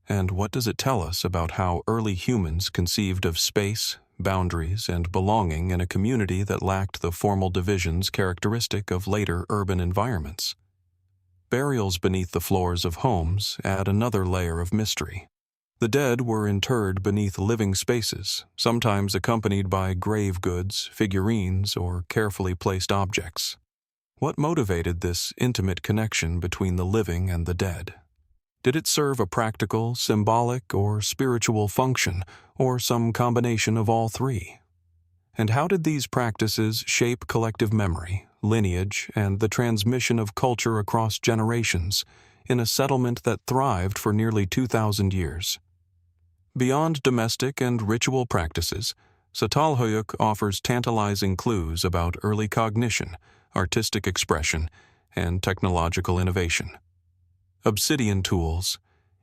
And what does it tell us about how early humans conceived of space, boundaries, and belonging in a community that lacked the formal divisions characteristic of later urban environments? Burials beneath the floors of homes add another layer of mystery. The dead were interred beneath living spaces, sometimes accompanied by grave goods, figurines, or carefully placed objects. What motivated this intimate connection between the living and the dead? Did it serve a practical, symbolic, or spiritual function, or some combination of all three? And how did these practices shape collective memory, lineage, and the transmission of culture across generations in a settlement that thrived for nearly 2,000 years? Beyond domestic and ritual practices, Çatalhöyük offers tantalizing clues about early cognition, artistic expression, and technological innovation. Obsidian tools,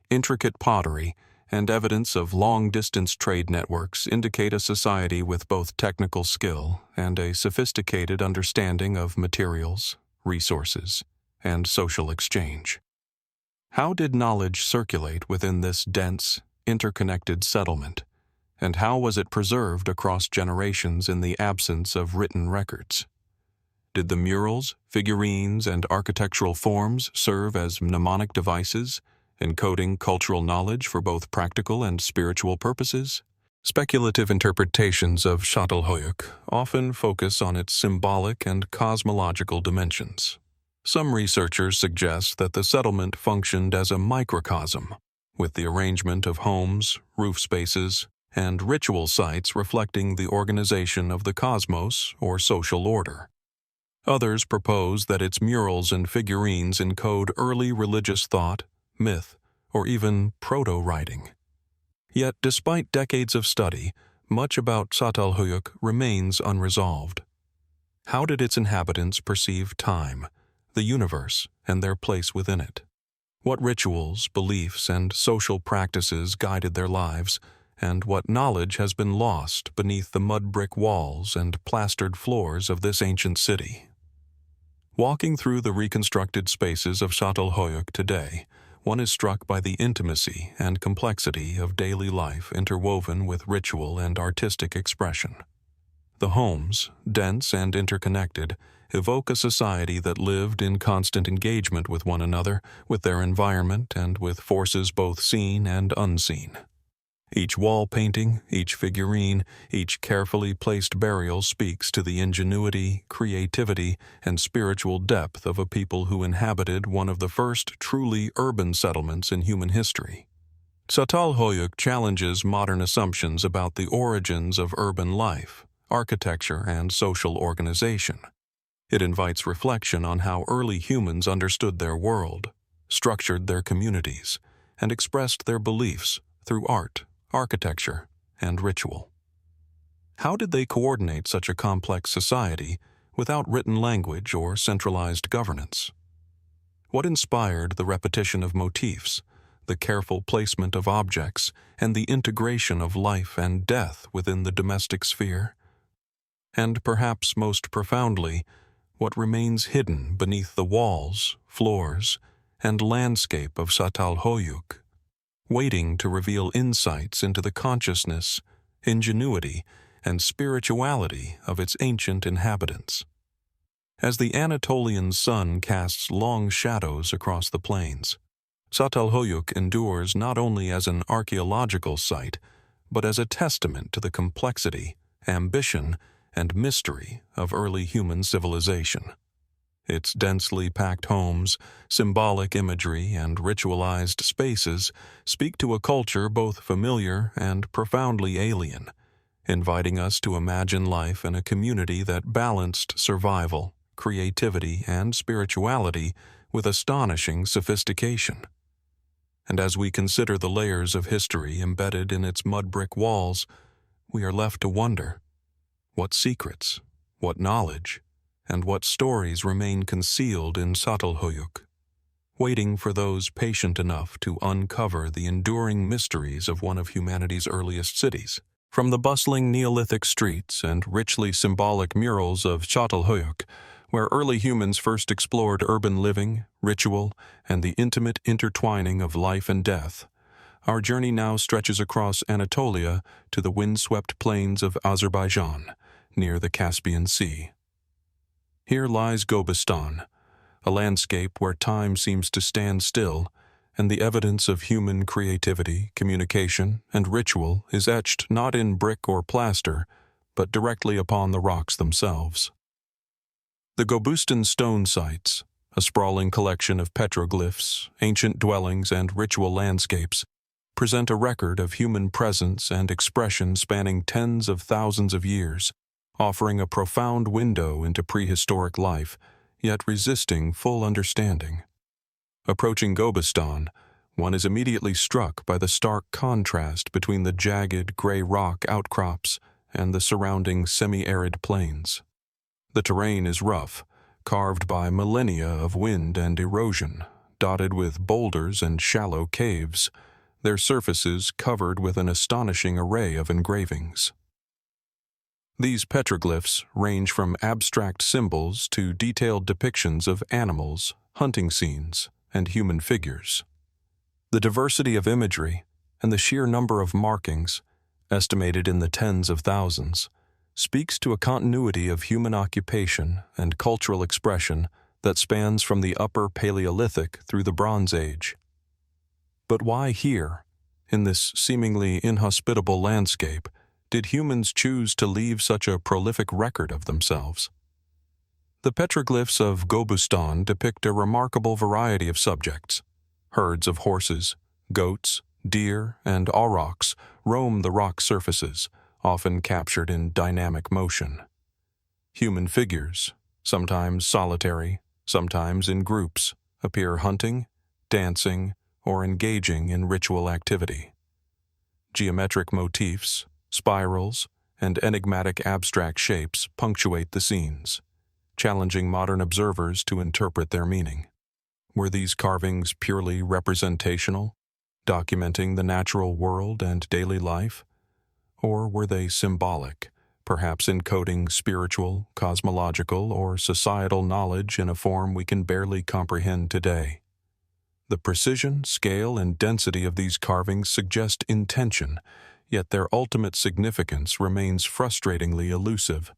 intricate pottery, and evidence of long-distance trade networks indicate a society with both technical skill and a sophisticated understanding of materials, resources, and social exchange. How did knowledge circulate within this dense, interconnected settlement, and how was it preserved across generations in the absence of written records? Did the murals, figurines, and architectural forms serve as mnemonic devices, encoding cultural knowledge for both practical and spiritual purposes? Speculative interpretations of Çatalhöyük often focus on its symbolic and cosmological dimensions. Some researchers suggest that the settlement functioned as a microcosm, with the arrangement of homes, roof spaces, and ritual sites reflecting the organization of the cosmos or social order. Others propose that its murals and figurines encode early religious thought, myth, or even proto-writing. Yet, despite decades of study, much about Çatalhöyük remains unresolved. How did its inhabitants perceive time, the universe, and their place within it? What rituals, beliefs, and social practices guided their lives, and what knowledge has been lost beneath the mud brick walls and plastered floors of this ancient city. Walking through the reconstructed spaces of Çatalhöyük today, one is struck by the intimacy and complexity of daily life interwoven with ritual and artistic expression. The homes, dense and interconnected, evoke a society that lived in constant engagement with one another, with their environment, and with forces both seen and unseen. Each wall painting, each figurine, each carefully placed burial speaks to the ingenuity, creativity, and spiritual depth of a people who inhabited one of the first truly urban settlements in human history. Çatalhöyük challenges modern assumptions about the origins of urban life, architecture, and social organization. It invites reflection on how early humans understood their world, structured their communities, and expressed their beliefs through art, architecture, and ritual. How did they coordinate such a complex society without written language or centralized governance? What inspired the repetition of motifs, the careful placement of objects, and the integration of life and death within the domestic sphere? And perhaps most profoundly, what remains hidden beneath the walls, floors, and landscape of Çatalhöyük, waiting to reveal insights into the consciousness, ingenuity, and spirituality of its ancient inhabitants. As the Anatolian sun casts long shadows across the plains, Çatalhöyük endures not only as an archaeological site, but as a testament to the complexity, ambition, and mystery of early human civilization. Its densely packed homes, symbolic imagery, and ritualized spaces speak to a culture both familiar and profoundly alien, inviting us to imagine life in a community that balanced survival, creativity, and spirituality with astonishing sophistication. And as we consider the layers of history embedded in its mud brick walls, we are left to wonder, what secrets, what knowledge, and what stories remain concealed in Çatalhöyük, waiting for those patient enough to uncover the enduring mysteries of one of humanity's earliest cities. From the bustling Neolithic streets and richly symbolic murals of Çatalhöyük, where early humans first explored urban living, ritual, and the intimate intertwining of life and death, our journey now stretches across Anatolia to the windswept plains of Azerbaijan, near the Caspian Sea. Here lies Gobustan, a landscape where time seems to stand still, and the evidence of human creativity, communication, and ritual is etched not in brick or plaster, but directly upon the rocks themselves. The Gobustan stone sites, a sprawling collection of petroglyphs, ancient dwellings, and ritual landscapes, present a record of human presence and expression spanning tens of thousands of years, offering a profound window into prehistoric life, yet resisting full understanding. Approaching Gobustan, one is immediately struck by the stark contrast between the jagged gray rock outcrops and the surrounding semi-arid plains. The terrain is rough, carved by millennia of wind and erosion, dotted with boulders and shallow caves, their surfaces covered with an astonishing array of engravings. These petroglyphs range from abstract symbols to detailed depictions of animals, hunting scenes, and human figures. The diversity of imagery and the sheer number of markings, estimated in the tens of thousands, speaks to a continuity of human occupation and cultural expression that spans from the Upper Paleolithic through the Bronze Age. But why here, in this seemingly inhospitable landscape, did humans choose to leave such a prolific record of themselves? The petroglyphs of Gobustan depict a remarkable variety of subjects. Herds of horses, goats, deer, and aurochs roam the rock surfaces, often captured in dynamic motion. Human figures, sometimes solitary, sometimes in groups, appear hunting, dancing, or engaging in ritual activity. Geometric motifs, spirals, and enigmatic abstract shapes punctuate the scenes, challenging modern observers to interpret their meaning. Were these carvings purely representational, documenting the natural world and daily life? Or were they symbolic, perhaps encoding spiritual, cosmological, or societal knowledge in a form we can barely comprehend today? The precision, scale, and density of these carvings suggest intention, yet their ultimate significance remains frustratingly elusive.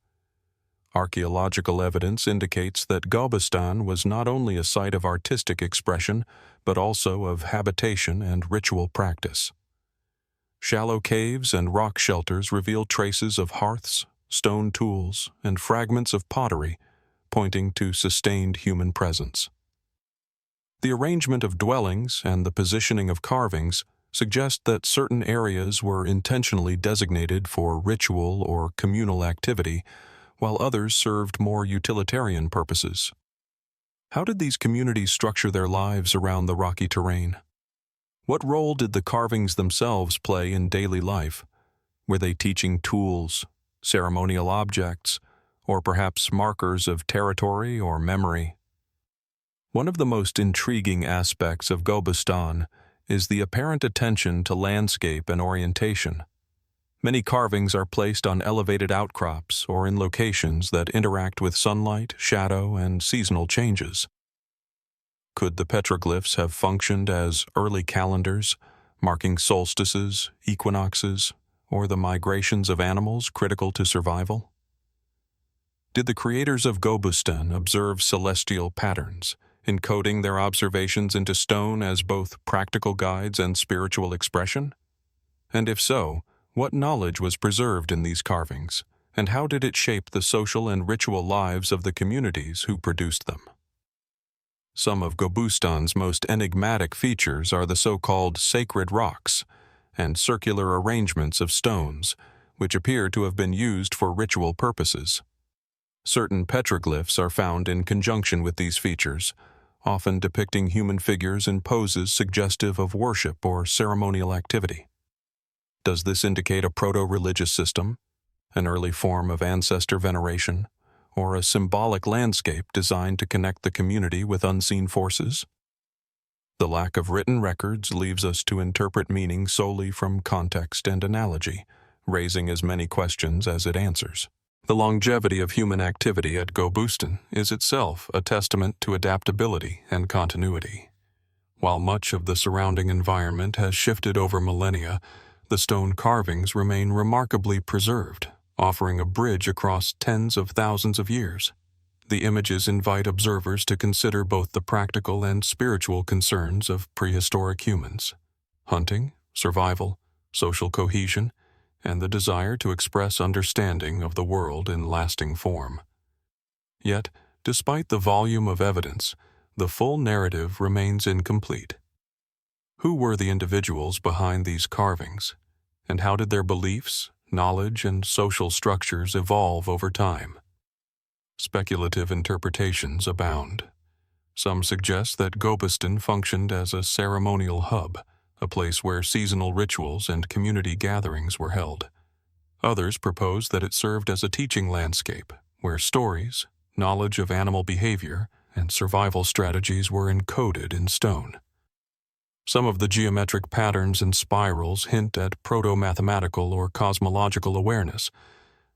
Archaeological evidence indicates that Gobustan was not only a site of artistic expression, but also of habitation and ritual practice. Shallow caves and rock shelters reveal traces of hearths, stone tools, and fragments of pottery, pointing to sustained human presence. The arrangement of dwellings and the positioning of carvings suggest that certain areas were intentionally designated for ritual or communal activity, while others served more utilitarian purposes. How did these communities structure their lives around the rocky terrain? What role did the carvings themselves play in daily life? Were they teaching tools, ceremonial objects, or perhaps markers of territory or memory? One of the most intriguing aspects of Gobustan is the apparent attention to landscape and orientation. Many carvings are placed on elevated outcrops or in locations that interact with sunlight, shadow, and seasonal changes. Could the petroglyphs have functioned as early calendars, marking solstices, equinoxes, or the migrations of animals critical to survival? Did the creators of Gobustan observe celestial patterns, encoding their observations into stone as both practical guides and spiritual expression? And if so, what knowledge was preserved in these carvings, and how did it shape the social and ritual lives of the communities who produced them? Some of Gobustan's most enigmatic features are the so-called sacred rocks and circular arrangements of stones, which appear to have been used for ritual purposes. Certain petroglyphs are found in conjunction with these features, often depicting human figures in poses suggestive of worship or ceremonial activity. Does this indicate a proto-religious system, an early form of ancestor veneration, or a symbolic landscape designed to connect the community with unseen forces? The lack of written records leaves us to interpret meaning solely from context and analogy, raising as many questions as it answers. The longevity of human activity at Gobustan is itself a testament to adaptability and continuity. While much of the surrounding environment has shifted over millennia, the stone carvings remain remarkably preserved, offering a bridge across tens of thousands of years. The images invite observers to consider both the practical and spiritual concerns of prehistoric humans: hunting, survival, social cohesion, and the desire to express understanding of the world in lasting form. Yet, despite the volume of evidence, the full narrative remains incomplete. Who were the individuals behind these carvings, and how did their beliefs, knowledge, and social structures evolve over time? Speculative interpretations abound. Some suggest that Gobustan functioned as a ceremonial hub, a place where seasonal rituals and community gatherings were held. Others propose that it served as a teaching landscape, where stories, knowledge of animal behavior, and survival strategies were encoded in stone. Some of the geometric patterns and spirals hint at proto-mathematical or cosmological awareness,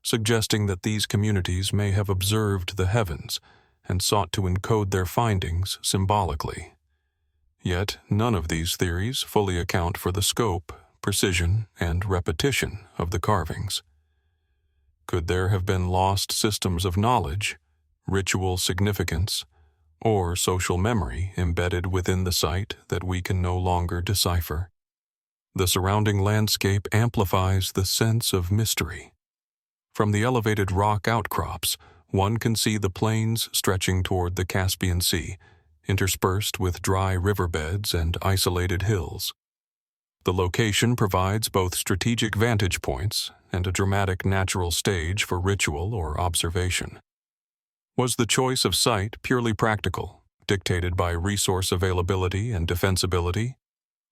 suggesting that these communities may have observed the heavens and sought to encode their findings symbolically. Yet, none of these theories fully account for the scope, precision, and repetition of the carvings. Could there have been lost systems of knowledge, ritual significance, or social memory embedded within the site that we can no longer decipher? The surrounding landscape amplifies the sense of mystery. From the elevated rock outcrops, one can see the plains stretching toward the Caspian Sea, interspersed with dry riverbeds and isolated hills. The location provides both strategic vantage points and a dramatic natural stage for ritual or observation. Was the choice of site purely practical, dictated by resource availability and defensibility,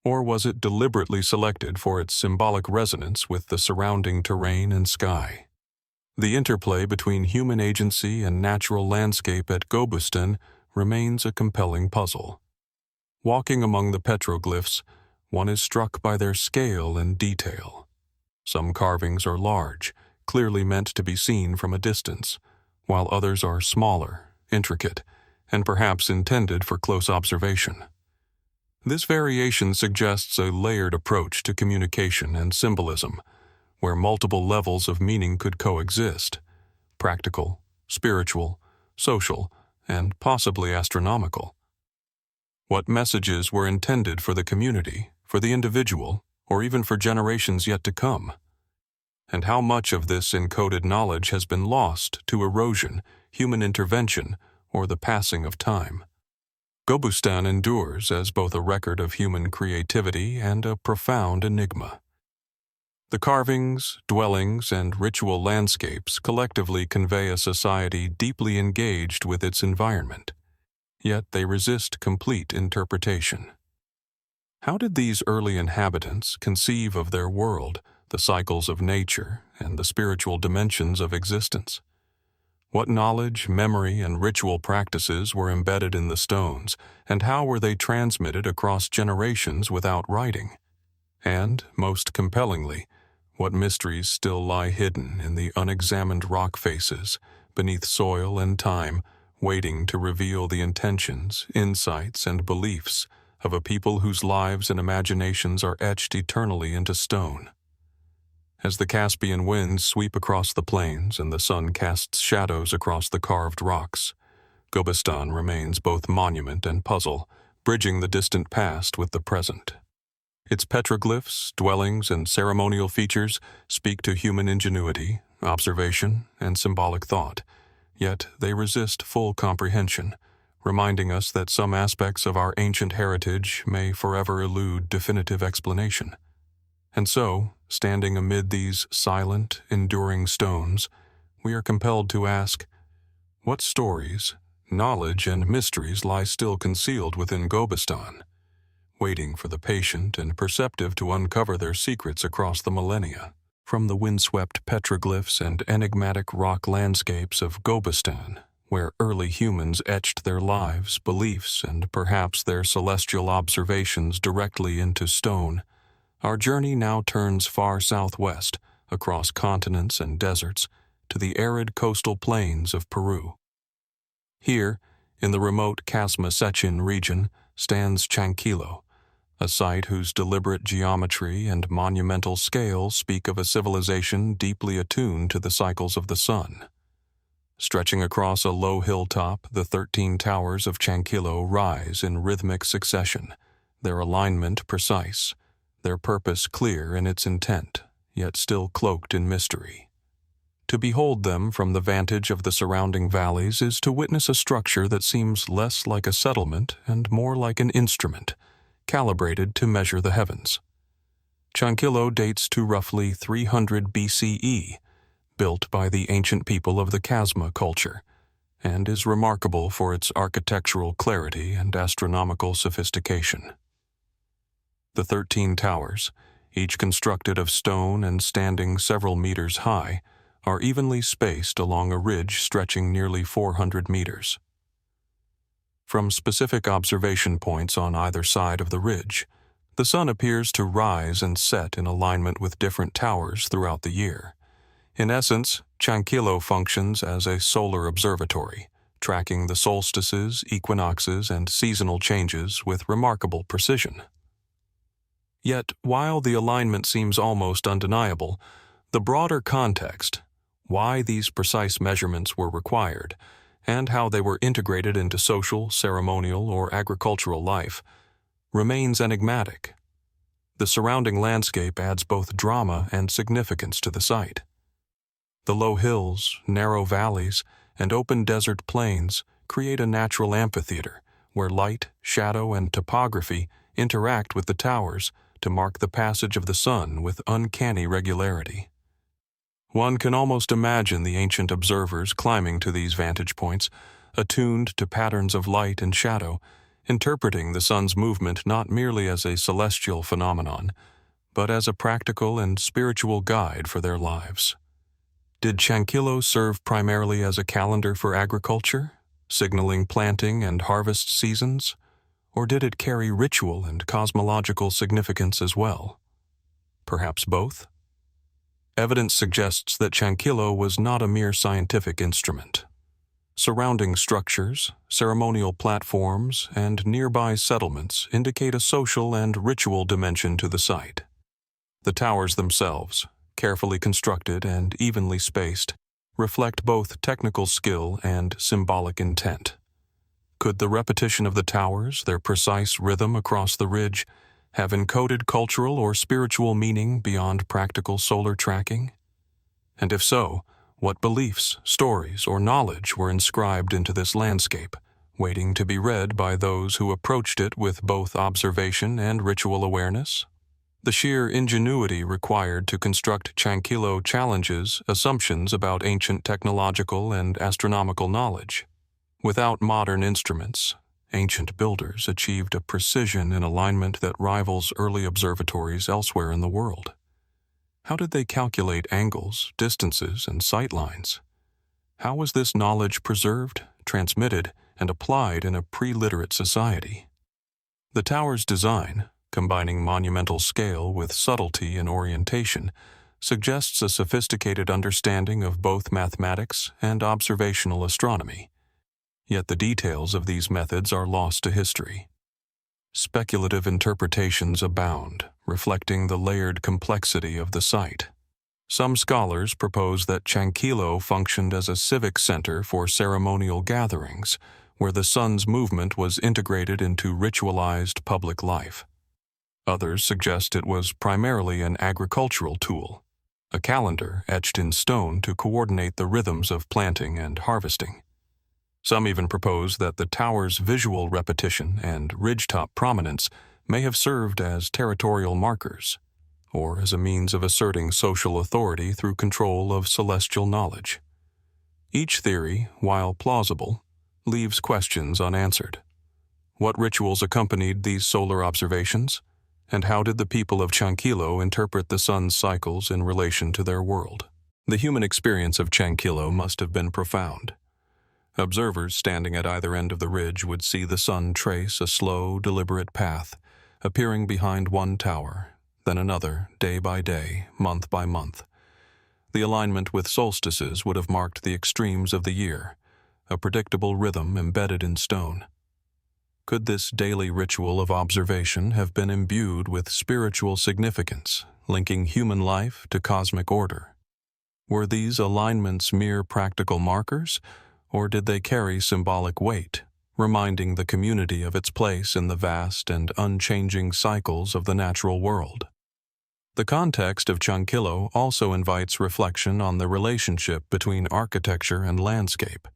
or was it deliberately selected for its symbolic resonance with the surrounding terrain and sky? The interplay between human agency and natural landscape at Gobustan remains a compelling puzzle. Walking among the petroglyphs, one is struck by their scale and detail. Some carvings are large, clearly meant to be seen from a distance, while others are smaller, intricate, and perhaps intended for close observation. This variation suggests a layered approach to communication and symbolism, where multiple levels of meaning could coexist: practical, spiritual, social, and possibly astronomical. What messages were intended for the community, for the individual, or even for generations yet to come? And how much of this encoded knowledge has been lost to erosion, human intervention, or the passing of time? Gobustan endures as both a record of human creativity and a profound enigma. The carvings, dwellings, and ritual landscapes collectively convey a society deeply engaged with its environment, yet they resist complete interpretation. How did these early inhabitants conceive of their world, the cycles of nature, and the spiritual dimensions of existence? What knowledge, memory, and ritual practices were embedded in the stones, and how were they transmitted across generations without writing? And, most compellingly, what mysteries still lie hidden in the unexamined rock faces, beneath soil and time, waiting to reveal the intentions, insights, and beliefs of a people whose lives and imaginations are etched eternally into stone? As the Caspian winds sweep across the plains and the sun casts shadows across the carved rocks, Gobustan remains both monument and puzzle, bridging the distant past with the present. Its petroglyphs, dwellings, and ceremonial features speak to human ingenuity, observation, and symbolic thought, yet they resist full comprehension, reminding us that some aspects of our ancient heritage may forever elude definitive explanation. And so, standing amid these silent, enduring stones, we are compelled to ask, what stories, knowledge, and mysteries lie still concealed within Gobustan, waiting for the patient and perceptive to uncover their secrets across the millennia? From the windswept petroglyphs and enigmatic rock landscapes of Gobustan, where early humans etched their lives, beliefs, and perhaps their celestial observations directly into stone, our journey now turns far southwest, across continents and deserts, to the arid coastal plains of Peru. Here, in the remote Casma-Sechin region, stands Chankillo, a site whose deliberate geometry and monumental scale speak of a civilization deeply attuned to the cycles of the sun. Stretching across a low hilltop, the 13 towers of Chankillo rise in rhythmic succession, their alignment precise, their purpose clear in its intent, yet still cloaked in mystery. To behold them from the vantage of the surrounding valleys is to witness a structure that seems less like a settlement and more like an instrument, calibrated to measure the heavens. Chankillo dates to roughly 300 BCE, built by the ancient people of the Casma culture, and is remarkable for its architectural clarity and astronomical sophistication. The 13 towers, each constructed of stone and standing several meters high, are evenly spaced along a ridge stretching nearly 400 meters. From specific observation points on either side of the ridge, the sun appears to rise and set in alignment with different towers throughout the year. In essence, Chankillo functions as a solar observatory, tracking the solstices, equinoxes, and seasonal changes with remarkable precision. Yet, while the alignment seems almost undeniable, the broader context, why these precise measurements were required, and how they were integrated into social, ceremonial, or agricultural life, remains enigmatic. The surrounding landscape adds both drama and significance to the site. The low hills, narrow valleys, and open desert plains create a natural amphitheater where light, shadow, and topography interact with the towers to mark the passage of the sun with uncanny regularity. One can almost imagine the ancient observers climbing to these vantage points, attuned to patterns of light and shadow, interpreting the sun's movement not merely as a celestial phenomenon, but as a practical and spiritual guide for their lives. Did Chankillo serve primarily as a calendar for agriculture, signaling planting and harvest seasons? Or did it carry ritual and cosmological significance as well? Perhaps both? Evidence suggests that Chankillo was not a mere scientific instrument. Surrounding structures, ceremonial platforms, and nearby settlements indicate a social and ritual dimension to the site. The towers themselves, carefully constructed and evenly spaced, reflect both technical skill and symbolic intent. Could the repetition of the towers, their precise rhythm across the ridge, have encoded cultural or spiritual meaning beyond practical solar tracking? And if so, what beliefs, stories, or knowledge were inscribed into this landscape, waiting to be read by those who approached it with both observation and ritual awareness? The sheer ingenuity required to construct Chankillo challenges assumptions about ancient technological and astronomical knowledge. Without modern instruments, ancient builders achieved a precision in alignment that rivals early observatories elsewhere in the world. How did they calculate angles, distances, and sightlines? How was this knowledge preserved, transmitted, and applied in a pre-literate society? The tower's design, combining monumental scale with subtlety in orientation, suggests a sophisticated understanding of both mathematics and observational astronomy. Yet the details of these methods are lost to history. Speculative interpretations abound, reflecting the layered complexity of the site. Some scholars propose that Chankillo functioned as a civic center for ceremonial gatherings, where the sun's movement was integrated into ritualized public life. Others suggest it was primarily an agricultural tool, a calendar etched in stone to coordinate the rhythms of planting and harvesting. Some even propose that the tower's visual repetition and ridgetop prominence may have served as territorial markers, or as a means of asserting social authority through control of celestial knowledge. Each theory, while plausible, leaves questions unanswered. What rituals accompanied these solar observations? And how did the people of Chankillo interpret the sun's cycles in relation to their world? The human experience of Chankillo must have been profound. Observers standing at either end of the ridge would see the sun trace a slow, deliberate path, appearing behind one tower, then another, day by day, month by month. The alignment with solstices would have marked the extremes of the year, a predictable rhythm embedded in stone. Could this daily ritual of observation have been imbued with spiritual significance, linking human life to cosmic order? Were these alignments mere practical markers, or did they carry symbolic weight, reminding the community of its place in the vast and unchanging cycles of the natural world? The context of Chankillo also invites reflection on the relationship between architecture and landscape.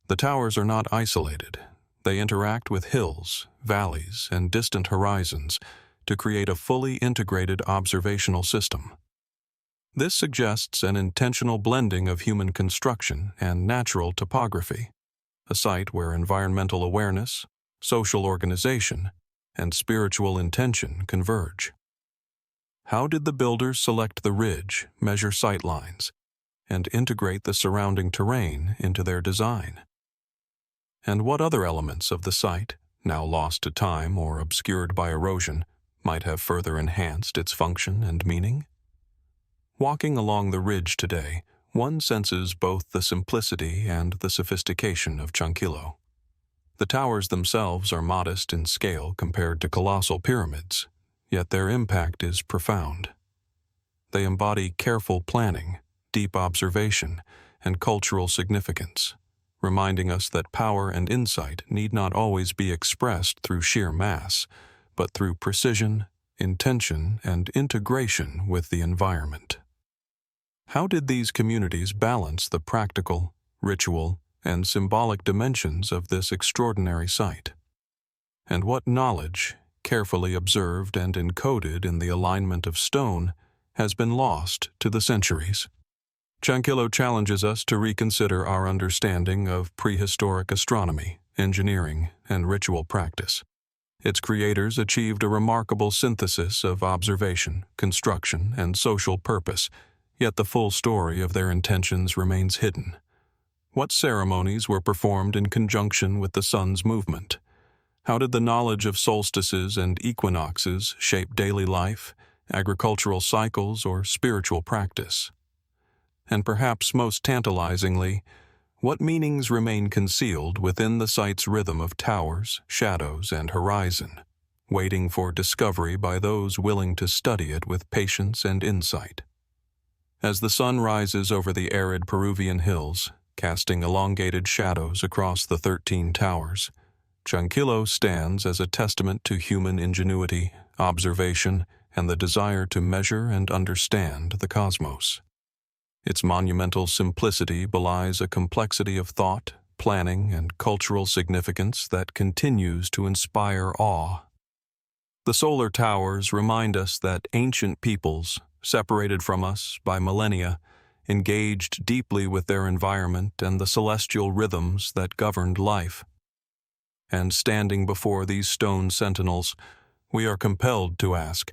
The towers are not isolated. They interact with hills, valleys, and distant horizons to create a fully integrated observational system. This suggests an intentional blending of human construction and natural topography, a site where environmental awareness, social organization, and spiritual intention converge. How did the builders select the ridge, measure sight lines, and integrate the surrounding terrain into their design? And what other elements of the site, now lost to time or obscured by erosion, might have further enhanced its function and meaning? Walking along the ridge today, one senses both the simplicity and the sophistication of Chankillo. The towers themselves are modest in scale compared to colossal pyramids, yet their impact is profound. They embody careful planning, deep observation, and cultural significance, reminding us that power and insight need not always be expressed through sheer mass, but through precision, intention, and integration with the environment. How did these communities balance the practical, ritual, and symbolic dimensions of this extraordinary site? And what knowledge, carefully observed and encoded in the alignment of stone, has been lost to the centuries? Chankillo challenges us to reconsider our understanding of prehistoric astronomy, engineering, and ritual practice. Its creators achieved a remarkable synthesis of observation, construction, and social purpose, yet the full story of their intentions remains hidden. What ceremonies were performed in conjunction with the sun's movement? How did the knowledge of solstices and equinoxes shape daily life, agricultural cycles, or spiritual practice? And perhaps most tantalizingly, what meanings remain concealed within the site's rhythm of towers, shadows, and horizon, waiting for discovery by those willing to study it with patience and insight? As the sun rises over the arid Peruvian hills, casting elongated shadows across the 13 towers, Chankillo stands as a testament to human ingenuity, observation, and the desire to measure and understand the cosmos. Its monumental simplicity belies a complexity of thought, planning, and cultural significance that continues to inspire awe. The solar towers remind us that ancient peoples, separated from us by millennia, engaged deeply with their environment and the celestial rhythms that governed life. And standing before these stone sentinels, we are compelled to ask,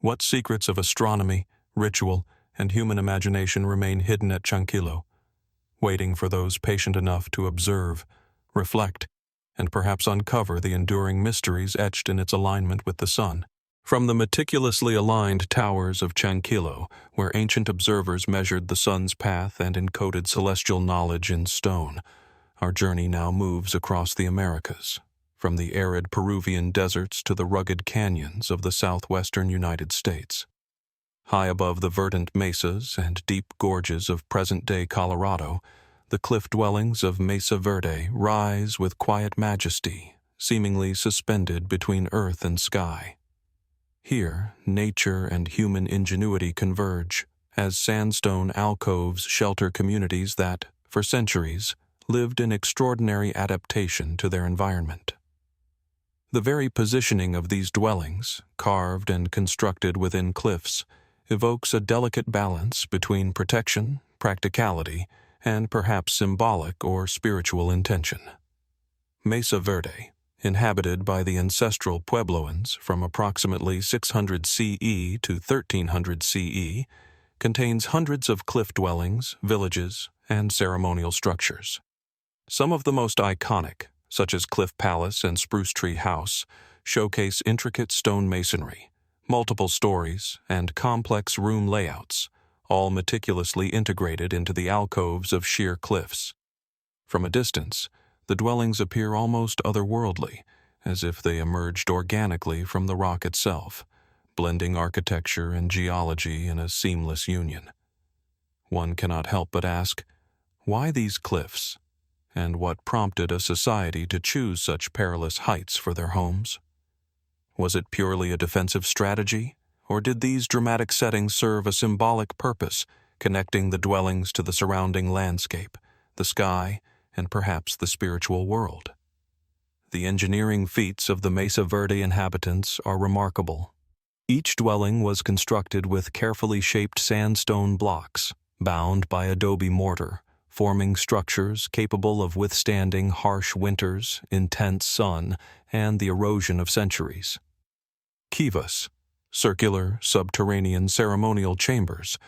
what secrets of astronomy, ritual, and human imagination remain hidden at Chankillo, waiting for those patient enough to observe, reflect, and perhaps uncover the enduring mysteries etched in its alignment with the sun? From the meticulously aligned towers of Chankillo, where ancient observers measured the sun's path and encoded celestial knowledge in stone, our journey now moves across the Americas, from the arid Peruvian deserts to the rugged canyons of the southwestern United States. High above the verdant mesas and deep gorges of present-day Colorado, the cliff dwellings of Mesa Verde rise with quiet majesty, seemingly suspended between earth and sky. Here, nature and human ingenuity converge, as sandstone alcoves shelter communities that, for centuries, lived in extraordinary adaptation to their environment. The very positioning of these dwellings, carved and constructed within cliffs, evokes a delicate balance between protection, practicality, and perhaps symbolic or spiritual intention. Mesa Verde, inhabited by the ancestral Puebloans from approximately 600 CE to 1300 CE, contains hundreds of cliff dwellings, villages, and ceremonial structures. Some of the most iconic, such as Cliff Palace and Spruce Tree House, showcase intricate stone masonry, multiple stories, and complex room layouts, all meticulously integrated into the alcoves of sheer cliffs. From a distance, the dwellings appear almost otherworldly, as if they emerged organically from the rock itself, blending architecture and geology in a seamless union. One cannot help but ask, why these cliffs? And what prompted a society to choose such perilous heights for their homes? Was it purely a defensive strategy, or did these dramatic settings serve a symbolic purpose, connecting the dwellings to the surrounding landscape, the sky, and perhaps the spiritual world? The engineering feats of the Mesa Verde inhabitants are remarkable. Each dwelling was constructed with carefully shaped sandstone blocks, bound by adobe mortar, forming structures capable of withstanding harsh winters, intense sun, and the erosion of centuries. Kivas, circular, subterranean ceremonial chambers,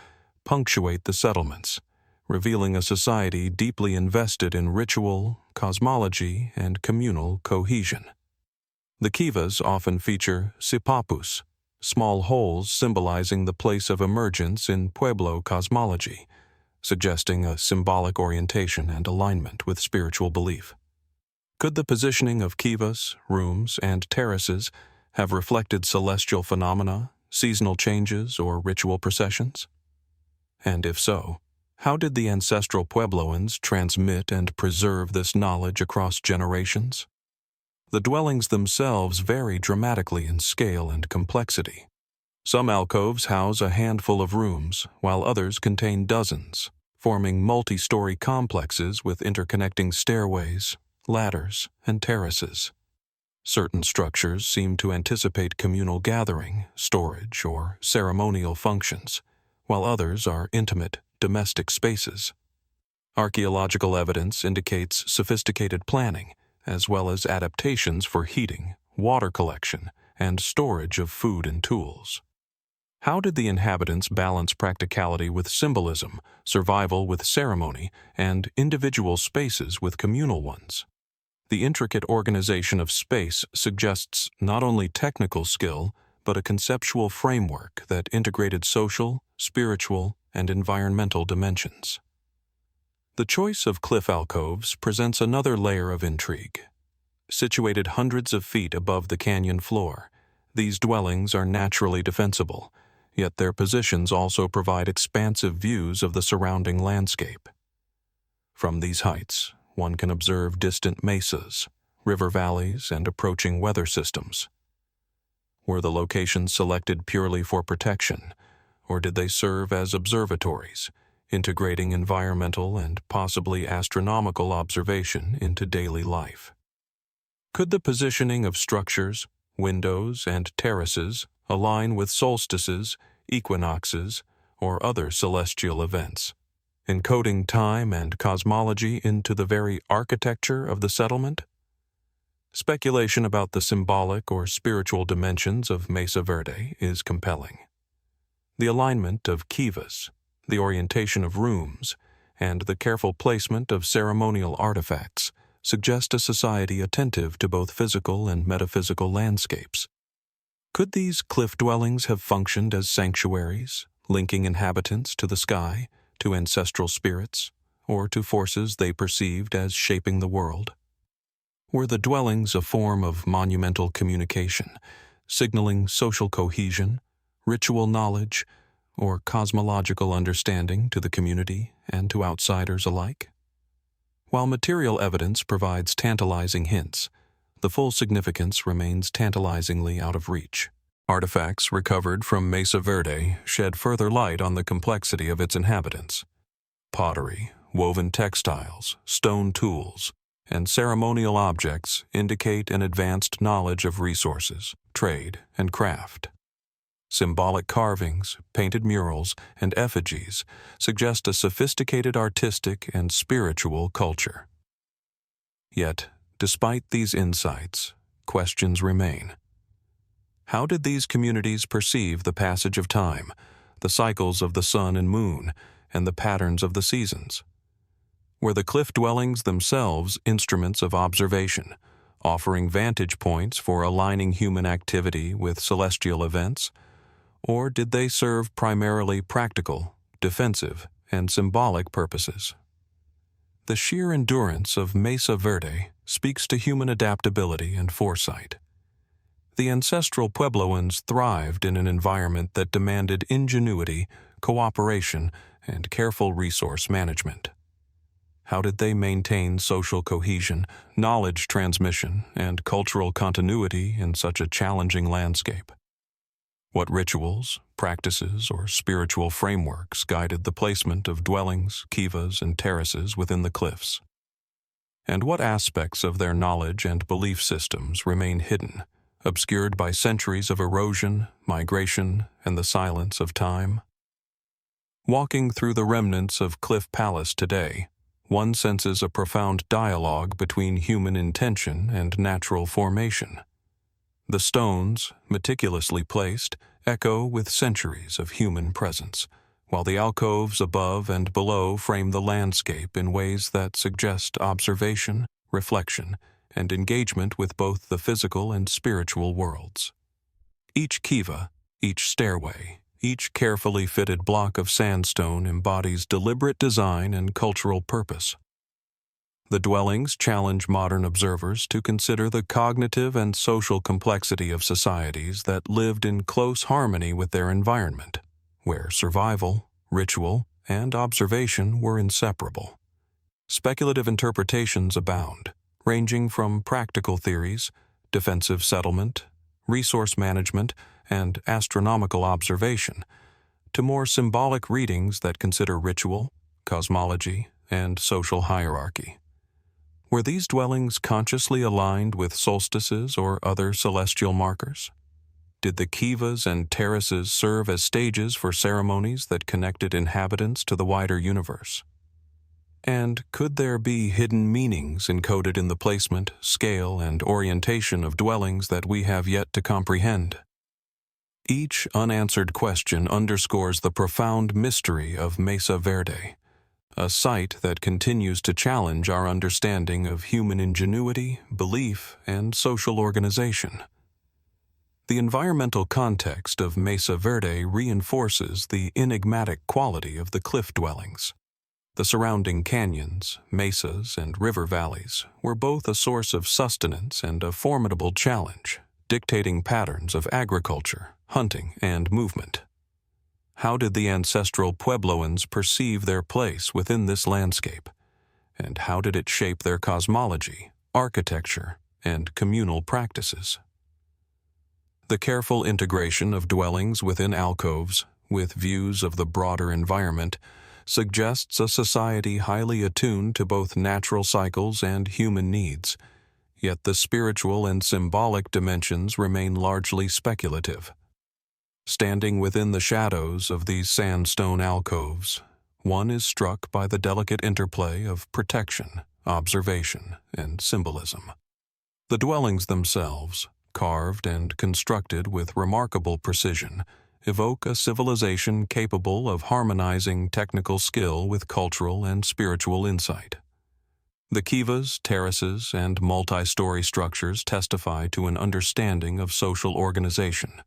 punctuate the settlements, revealing a society deeply invested in ritual, cosmology, and communal cohesion. The kivas often feature sipapus, small holes symbolizing the place of emergence in Pueblo cosmology, suggesting a symbolic orientation and alignment with spiritual belief. Could the positioning of kivas, rooms, and terraces have reflected celestial phenomena, seasonal changes, or ritual processions? And if so, how did the ancestral Puebloans transmit and preserve this knowledge across generations? The dwellings themselves vary dramatically in scale and complexity. Some alcoves house a handful of rooms, while others contain dozens, forming multi-story complexes with interconnecting stairways, ladders, and terraces. Certain structures seem to anticipate communal gathering, storage, or ceremonial functions, while others are intimate, domestic spaces. Archaeological evidence indicates sophisticated planning, as well as adaptations for heating, water collection, and storage of food and tools. How did the inhabitants balance practicality with symbolism, survival with ceremony, and individual spaces with communal ones? The intricate organization of space suggests not only technical skill, but a conceptual framework that integrated social, spiritual, and environmental dimensions. The choice of cliff alcoves presents another layer of intrigue. Situated hundreds of feet above the canyon floor, these dwellings are naturally defensible, yet their positions also provide expansive views of the surrounding landscape. From these heights, one can observe distant mesas, river valleys, and approaching weather systems. Were the locations selected purely for protection, or did they serve as observatories, integrating environmental and possibly astronomical observation into daily life? Could the positioning of structures, windows, and terraces align with solstices, equinoxes, or other celestial events, encoding time and cosmology into the very architecture of the settlement? Speculation about the symbolic or spiritual dimensions of Mesa Verde is compelling. The alignment of kivas, the orientation of rooms, and the careful placement of ceremonial artifacts suggest a society attentive to both physical and metaphysical landscapes. Could these cliff dwellings have functioned as sanctuaries, linking inhabitants to the sky, to ancestral spirits, or to forces they perceived as shaping the world? Were the dwellings a form of monumental communication, signaling social cohesion, ritual knowledge, or cosmological understanding to the community and to outsiders alike? While material evidence provides tantalizing hints, the full significance remains tantalizingly out of reach. Artifacts recovered from Mesa Verde shed further light on the complexity of its inhabitants. Pottery, woven textiles, stone tools, and ceremonial objects indicate an advanced knowledge of resources, trade, and craft. Symbolic carvings, painted murals, and effigies suggest a sophisticated artistic and spiritual culture. Yet, despite these insights, questions remain. How did these communities perceive the passage of time, the cycles of the sun and moon, and the patterns of the seasons? Were the cliff dwellings themselves instruments of observation, offering vantage points for aligning human activity with celestial events? Or did they serve primarily practical, defensive, and symbolic purposes? The sheer endurance of Mesa Verde speaks to human adaptability and foresight. The ancestral Puebloans thrived in an environment that demanded ingenuity, cooperation, and careful resource management. How did they maintain social cohesion, knowledge transmission, and cultural continuity in such a challenging landscape? What rituals, practices, or spiritual frameworks guided the placement of dwellings, kivas, and terraces within the cliffs? And what aspects of their knowledge and belief systems remain hidden, obscured by centuries of erosion, migration, and the silence of time? Walking through the remnants of Cliff Palace today, one senses a profound dialogue between human intention and natural formation. The stones, meticulously placed, echo with centuries of human presence, while the alcoves above and below frame the landscape in ways that suggest observation, reflection, and engagement with both the physical and spiritual worlds. Each kiva, each stairway, each carefully fitted block of sandstone embodies deliberate design and cultural purpose. The dwellings challenge modern observers to consider the cognitive and social complexity of societies that lived in close harmony with their environment, where survival, ritual, and observation were inseparable. Speculative interpretations abound, ranging from practical theories, defensive settlement, resource management, and astronomical observation, to more symbolic readings that consider ritual, cosmology, and social hierarchy. Were these dwellings consciously aligned with solstices or other celestial markers? Did the kivas and terraces serve as stages for ceremonies that connected inhabitants to the wider universe? And could there be hidden meanings encoded in the placement, scale, and orientation of dwellings that we have yet to comprehend? Each unanswered question underscores the profound mystery of Mesa Verde, a site that continues to challenge our understanding of human ingenuity, belief, and social organization. The environmental context of Mesa Verde reinforces the enigmatic quality of the cliff dwellings. The surrounding canyons, mesas, and river valleys were both a source of sustenance and a formidable challenge, dictating patterns of agriculture, hunting, and movement. How did the ancestral Puebloans perceive their place within this landscape, and how did it shape their cosmology, architecture, and communal practices? The careful integration of dwellings within alcoves, with views of the broader environment, suggests a society highly attuned to both natural cycles and human needs, yet the spiritual and symbolic dimensions remain largely speculative. Standing within the shadows of these sandstone alcoves, one is struck by the delicate interplay of protection, observation, and symbolism. The dwellings themselves, carved and constructed with remarkable precision, evoke a civilization capable of harmonizing technical skill with cultural and spiritual insight. The kivas, terraces, and multi-story structures testify to an understanding of social organization,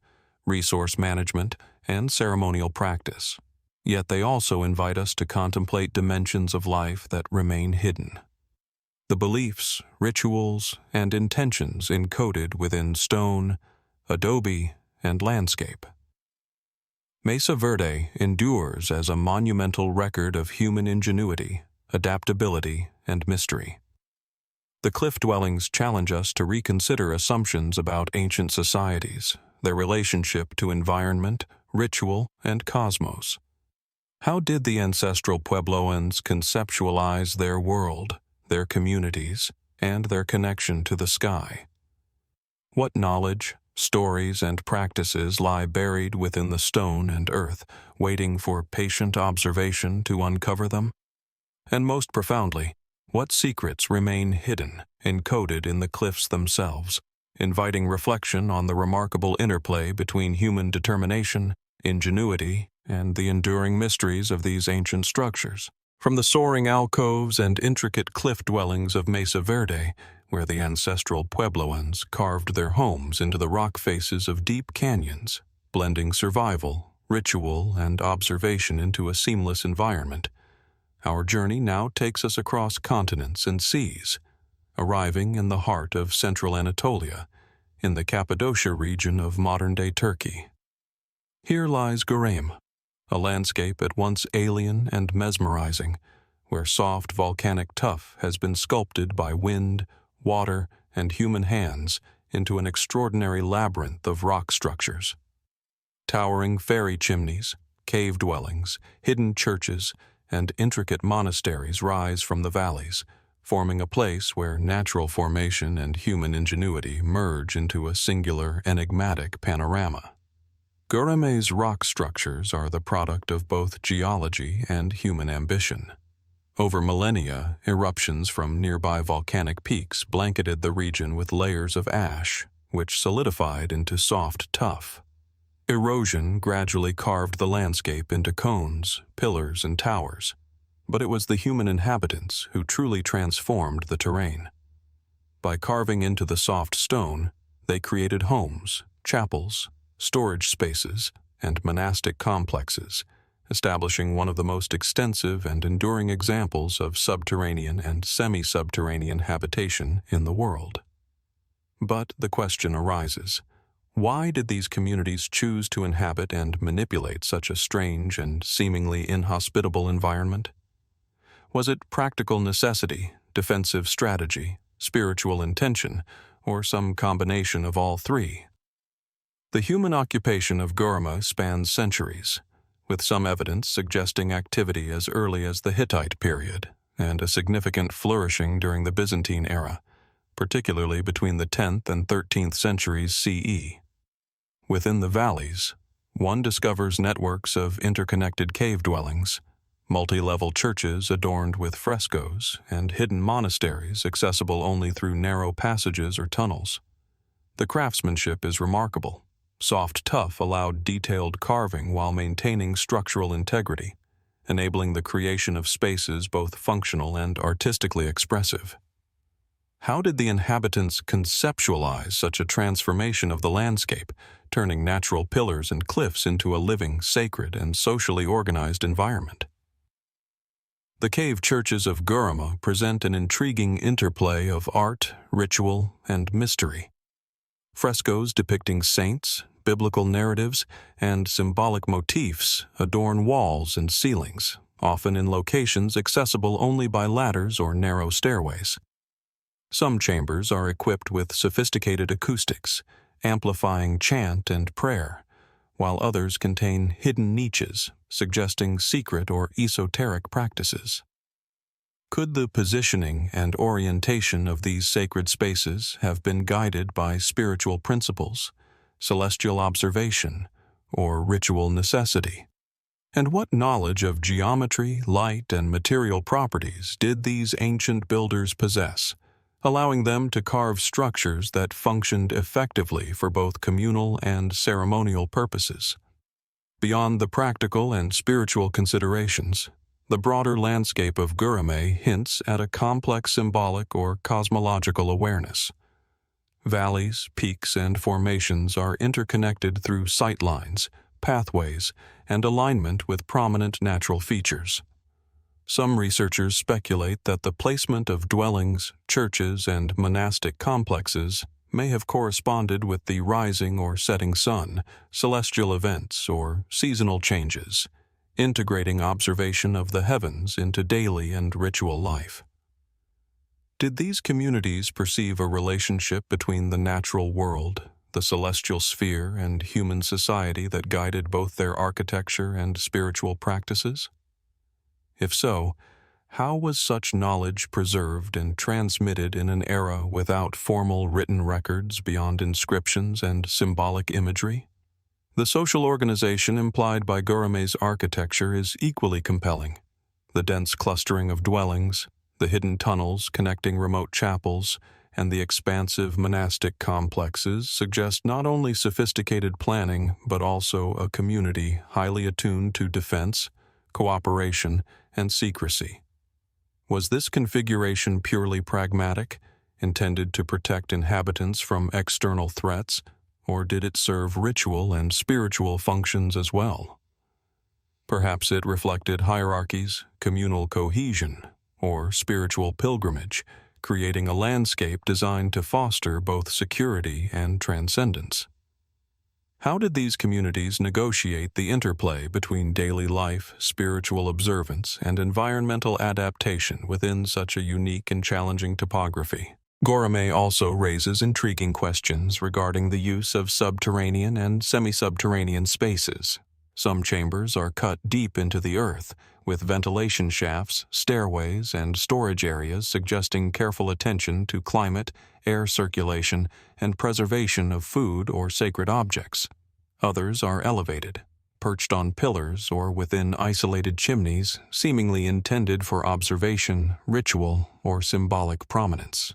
resource management, and ceremonial practice. Yet they also invite us to contemplate dimensions of life that remain hidden. The beliefs, rituals, and intentions encoded within stone, adobe, and landscape. Mesa Verde endures as a monumental record of human ingenuity, adaptability, and mystery. The cliff dwellings challenge us to reconsider assumptions about ancient societies, their relationship to environment, ritual, and cosmos. How did the ancestral Puebloans conceptualize their world, their communities, and their connection to the sky? What knowledge, stories, and practices lie buried within the stone and earth, waiting for patient observation to uncover them? And most profoundly, what secrets remain hidden, encoded in the cliffs themselves, inviting reflection on the remarkable interplay between human determination, ingenuity, and the enduring mysteries of these ancient structures? From the soaring alcoves and intricate cliff dwellings of Mesa Verde, where the ancestral Puebloans carved their homes into the rock faces of deep canyons, blending survival, ritual, and observation into a seamless environment, our journey now takes us across continents and seas, arriving in the heart of central Anatolia, in the Cappadocia region of modern-day Turkey. Here lies Göreme, a landscape at once alien and mesmerizing, where soft volcanic tuff has been sculpted by wind, water, and human hands into an extraordinary labyrinth of rock structures. Towering fairy chimneys, cave dwellings, hidden churches, and intricate monasteries rise from the valleys, forming a place where natural formation and human ingenuity merge into a singular, enigmatic panorama. Göreme's rock structures are the product of both geology and human ambition. Over millennia, eruptions from nearby volcanic peaks blanketed the region with layers of ash, which solidified into soft tuff. Erosion gradually carved the landscape into cones, pillars, and towers, but it was the human inhabitants who truly transformed the terrain. By carving into the soft stone, they created homes, chapels, storage spaces, and monastic complexes, establishing one of the most extensive and enduring examples of subterranean and semi-subterranean habitation in the world. But the question arises, why did these communities choose to inhabit and manipulate such a strange and seemingly inhospitable environment? Was it practical necessity, defensive strategy, spiritual intention, or some combination of all three? The human occupation of Göreme spans centuries, with some evidence suggesting activity as early as the Hittite period and a significant flourishing during the Byzantine era, particularly between the 10th and 13th centuries CE. Within the valleys, one discovers networks of interconnected cave dwellings, multi-level churches adorned with frescoes, and hidden monasteries accessible only through narrow passages or tunnels. The craftsmanship is remarkable. Soft tuff allowed detailed carving while maintaining structural integrity, enabling the creation of spaces both functional and artistically expressive. How did the inhabitants conceptualize such a transformation of the landscape, turning natural pillars and cliffs into a living, sacred, and socially organized environment? The cave churches of Göreme present an intriguing interplay of art, ritual, and mystery. Frescoes depicting saints, biblical narratives, and symbolic motifs adorn walls and ceilings, often in locations accessible only by ladders or narrow stairways. Some chambers are equipped with sophisticated acoustics, amplifying chant and prayer, while others contain hidden niches, suggesting secret or esoteric practices. Could the positioning and orientation of these sacred spaces have been guided by spiritual principles, celestial observation, or ritual necessity? And what knowledge of geometry, light, and material properties did these ancient builders possess, allowing them to carve structures that functioned effectively for both communal and ceremonial purposes? Beyond the practical and spiritual considerations, the broader landscape of Göreme hints at a complex symbolic or cosmological awareness. Valleys, peaks, and formations are interconnected through sightlines, pathways, and alignment with prominent natural features. Some researchers speculate that the placement of dwellings, churches, and monastic complexes may have corresponded with the rising or setting sun, celestial events, or seasonal changes, integrating observation of the heavens into daily and ritual life. Did these communities perceive a relationship between the natural world, the celestial sphere, and human society that guided both their architecture and spiritual practices? If so, how was such knowledge preserved and transmitted in an era without formal written records beyond inscriptions and symbolic imagery? The social organization implied by Göreme's architecture is equally compelling. The dense clustering of dwellings, the hidden tunnels connecting remote chapels, and the expansive monastic complexes suggest not only sophisticated planning but also a community highly attuned to defense, cooperation, and secrecy. Was this configuration purely pragmatic, intended to protect inhabitants from external threats, or did it serve ritual and spiritual functions as well? Perhaps it reflected hierarchies, communal cohesion, or spiritual pilgrimage, creating a landscape designed to foster both security and transcendence. How did these communities negotiate the interplay between daily life, spiritual observance, and environmental adaptation within such a unique and challenging topography? Göreme also raises intriguing questions regarding the use of subterranean and semi-subterranean spaces. Some chambers are cut deep into the earth, with ventilation shafts, stairways, and storage areas suggesting careful attention to climate, air circulation, and preservation of food or sacred objects. Others are elevated, perched on pillars or within isolated chimneys, seemingly intended for observation, ritual, or symbolic prominence.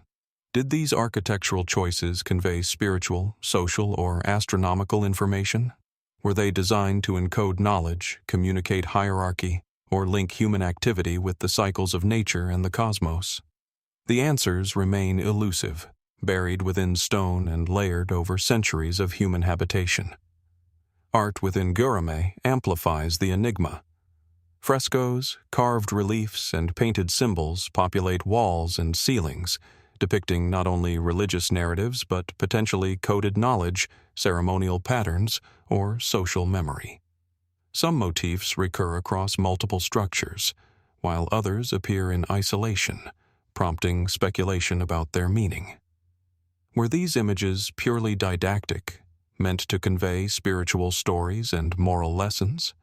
Did these architectural choices convey spiritual, social, or astronomical information? Were they designed to encode knowledge, communicate hierarchy, or link human activity with the cycles of nature and the cosmos? The answers remain elusive, buried within stone and layered over centuries of human habitation. Art within Göreme amplifies the enigma. Frescoes, carved reliefs, and painted symbols populate walls and ceilings, depicting not only religious narratives but potentially coded knowledge, ceremonial patterns, or social memory. Some motifs recur across multiple structures, while others appear in isolation, prompting speculation about their meaning. Were these images purely didactic, meant to convey spiritual stories and moral lessons?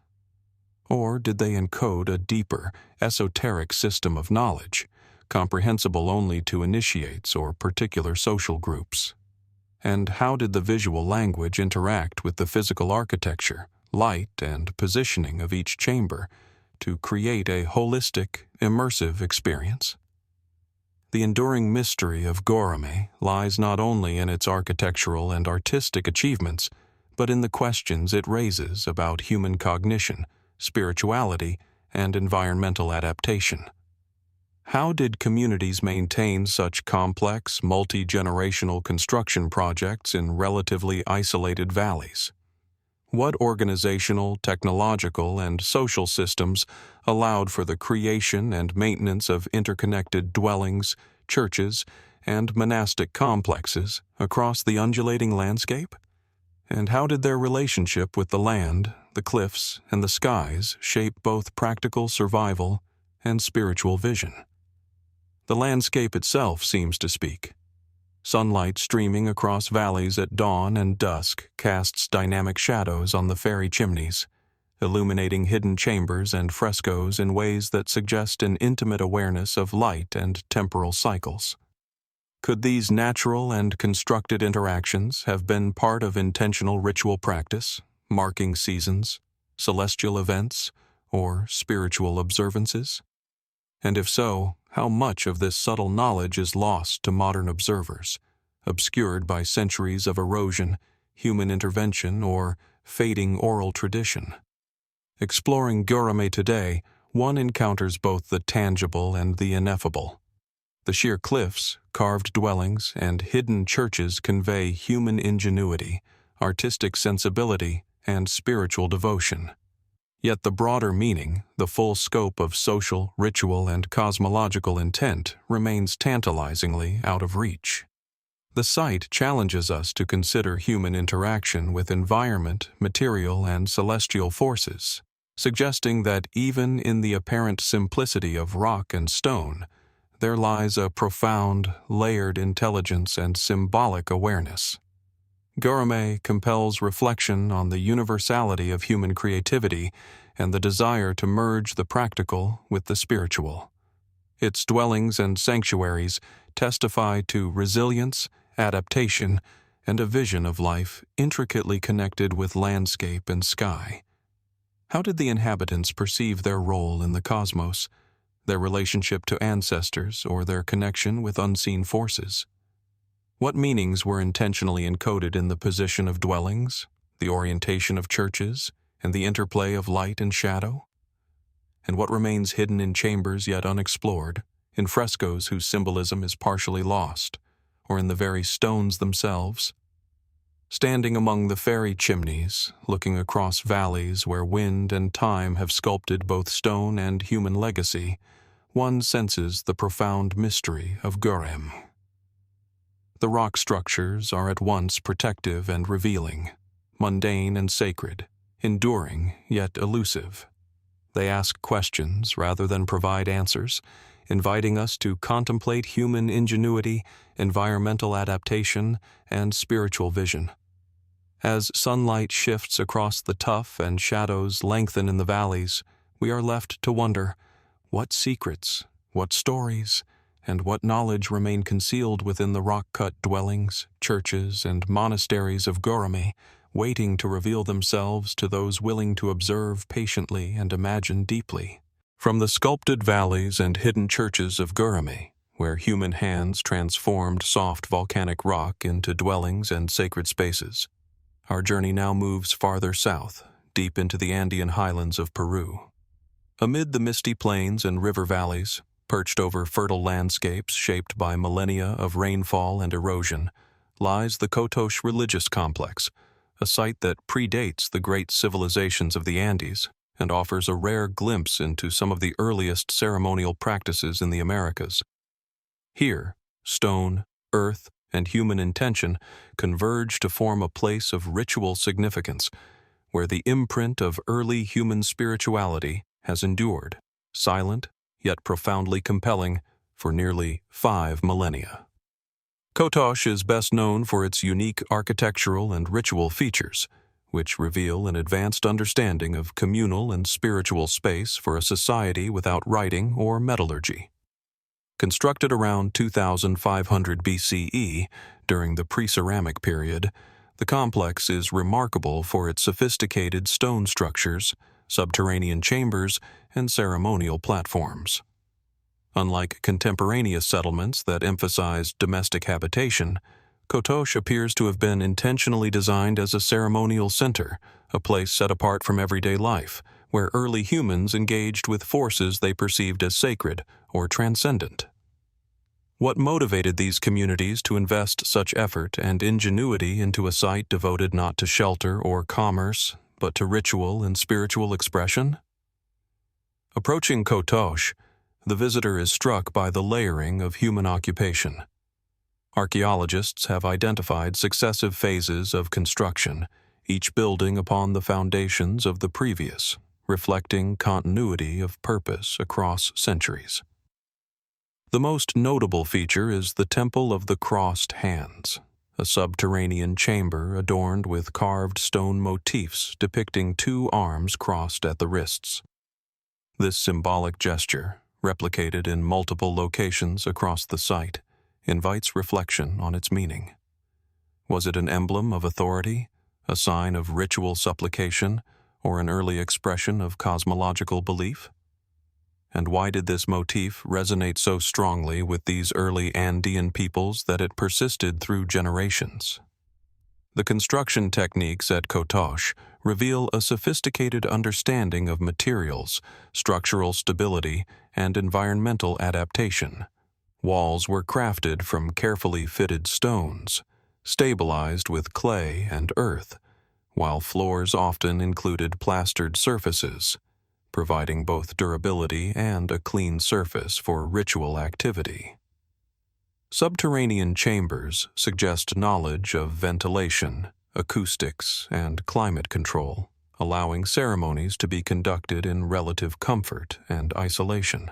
Or did they encode a deeper, esoteric system of knowledge, comprehensible only to initiates or particular social groups? And how did the visual language interact with the physical architecture, light, and positioning of each chamber to create a holistic, immersive experience? The enduring mystery of Göreme lies not only in its architectural and artistic achievements, but in the questions it raises about human cognition, spirituality, and environmental adaptation. How did communities maintain such complex, multi-generational construction projects in relatively isolated valleys? What organizational, technological, and social systems allowed for the creation and maintenance of interconnected dwellings, churches, and monastic complexes across the undulating landscape? And how did their relationship with the land, the cliffs, and the skies shape both practical survival and spiritual vision? The landscape itself seems to speak. Sunlight streaming across valleys at dawn and dusk casts dynamic shadows on the fairy chimneys, illuminating hidden chambers and frescoes in ways that suggest an intimate awareness of light and temporal cycles. Could these natural and constructed interactions have been part of intentional ritual practice, marking seasons, celestial events, or spiritual observances? And if so, how much of this subtle knowledge is lost to modern observers, obscured by centuries of erosion, human intervention, or fading oral tradition? Exploring Göreme today, one encounters both the tangible and the ineffable. The sheer cliffs, carved dwellings, and hidden churches convey human ingenuity, artistic sensibility, and spiritual devotion. Yet the broader meaning, the full scope of social, ritual, and cosmological intent remains tantalizingly out of reach. The site challenges us to consider human interaction with environment, material, and celestial forces, suggesting that even in the apparent simplicity of rock and stone, there lies a profound, layered intelligence and symbolic awareness. Göreme compels reflection on the universality of human creativity and the desire to merge the practical with the spiritual. Its dwellings and sanctuaries testify to resilience, adaptation, and a vision of life intricately connected with landscape and sky. How did the inhabitants perceive their role in the cosmos, their relationship to ancestors, or their connection with unseen forces? What meanings were intentionally encoded in the position of dwellings, the orientation of churches, and the interplay of light and shadow? And what remains hidden in chambers yet unexplored, in frescoes whose symbolism is partially lost, or in the very stones themselves? Standing among the fairy chimneys, looking across valleys where wind and time have sculpted both stone and human legacy, one senses the profound mystery of Göreme. The rock structures are at once protective and revealing, mundane and sacred, enduring yet elusive. They ask questions rather than provide answers, inviting us to contemplate human ingenuity, environmental adaptation, and spiritual vision. As sunlight shifts across the tuff and shadows lengthen in the valleys, we are left to wonder, what secrets, what stories, and what knowledge remain concealed within the rock-cut dwellings, churches, and monasteries of Göreme, waiting to reveal themselves to those willing to observe patiently and imagine deeply. From the sculpted valleys and hidden churches of Göreme, where human hands transformed soft volcanic rock into dwellings and sacred spaces, our journey now moves farther south, deep into the Andean highlands of Peru. Amid the misty plains and river valleys, perched over fertile landscapes shaped by millennia of rainfall and erosion, lies the Kotosh religious complex, a site that predates the great civilizations of the Andes and offers a rare glimpse into some of the earliest ceremonial practices in the Americas. Here, stone, earth, and human intention converge to form a place of ritual significance, where the imprint of early human spirituality has endured, silent yet profoundly compelling, for nearly 5 millennia. Kotosh is best known for its unique architectural and ritual features, which reveal an advanced understanding of communal and spiritual space for a society without writing or metallurgy. Constructed around 2500 BCE, during the pre-ceramic period, the complex is remarkable for its sophisticated stone structures, subterranean chambers, and ceremonial platforms. Unlike contemporaneous settlements that emphasized domestic habitation, Kotosh appears to have been intentionally designed as a ceremonial center, a place set apart from everyday life, where early humans engaged with forces they perceived as sacred or transcendent. What motivated these communities to invest such effort and ingenuity into a site devoted not to shelter or commerce, but to ritual and spiritual expression? Approaching Kotosh, the visitor is struck by the layering of human occupation. Archaeologists have identified successive phases of construction, each building upon the foundations of the previous, reflecting continuity of purpose across centuries. The most notable feature is the Temple of the Crossed Hands, a subterranean chamber adorned with carved stone motifs depicting two arms crossed at the wrists. This symbolic gesture, replicated in multiple locations across the site, invites reflection on its meaning. Was it an emblem of authority, a sign of ritual supplication, or an early expression of cosmological belief? And why did this motif resonate so strongly with these early Andean peoples that it persisted through generations? The construction techniques at Kotosh reveal a sophisticated understanding of materials, structural stability, and environmental adaptation. Walls were crafted from carefully fitted stones, stabilized with clay and earth, while floors often included plastered surfaces, providing both durability and a clean surface for ritual activity. Subterranean chambers suggest knowledge of ventilation, acoustics, and climate control, allowing ceremonies to be conducted in relative comfort and isolation.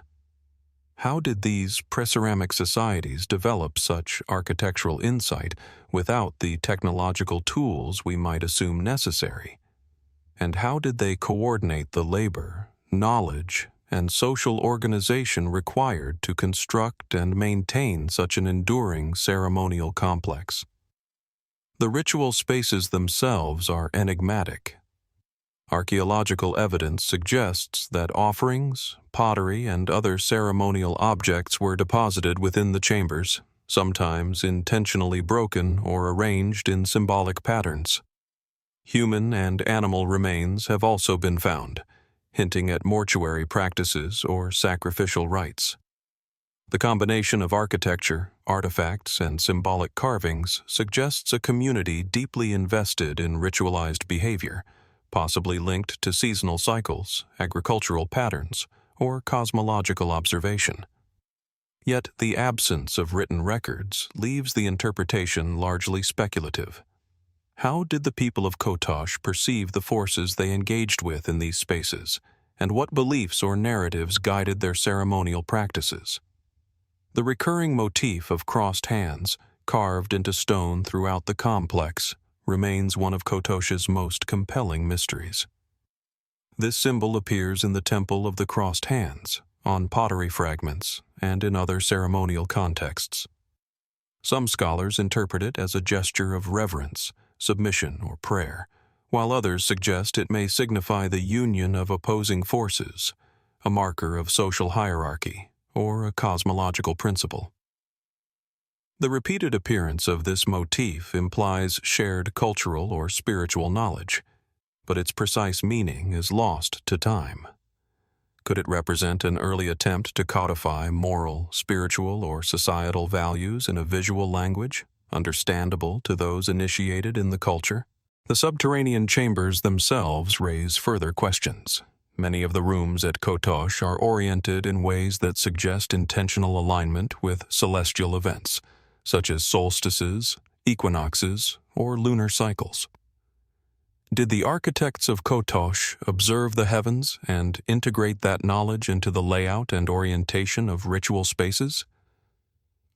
How did these preceramic societies develop such architectural insight without the technological tools we might assume necessary? And how did they coordinate the labor, knowledge, and social organization required to construct and maintain such an enduring ceremonial complex? The ritual spaces themselves are enigmatic. Archaeological evidence suggests that offerings, pottery, and other ceremonial objects were deposited within the chambers, sometimes intentionally broken or arranged in symbolic patterns. Human and animal remains have also been found, hinting at mortuary practices or sacrificial rites. The combination of architecture, artifacts, and symbolic carvings suggests a community deeply invested in ritualized behavior, possibly linked to seasonal cycles, agricultural patterns, or cosmological observation. Yet the absence of written records leaves the interpretation largely speculative. How did the people of Kotosh perceive the forces they engaged with in these spaces, and what beliefs or narratives guided their ceremonial practices? The recurring motif of crossed hands, carved into stone throughout the complex, remains one of Kotosh's most compelling mysteries. This symbol appears in the Temple of the Crossed Hands, on pottery fragments, and in other ceremonial contexts. Some scholars interpret it as a gesture of reverence, submission, or prayer, while others suggest it may signify the union of opposing forces, a marker of social hierarchy, or a cosmological principle. The repeated appearance of this motif implies shared cultural or spiritual knowledge, but its precise meaning is lost to time. Could it represent an early attempt to codify moral, spiritual, or societal values in a visual language, understandable to those initiated in the culture? The subterranean chambers themselves raise further questions. Many of the rooms at Kotosh are oriented in ways that suggest intentional alignment with celestial events, such as solstices, equinoxes, or lunar cycles. Did the architects of Kotosh observe the heavens and integrate that knowledge into the layout and orientation of ritual spaces?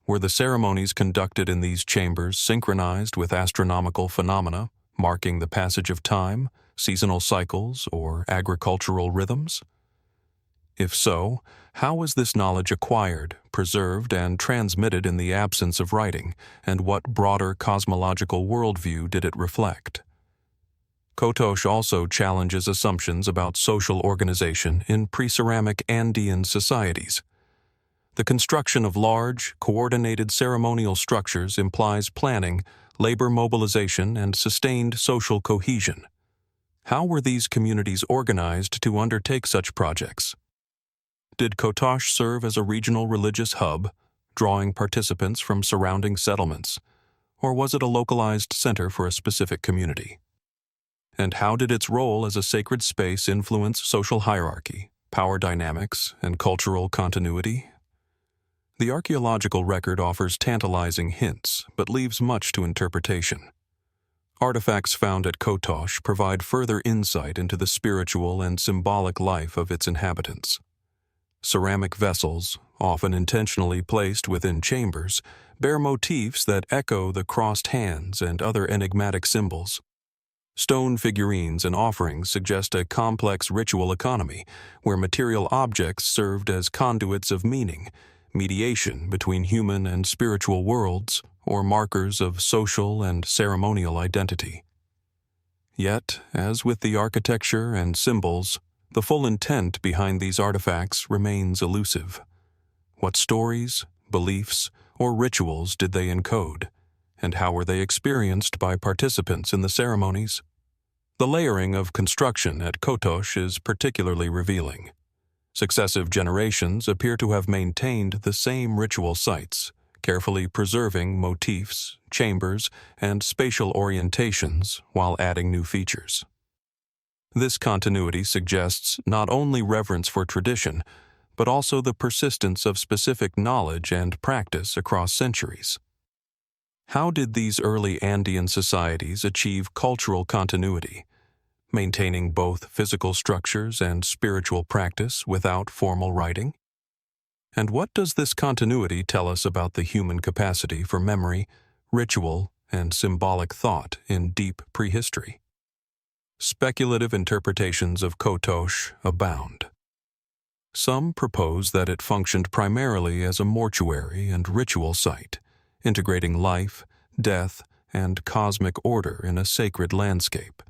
Were the ceremonies conducted in these chambers synchronized with astronomical phenomena, marking the passage of time, seasonal cycles, or agricultural rhythms? If so, how was this knowledge acquired, preserved, and transmitted in the absence of writing, and what broader cosmological worldview did it reflect? Kotosh also challenges assumptions about social organization in pre-ceramic Andean societies. The construction of large, coordinated ceremonial structures implies planning, labor mobilization, and sustained social cohesion. How were these communities organized to undertake such projects? Did Kotosh serve as a regional religious hub, drawing participants from surrounding settlements, or was it a localized center for a specific community? And how did its role as a sacred space influence social hierarchy, power dynamics, and cultural continuity? The archaeological record offers tantalizing hints, but leaves much to interpretation. Artifacts found at Kotosh provide further insight into the spiritual and symbolic life of its inhabitants. Ceramic vessels, often intentionally placed within chambers, bear motifs that echo the crossed hands and other enigmatic symbols. Stone figurines and offerings suggest a complex ritual economy where material objects served as conduits of meaning, mediation between human and spiritual worlds, or markers of social and ceremonial identity. Yet, as with the architecture and symbols, the full intent behind these artifacts remains elusive. What stories, beliefs, or rituals did they encode, and how were they experienced by participants in the ceremonies? The layering of construction at Kotosh is particularly revealing. Successive generations appear to have maintained the same ritual sites, carefully preserving motifs, chambers, and spatial orientations while adding new features. This continuity suggests not only reverence for tradition, but also the persistence of specific knowledge and practice across centuries. How did these early Andean societies achieve cultural continuity, maintaining both physical structures and spiritual practice without formal writing? And what does this continuity tell us about the human capacity for memory, ritual, and symbolic thought in deep prehistory? Speculative interpretations of Kotosh abound. Some propose that it functioned primarily as a mortuary and ritual site, integrating life, death, and cosmic order in a sacred landscape.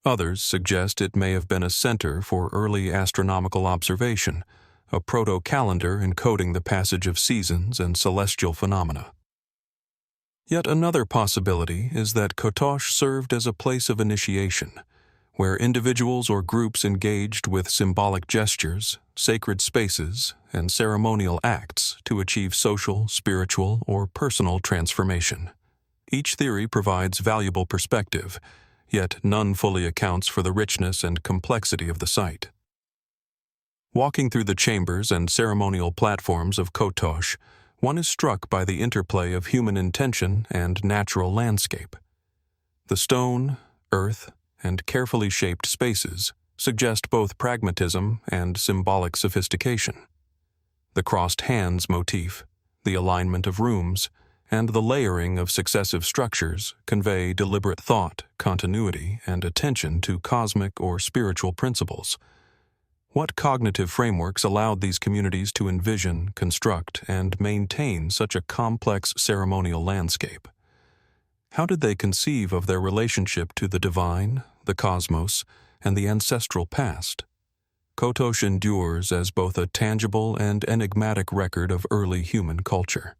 Others suggest it may have been a center for early astronomical observation, a proto-calendar encoding the passage of seasons and celestial phenomena. Yet another possibility is that Kotosh served as a place of initiation, where individuals or groups engaged with symbolic gestures, sacred spaces, and ceremonial acts to achieve social, spiritual, or personal transformation. Each theory provides valuable perspective, yet none fully accounts for the richness and complexity of the site. Walking through the chambers and ceremonial platforms of Kotosh, one is struck by the interplay of human intention and natural landscape. The stone, earth, and carefully shaped spaces suggest both pragmatism and symbolic sophistication. The crossed hands motif, the alignment of rooms, and the layering of successive structures convey deliberate thought, continuity, and attention to cosmic or spiritual principles. What cognitive frameworks allowed these communities to envision, construct, and maintain such a complex ceremonial landscape? How did they conceive of their relationship to the divine, the cosmos, and the ancestral past? Kotosh endures as both a tangible and enigmatic record of early human culture.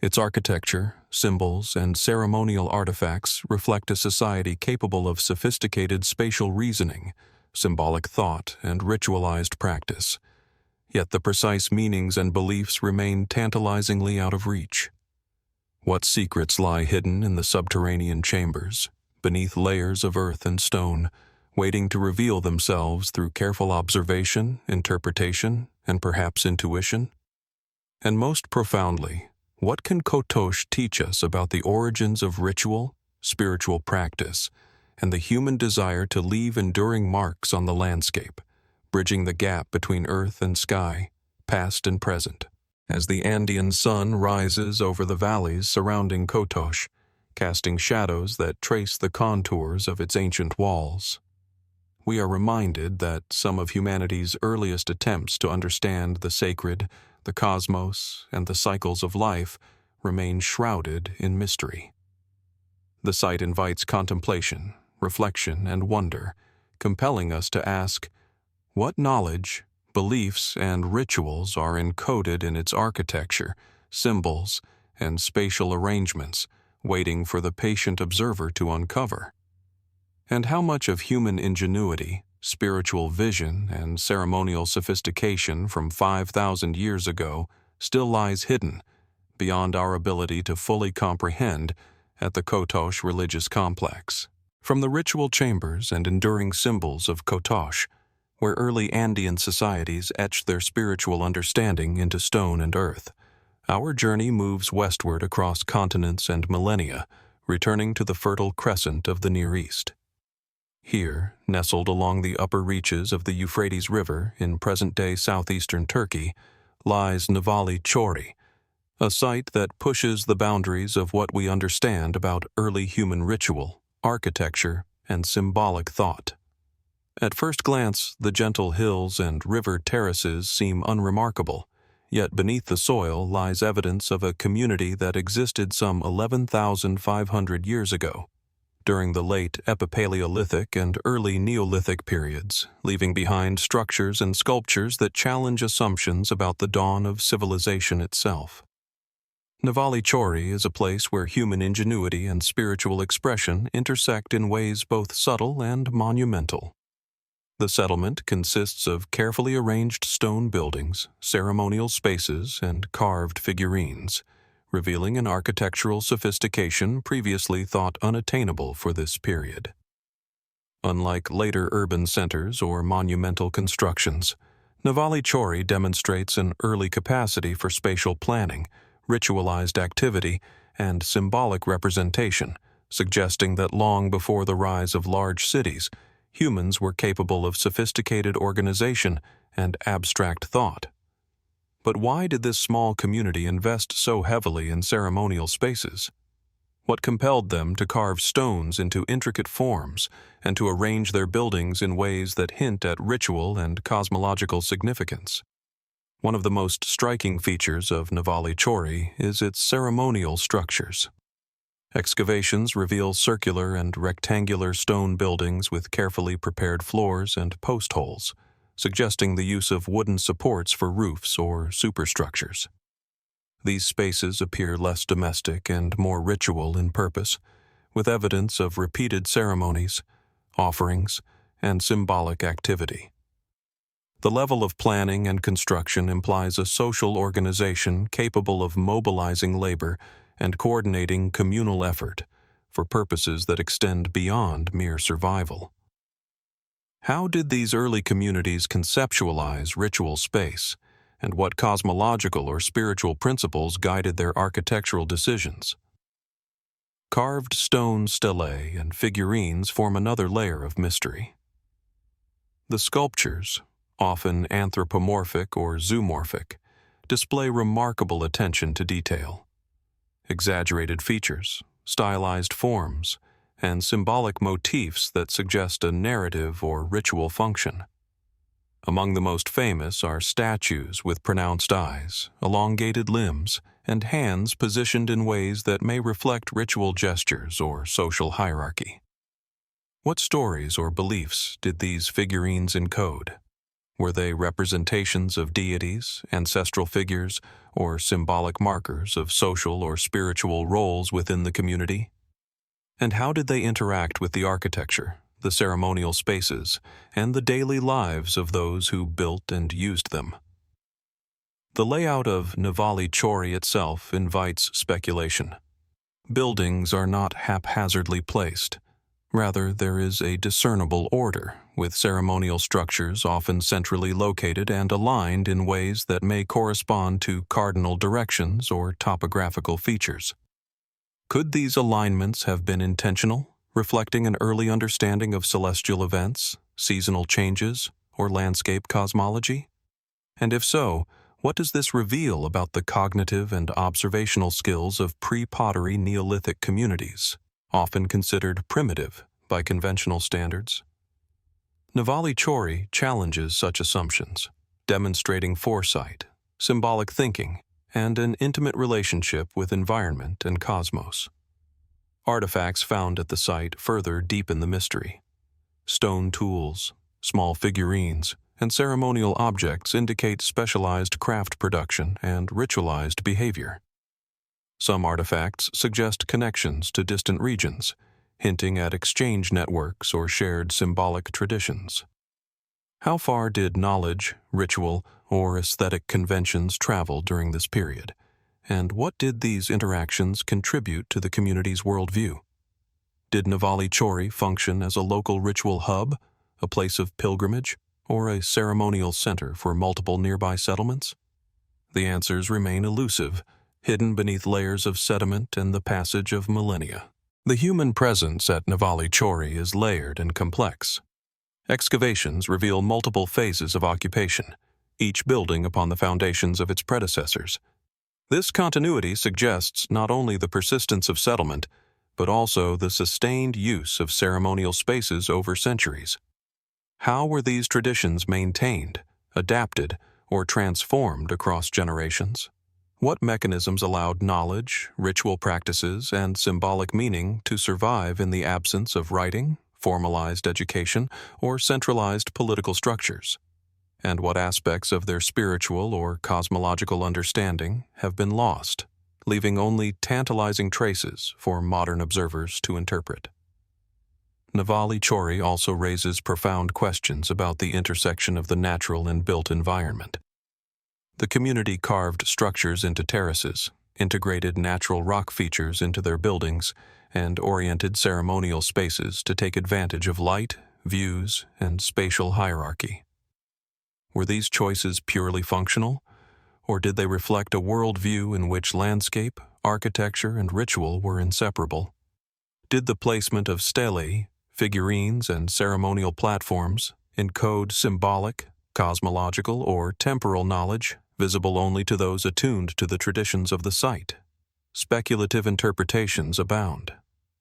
Its architecture, symbols, and ceremonial artifacts reflect a society capable of sophisticated spatial reasoning, symbolic thought, and ritualized practice. Yet the precise meanings and beliefs remain tantalizingly out of reach. What secrets lie hidden in the subterranean chambers, beneath layers of earth and stone, waiting to reveal themselves through careful observation, interpretation, and perhaps intuition? And most profoundly, what can Kotosh teach us about the origins of ritual, spiritual practice, and the human desire to leave enduring marks on the landscape, bridging the gap between earth and sky, past and present? As the Andean sun rises over the valleys surrounding Kotosh, casting shadows that trace the contours of its ancient walls, we are reminded that some of humanity's earliest attempts to understand the sacred, the cosmos, and the cycles of life remain shrouded in mystery. The site invites contemplation, reflection, and wonder, compelling us to ask, what knowledge, beliefs, and rituals are encoded in its architecture, symbols, and spatial arrangements, waiting for the patient observer to uncover? And how much of human ingenuity, spiritual vision, and ceremonial sophistication from 5,000 years ago still lies hidden, beyond our ability to fully comprehend, at the Kotosh religious complex. From the ritual chambers and enduring symbols of Kotosh, where early Andean societies etched their spiritual understanding into stone and earth, our journey moves westward across continents and millennia, returning to the fertile crescent of the Near East. Here, nestled along the upper reaches of the Euphrates River in present-day southeastern Turkey, lies Nevali Çori, a site that pushes the boundaries of what we understand about early human ritual, architecture, and symbolic thought. At first glance, the gentle hills and river terraces seem unremarkable, yet beneath the soil lies evidence of a community that existed some 11,500 years ago, during the late Epipaleolithic and early Neolithic periods, leaving behind structures and sculptures that challenge assumptions about the dawn of civilization itself. Nevali Çori is a place where human ingenuity and spiritual expression intersect in ways both subtle and monumental. The settlement consists of carefully arranged stone buildings, ceremonial spaces, and carved figurines, revealing an architectural sophistication previously thought unattainable for this period. Unlike later urban centers or monumental constructions, Nevali Çori demonstrates an early capacity for spatial planning, ritualized activity, and symbolic representation, suggesting that long before the rise of large cities, humans were capable of sophisticated organization and abstract thought. But why did this small community invest so heavily in ceremonial spaces? What compelled them to carve stones into intricate forms and to arrange their buildings in ways that hint at ritual and cosmological significance? One of the most striking features of Nevali Çori is its ceremonial structures. Excavations reveal circular and rectangular stone buildings with carefully prepared floors and post holes, suggesting the use of wooden supports for roofs or superstructures. These spaces appear less domestic and more ritual in purpose, with evidence of repeated ceremonies, offerings, and symbolic activity. The level of planning and construction implies a social organization capable of mobilizing labor and coordinating communal effort for purposes that extend beyond mere survival. How did these early communities conceptualize ritual space, and what cosmological or spiritual principles guided their architectural decisions? Carved stone stelae and figurines form another layer of mystery. The sculptures, often anthropomorphic or zoomorphic, display remarkable attention to detail. Exaggerated features, stylized forms, and symbolic motifs that suggest a narrative or ritual function. Among the most famous are statues with pronounced eyes, elongated limbs, and hands positioned in ways that may reflect ritual gestures or social hierarchy. What stories or beliefs did these figurines encode? Were they representations of deities, ancestral figures, or symbolic markers of social or spiritual roles within the community? And how did they interact with the architecture, the ceremonial spaces, and the daily lives of those who built and used them? The layout of Nevali Çori itself invites speculation. Buildings are not haphazardly placed. Rather, there is a discernible order, with ceremonial structures often centrally located and aligned in ways that may correspond to cardinal directions or topographical features. Could these alignments have been intentional, reflecting an early understanding of celestial events, seasonal changes, or landscape cosmology? And if so, what does this reveal about the cognitive and observational skills of pre-pottery Neolithic communities, often considered primitive by conventional standards? Nevali Çori challenges such assumptions, demonstrating foresight, symbolic thinking, and an intimate relationship with environment and cosmos. Artifacts found at the site further deepen the mystery. Stone tools, small figurines, and ceremonial objects indicate specialized craft production and ritualized behavior. Some artifacts suggest connections to distant regions, hinting at exchange networks or shared symbolic traditions. How far did knowledge, ritual, or aesthetic conventions travel during this period? And what did these interactions contribute to the community's worldview? Did Nevali Çori function as a local ritual hub, a place of pilgrimage, or a ceremonial center for multiple nearby settlements? The answers remain elusive, hidden beneath layers of sediment and the passage of millennia. The human presence at Nevali Çori is layered and complex. Excavations reveal multiple phases of occupation, each building upon the foundations of its predecessors. This continuity suggests not only the persistence of settlement, but also the sustained use of ceremonial spaces over centuries. How were these traditions maintained, adapted, or transformed across generations? What mechanisms allowed knowledge, ritual practices, and symbolic meaning to survive in the absence of writing, formalized education, or centralized political structures? And what aspects of their spiritual or cosmological understanding have been lost, leaving only tantalizing traces for modern observers to interpret? Nevali Çori also raises profound questions about the intersection of the natural and built environment. The community carved structures into terraces, integrated natural rock features into their buildings, and oriented ceremonial spaces to take advantage of light, views, and spatial hierarchy. Were these choices purely functional, or did they reflect a worldview in which landscape, architecture, and ritual were inseparable? Did the placement of stelae, figurines, and ceremonial platforms encode symbolic, cosmological, or temporal knowledge visible only to those attuned to the traditions of the site? Speculative interpretations abound.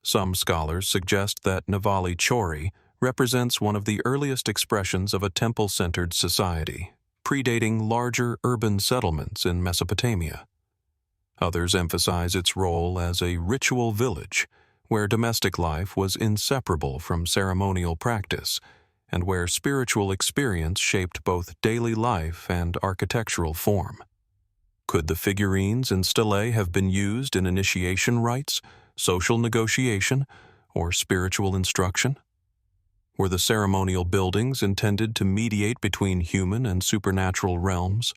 Some scholars suggest that Nevali Çori represents one of the earliest expressions of a temple-centered society, predating larger urban settlements in Mesopotamia. Others emphasize its role as a ritual village, where domestic life was inseparable from ceremonial practice, and where spiritual experience shaped both daily life and architectural form. Could the figurines and stelae have been used in initiation rites, social negotiation, or spiritual instruction? Were the ceremonial buildings intended to mediate between human and supernatural realms,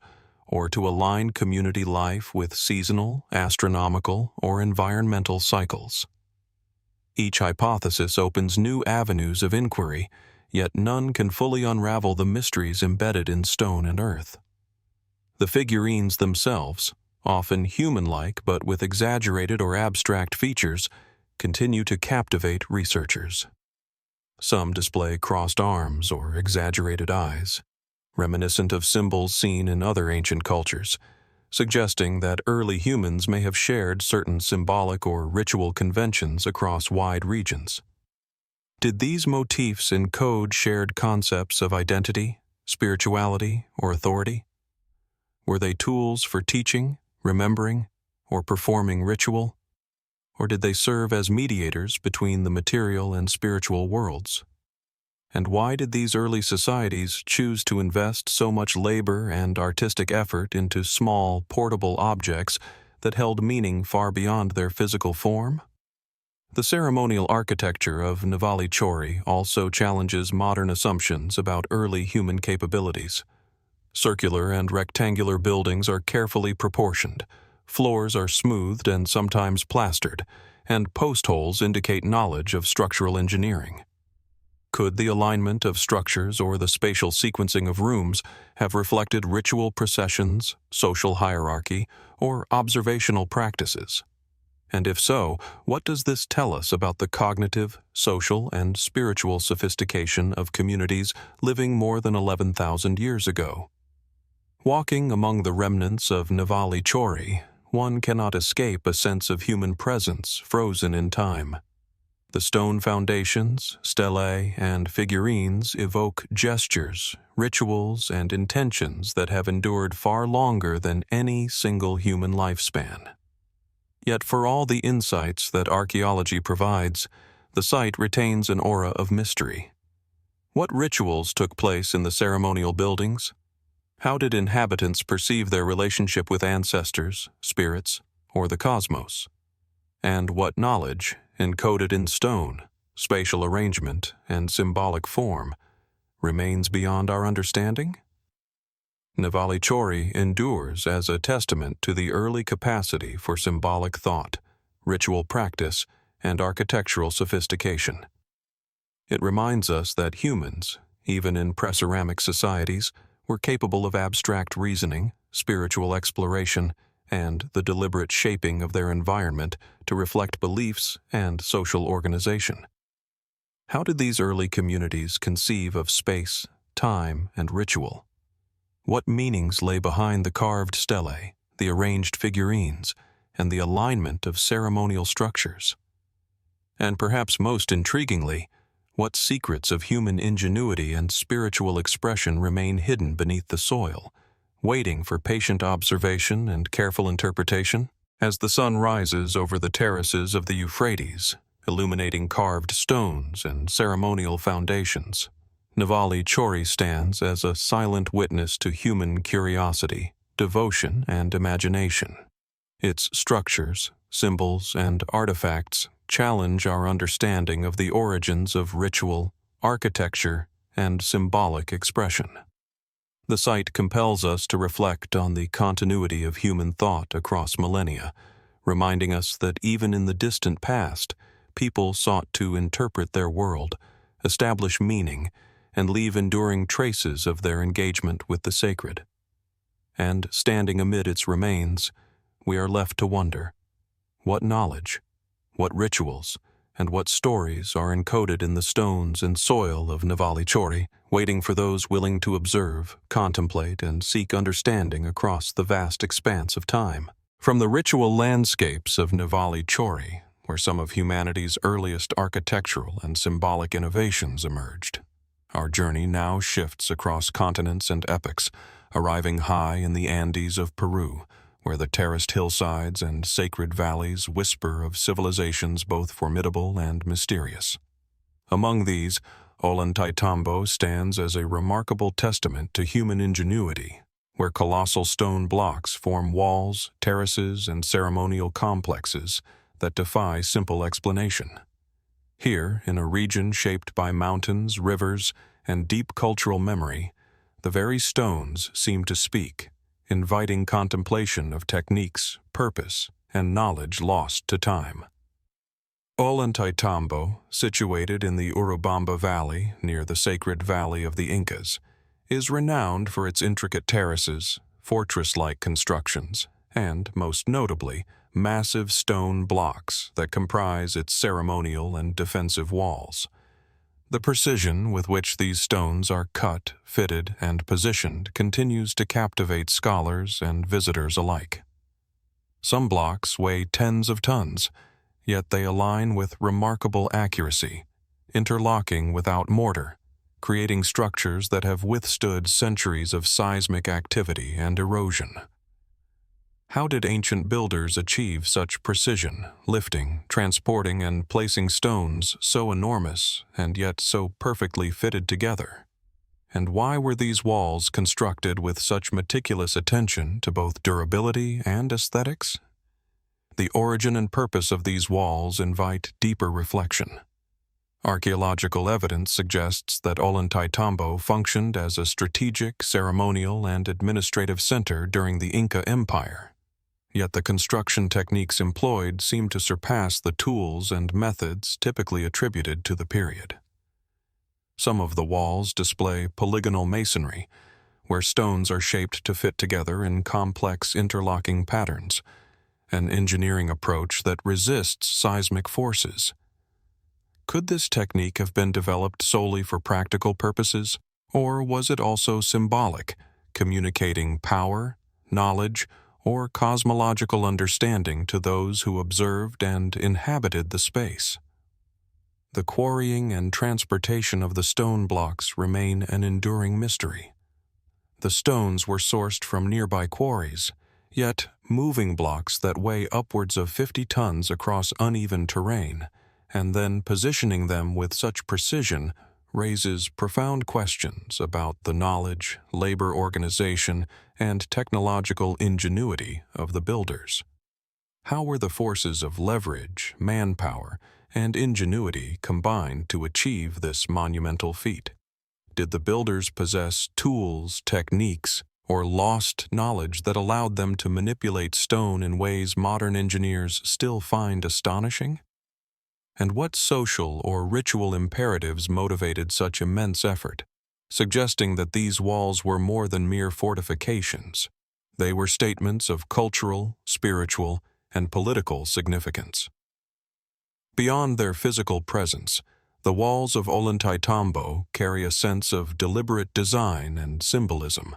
or to align community life with seasonal, astronomical, or environmental cycles? Each hypothesis opens new avenues of inquiry, yet none can fully unravel the mysteries embedded in stone and earth. The figurines themselves, often human-like but with exaggerated or abstract features, continue to captivate researchers. Some display crossed arms or exaggerated eyes, reminiscent of symbols seen in other ancient cultures, suggesting that early humans may have shared certain symbolic or ritual conventions across wide regions. Did these motifs encode shared concepts of identity, spirituality, or authority? Were they tools for teaching, remembering, or performing ritual? Or did they serve as mediators between the material and spiritual worlds? And why did these early societies choose to invest so much labor and artistic effort into small, portable objects that held meaning far beyond their physical form? The ceremonial architecture of Nevali Çori also challenges modern assumptions about early human capabilities. Circular and rectangular buildings are carefully proportioned, floors are smoothed and sometimes plastered, and post holes indicate knowledge of structural engineering. Could the alignment of structures or the spatial sequencing of rooms have reflected ritual processions, social hierarchy, or observational practices? And if so, what does this tell us about the cognitive, social, and spiritual sophistication of communities living more than 11,000 years ago? Walking among the remnants of Nevali Çori, one cannot escape a sense of human presence frozen in time. The stone foundations, stelae, and figurines evoke gestures, rituals, and intentions that have endured far longer than any single human lifespan. Yet for all the insights that archaeology provides, the site retains an aura of mystery. What rituals took place in the ceremonial buildings? How did inhabitants perceive their relationship with ancestors, spirits, or the cosmos? And what knowledge, encoded in stone, spatial arrangement, and symbolic form remains beyond our understanding? Nevali Çori endures as a testament to the early capacity for symbolic thought, ritual practice, and architectural sophistication. It reminds us that humans, even in preceramic societies, were capable of abstract reasoning, spiritual exploration, and the deliberate shaping of their environment to reflect beliefs and social organization. How did these early communities conceive of space, time, and ritual? What meanings lay behind the carved stelae, the arranged figurines, and the alignment of ceremonial structures? And perhaps most intriguingly, what secrets of human ingenuity and spiritual expression remain hidden beneath the soil, waiting for patient observation and careful interpretation? As the sun rises over the terraces of the Euphrates, illuminating carved stones and ceremonial foundations, Nevali Çori stands as a silent witness to human curiosity, devotion, and imagination. Its structures, symbols, and artifacts challenge our understanding of the origins of ritual, architecture, and symbolic expression. The site compels us to reflect on the continuity of human thought across millennia, reminding us that even in the distant past, people sought to interpret their world, establish meaning, and leave enduring traces of their engagement with the sacred. And standing amid its remains, we are left to wonder, what knowledge, what rituals, and what stories are encoded in the stones and soil of Nevali Çori, waiting for those willing to observe, contemplate, and seek understanding across the vast expanse of time. From the ritual landscapes of Nevali Çori, where some of humanity's earliest architectural and symbolic innovations emerged, our journey now shifts across continents and epochs, arriving high in the Andes of Peru, where the terraced hillsides and sacred valleys whisper of civilizations both formidable and mysterious. Among these, Ollantaytambo stands as a remarkable testament to human ingenuity, where colossal stone blocks form walls, terraces, and ceremonial complexes that defy simple explanation. Here, in a region shaped by mountains, rivers, and deep cultural memory, the very stones seem to speak, inviting contemplation of techniques, purpose, and knowledge lost to time. Ollantaytambo, situated in the Urubamba Valley near the sacred valley of the Incas, is renowned for its intricate terraces, fortress-like constructions, and, most notably, massive stone blocks that comprise its ceremonial and defensive walls. The precision with which these stones are cut, fitted, and positioned continues to captivate scholars and visitors alike. Some blocks weigh tens of tons, yet they align with remarkable accuracy, interlocking without mortar, creating structures that have withstood centuries of seismic activity and erosion. How did ancient builders achieve such precision, lifting, transporting, and placing stones so enormous and yet so perfectly fitted together? And why were these walls constructed with such meticulous attention to both durability and aesthetics? The origin and purpose of these walls invite deeper reflection. Archaeological evidence suggests that Ollantaytambo functioned as a strategic, ceremonial, and administrative center during the Inca Empire. Yet the construction techniques employed seem to surpass the tools and methods typically attributed to the period. Some of the walls display polygonal masonry, where stones are shaped to fit together in complex interlocking patterns, an engineering approach that resists seismic forces. Could this technique have been developed solely for practical purposes, or was it also symbolic, communicating power, knowledge, or cosmological understanding to those who observed and inhabited the space? The quarrying and transportation of the stone blocks remain an enduring mystery. The stones were sourced from nearby quarries, yet moving blocks that weigh upwards of 50 tons across uneven terrain, and then positioning them with such precision raises profound questions about the knowledge, labor organization, and technological ingenuity of the builders. How were the forces of leverage, manpower, and ingenuity combined to achieve this monumental feat? Did the builders possess tools, techniques, or lost knowledge that allowed them to manipulate stone in ways modern engineers still find astonishing? And what social or ritual imperatives motivated such immense effort, suggesting that these walls were more than mere fortifications? They were statements of cultural, spiritual, and political significance. Beyond their physical presence, the walls of Ollantaytambo carry a sense of deliberate design and symbolism.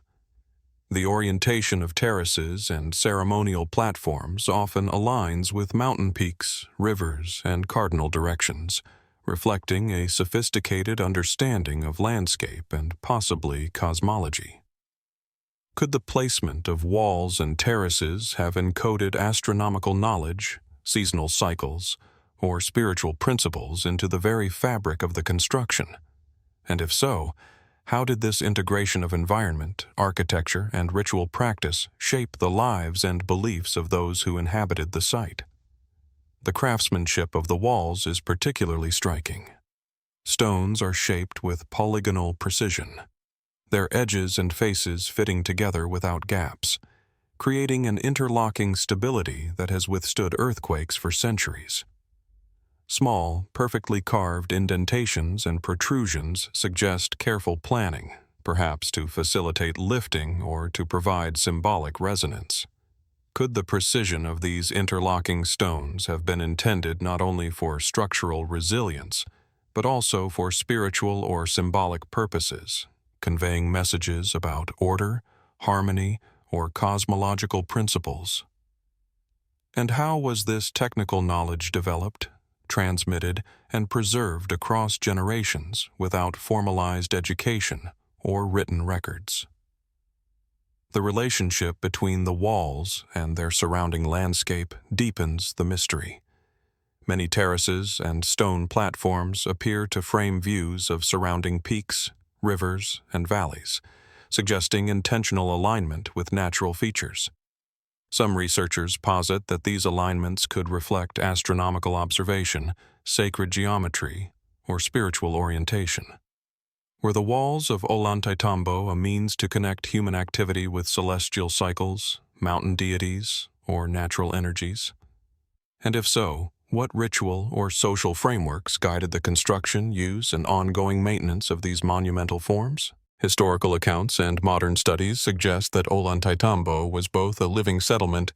The orientation of terraces and ceremonial platforms often aligns with mountain peaks, rivers, and cardinal directions, reflecting a sophisticated understanding of landscape and possibly cosmology. Could the placement of walls and terraces have encoded astronomical knowledge, seasonal cycles, or spiritual principles into the very fabric of the construction? And if so, how did this integration of environment, architecture, and ritual practice shape the lives and beliefs of those who inhabited the site? The craftsmanship of the walls is particularly striking. Stones are shaped with polygonal precision, their edges and faces fitting together without gaps, creating an interlocking stability that has withstood earthquakes for centuries. Small, perfectly carved indentations and protrusions suggest careful planning, perhaps to facilitate lifting or to provide symbolic resonance. Could the precision of these interlocking stones have been intended not only for structural resilience, but also for spiritual or symbolic purposes, conveying messages about order, harmony, or cosmological principles? And how was this technical knowledge developed, transmitted, and preserved across generations without formalized education or written records? The relationship between the walls and their surrounding landscape deepens the mystery. Many terraces and stone platforms appear to frame views of surrounding peaks, rivers, and valleys, suggesting intentional alignment with natural features. Some researchers posit that these alignments could reflect astronomical observation, sacred geometry, or spiritual orientation. Were the walls of Ollantaytambo a means to connect human activity with celestial cycles, mountain deities, or natural energies? And if so, what ritual or social frameworks guided the construction, use, and ongoing maintenance of these monumental forms? Historical accounts and modern studies suggest that Ollantaytambo was both a living settlement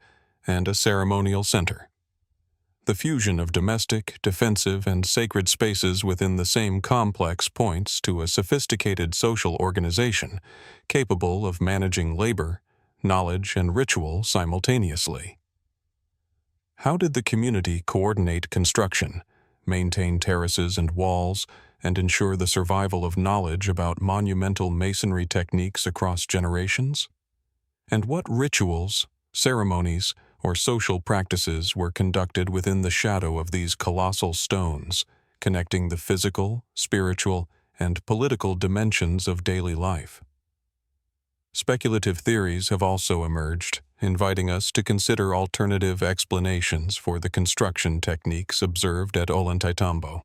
and a ceremonial center. The fusion of domestic, defensive, and sacred spaces within the same complex points to a sophisticated social organization capable of managing labor, knowledge, and ritual simultaneously. How did the community coordinate construction, maintain terraces and walls, and ensure the survival of knowledge about monumental masonry techniques across generations? And what rituals, ceremonies, or social practices were conducted within the shadow of these colossal stones, connecting the physical, spiritual, and political dimensions of daily life? Speculative theories have also emerged, inviting us to consider alternative explanations for the construction techniques observed at Ollantaytambo.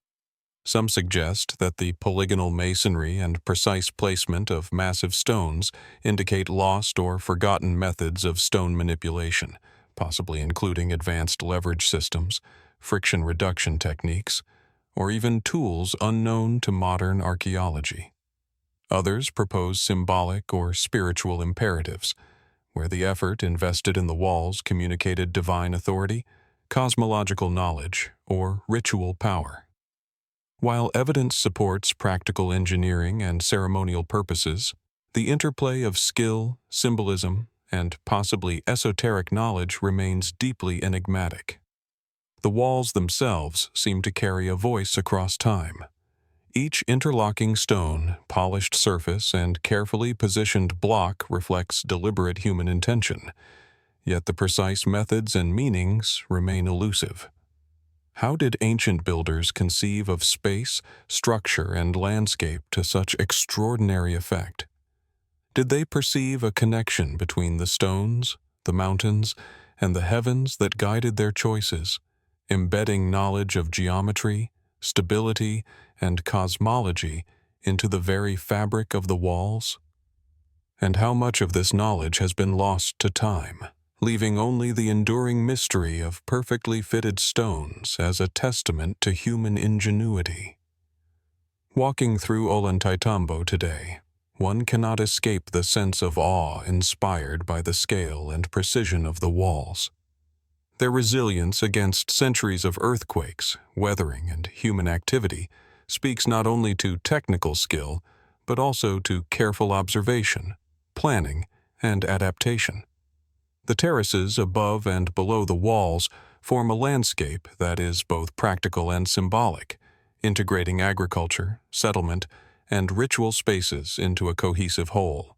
Some suggest that the polygonal masonry and precise placement of massive stones indicate lost or forgotten methods of stone manipulation, possibly including advanced leverage systems, friction reduction techniques, or even tools unknown to modern archaeology. Others propose symbolic or spiritual imperatives, where the effort invested in the walls communicated divine authority, cosmological knowledge, or ritual power. While evidence supports practical engineering and ceremonial purposes, the interplay of skill, symbolism, and possibly esoteric knowledge remains deeply enigmatic. The walls themselves seem to carry a voice across time. Each interlocking stone, polished surface, and carefully positioned block reflects deliberate human intention, yet the precise methods and meanings remain elusive. How did ancient builders conceive of space, structure, and landscape to such extraordinary effect? Did they perceive a connection between the stones, the mountains, and the heavens that guided their choices, embedding knowledge of geometry, stability, and cosmology into the very fabric of the walls? And how much of this knowledge has been lost to time, leaving only the enduring mystery of perfectly fitted stones as a testament to human ingenuity? Walking through Ollantaytambo today, one cannot escape the sense of awe inspired by the scale and precision of the walls. Their resilience against centuries of earthquakes, weathering, and human activity speaks not only to technical skill, but also to careful observation, planning, and adaptation. The terraces above and below the walls form a landscape that is both practical and symbolic, integrating agriculture, settlement, and ritual spaces into a cohesive whole.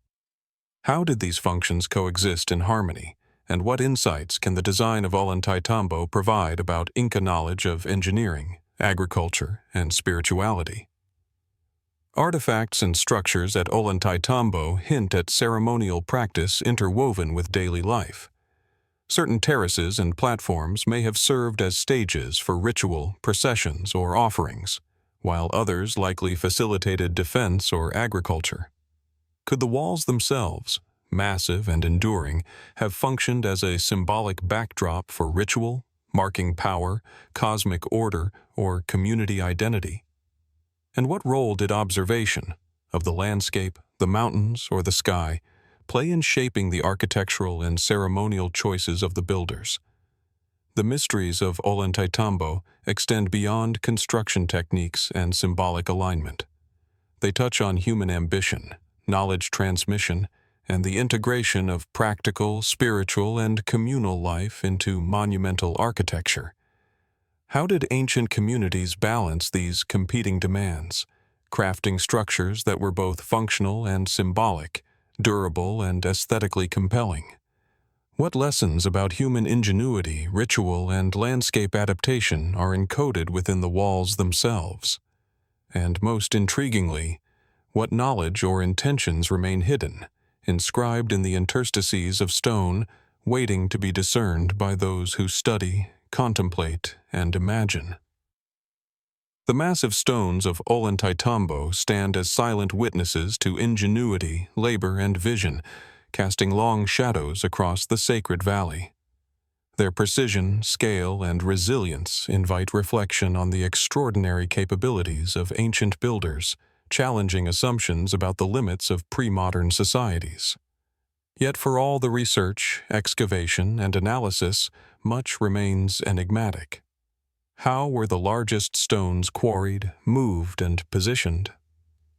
How did these functions coexist in harmony, and what insights can the design of Ollantaytambo provide about Inca knowledge of engineering, agriculture, and spirituality? Artifacts and structures at Ollantaytambo hint at ceremonial practice interwoven with daily life. Certain terraces and platforms may have served as stages for ritual, processions, or offerings, while others likely facilitated defense or agriculture. Could the walls themselves, massive and enduring, have functioned as a symbolic backdrop for ritual, marking power, cosmic order, or community identity? And what role did observation of the landscape, the mountains, or the sky play in shaping the architectural and ceremonial choices of the builders? The mysteries of Ollantaytambo extend beyond construction techniques and symbolic alignment. They touch on human ambition, knowledge transmission, and the integration of practical, spiritual, and communal life into monumental architecture. How did ancient communities balance these competing demands, crafting structures that were both functional and symbolic, durable and aesthetically compelling? What lessons about human ingenuity, ritual, and landscape adaptation are encoded within the walls themselves? And most intriguingly, what knowledge or intentions remain hidden, inscribed in the interstices of stone, waiting to be discerned by those who study, contemplate, and imagine? The massive stones of Ollantaytambo stand as silent witnesses to ingenuity, labor, and vision, casting long shadows across the sacred valley. Their precision, scale, and resilience invite reflection on the extraordinary capabilities of ancient builders, challenging assumptions about the limits of pre-modern societies. Yet for all the research, excavation, and analysis, much remains enigmatic. How were the largest stones quarried, moved, and positioned?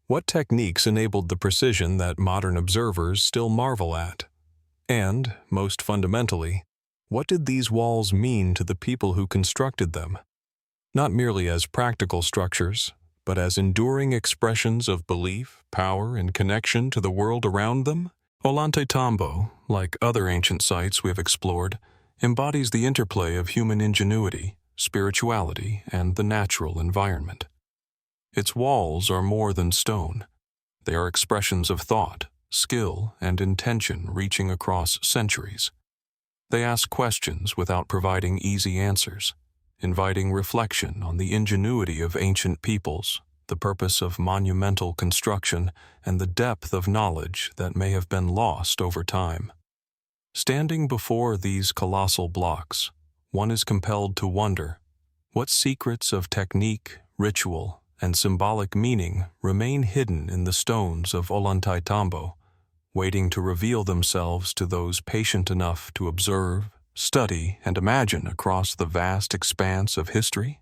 What techniques enabled the precision that modern observers still marvel at? And, most fundamentally, what did these walls mean to the people who constructed them? Not merely as practical structures, but as enduring expressions of belief, power, and connection to the world around them? Ollantaytambo, like other ancient sites we have explored, embodies the interplay of human ingenuity, spirituality, and the natural environment. Its walls are more than stone. They are expressions of thought, skill, and intention reaching across centuries. They ask questions without providing easy answers, inviting reflection on the ingenuity of ancient peoples, the purpose of monumental construction, and the depth of knowledge that may have been lost over time. Standing before these colossal blocks, one is compelled to wonder, what secrets of technique, ritual, and symbolic meaning remain hidden in the stones of Ollantaytambo, waiting to reveal themselves to those patient enough to observe, study, and imagine across the vast expanse of history?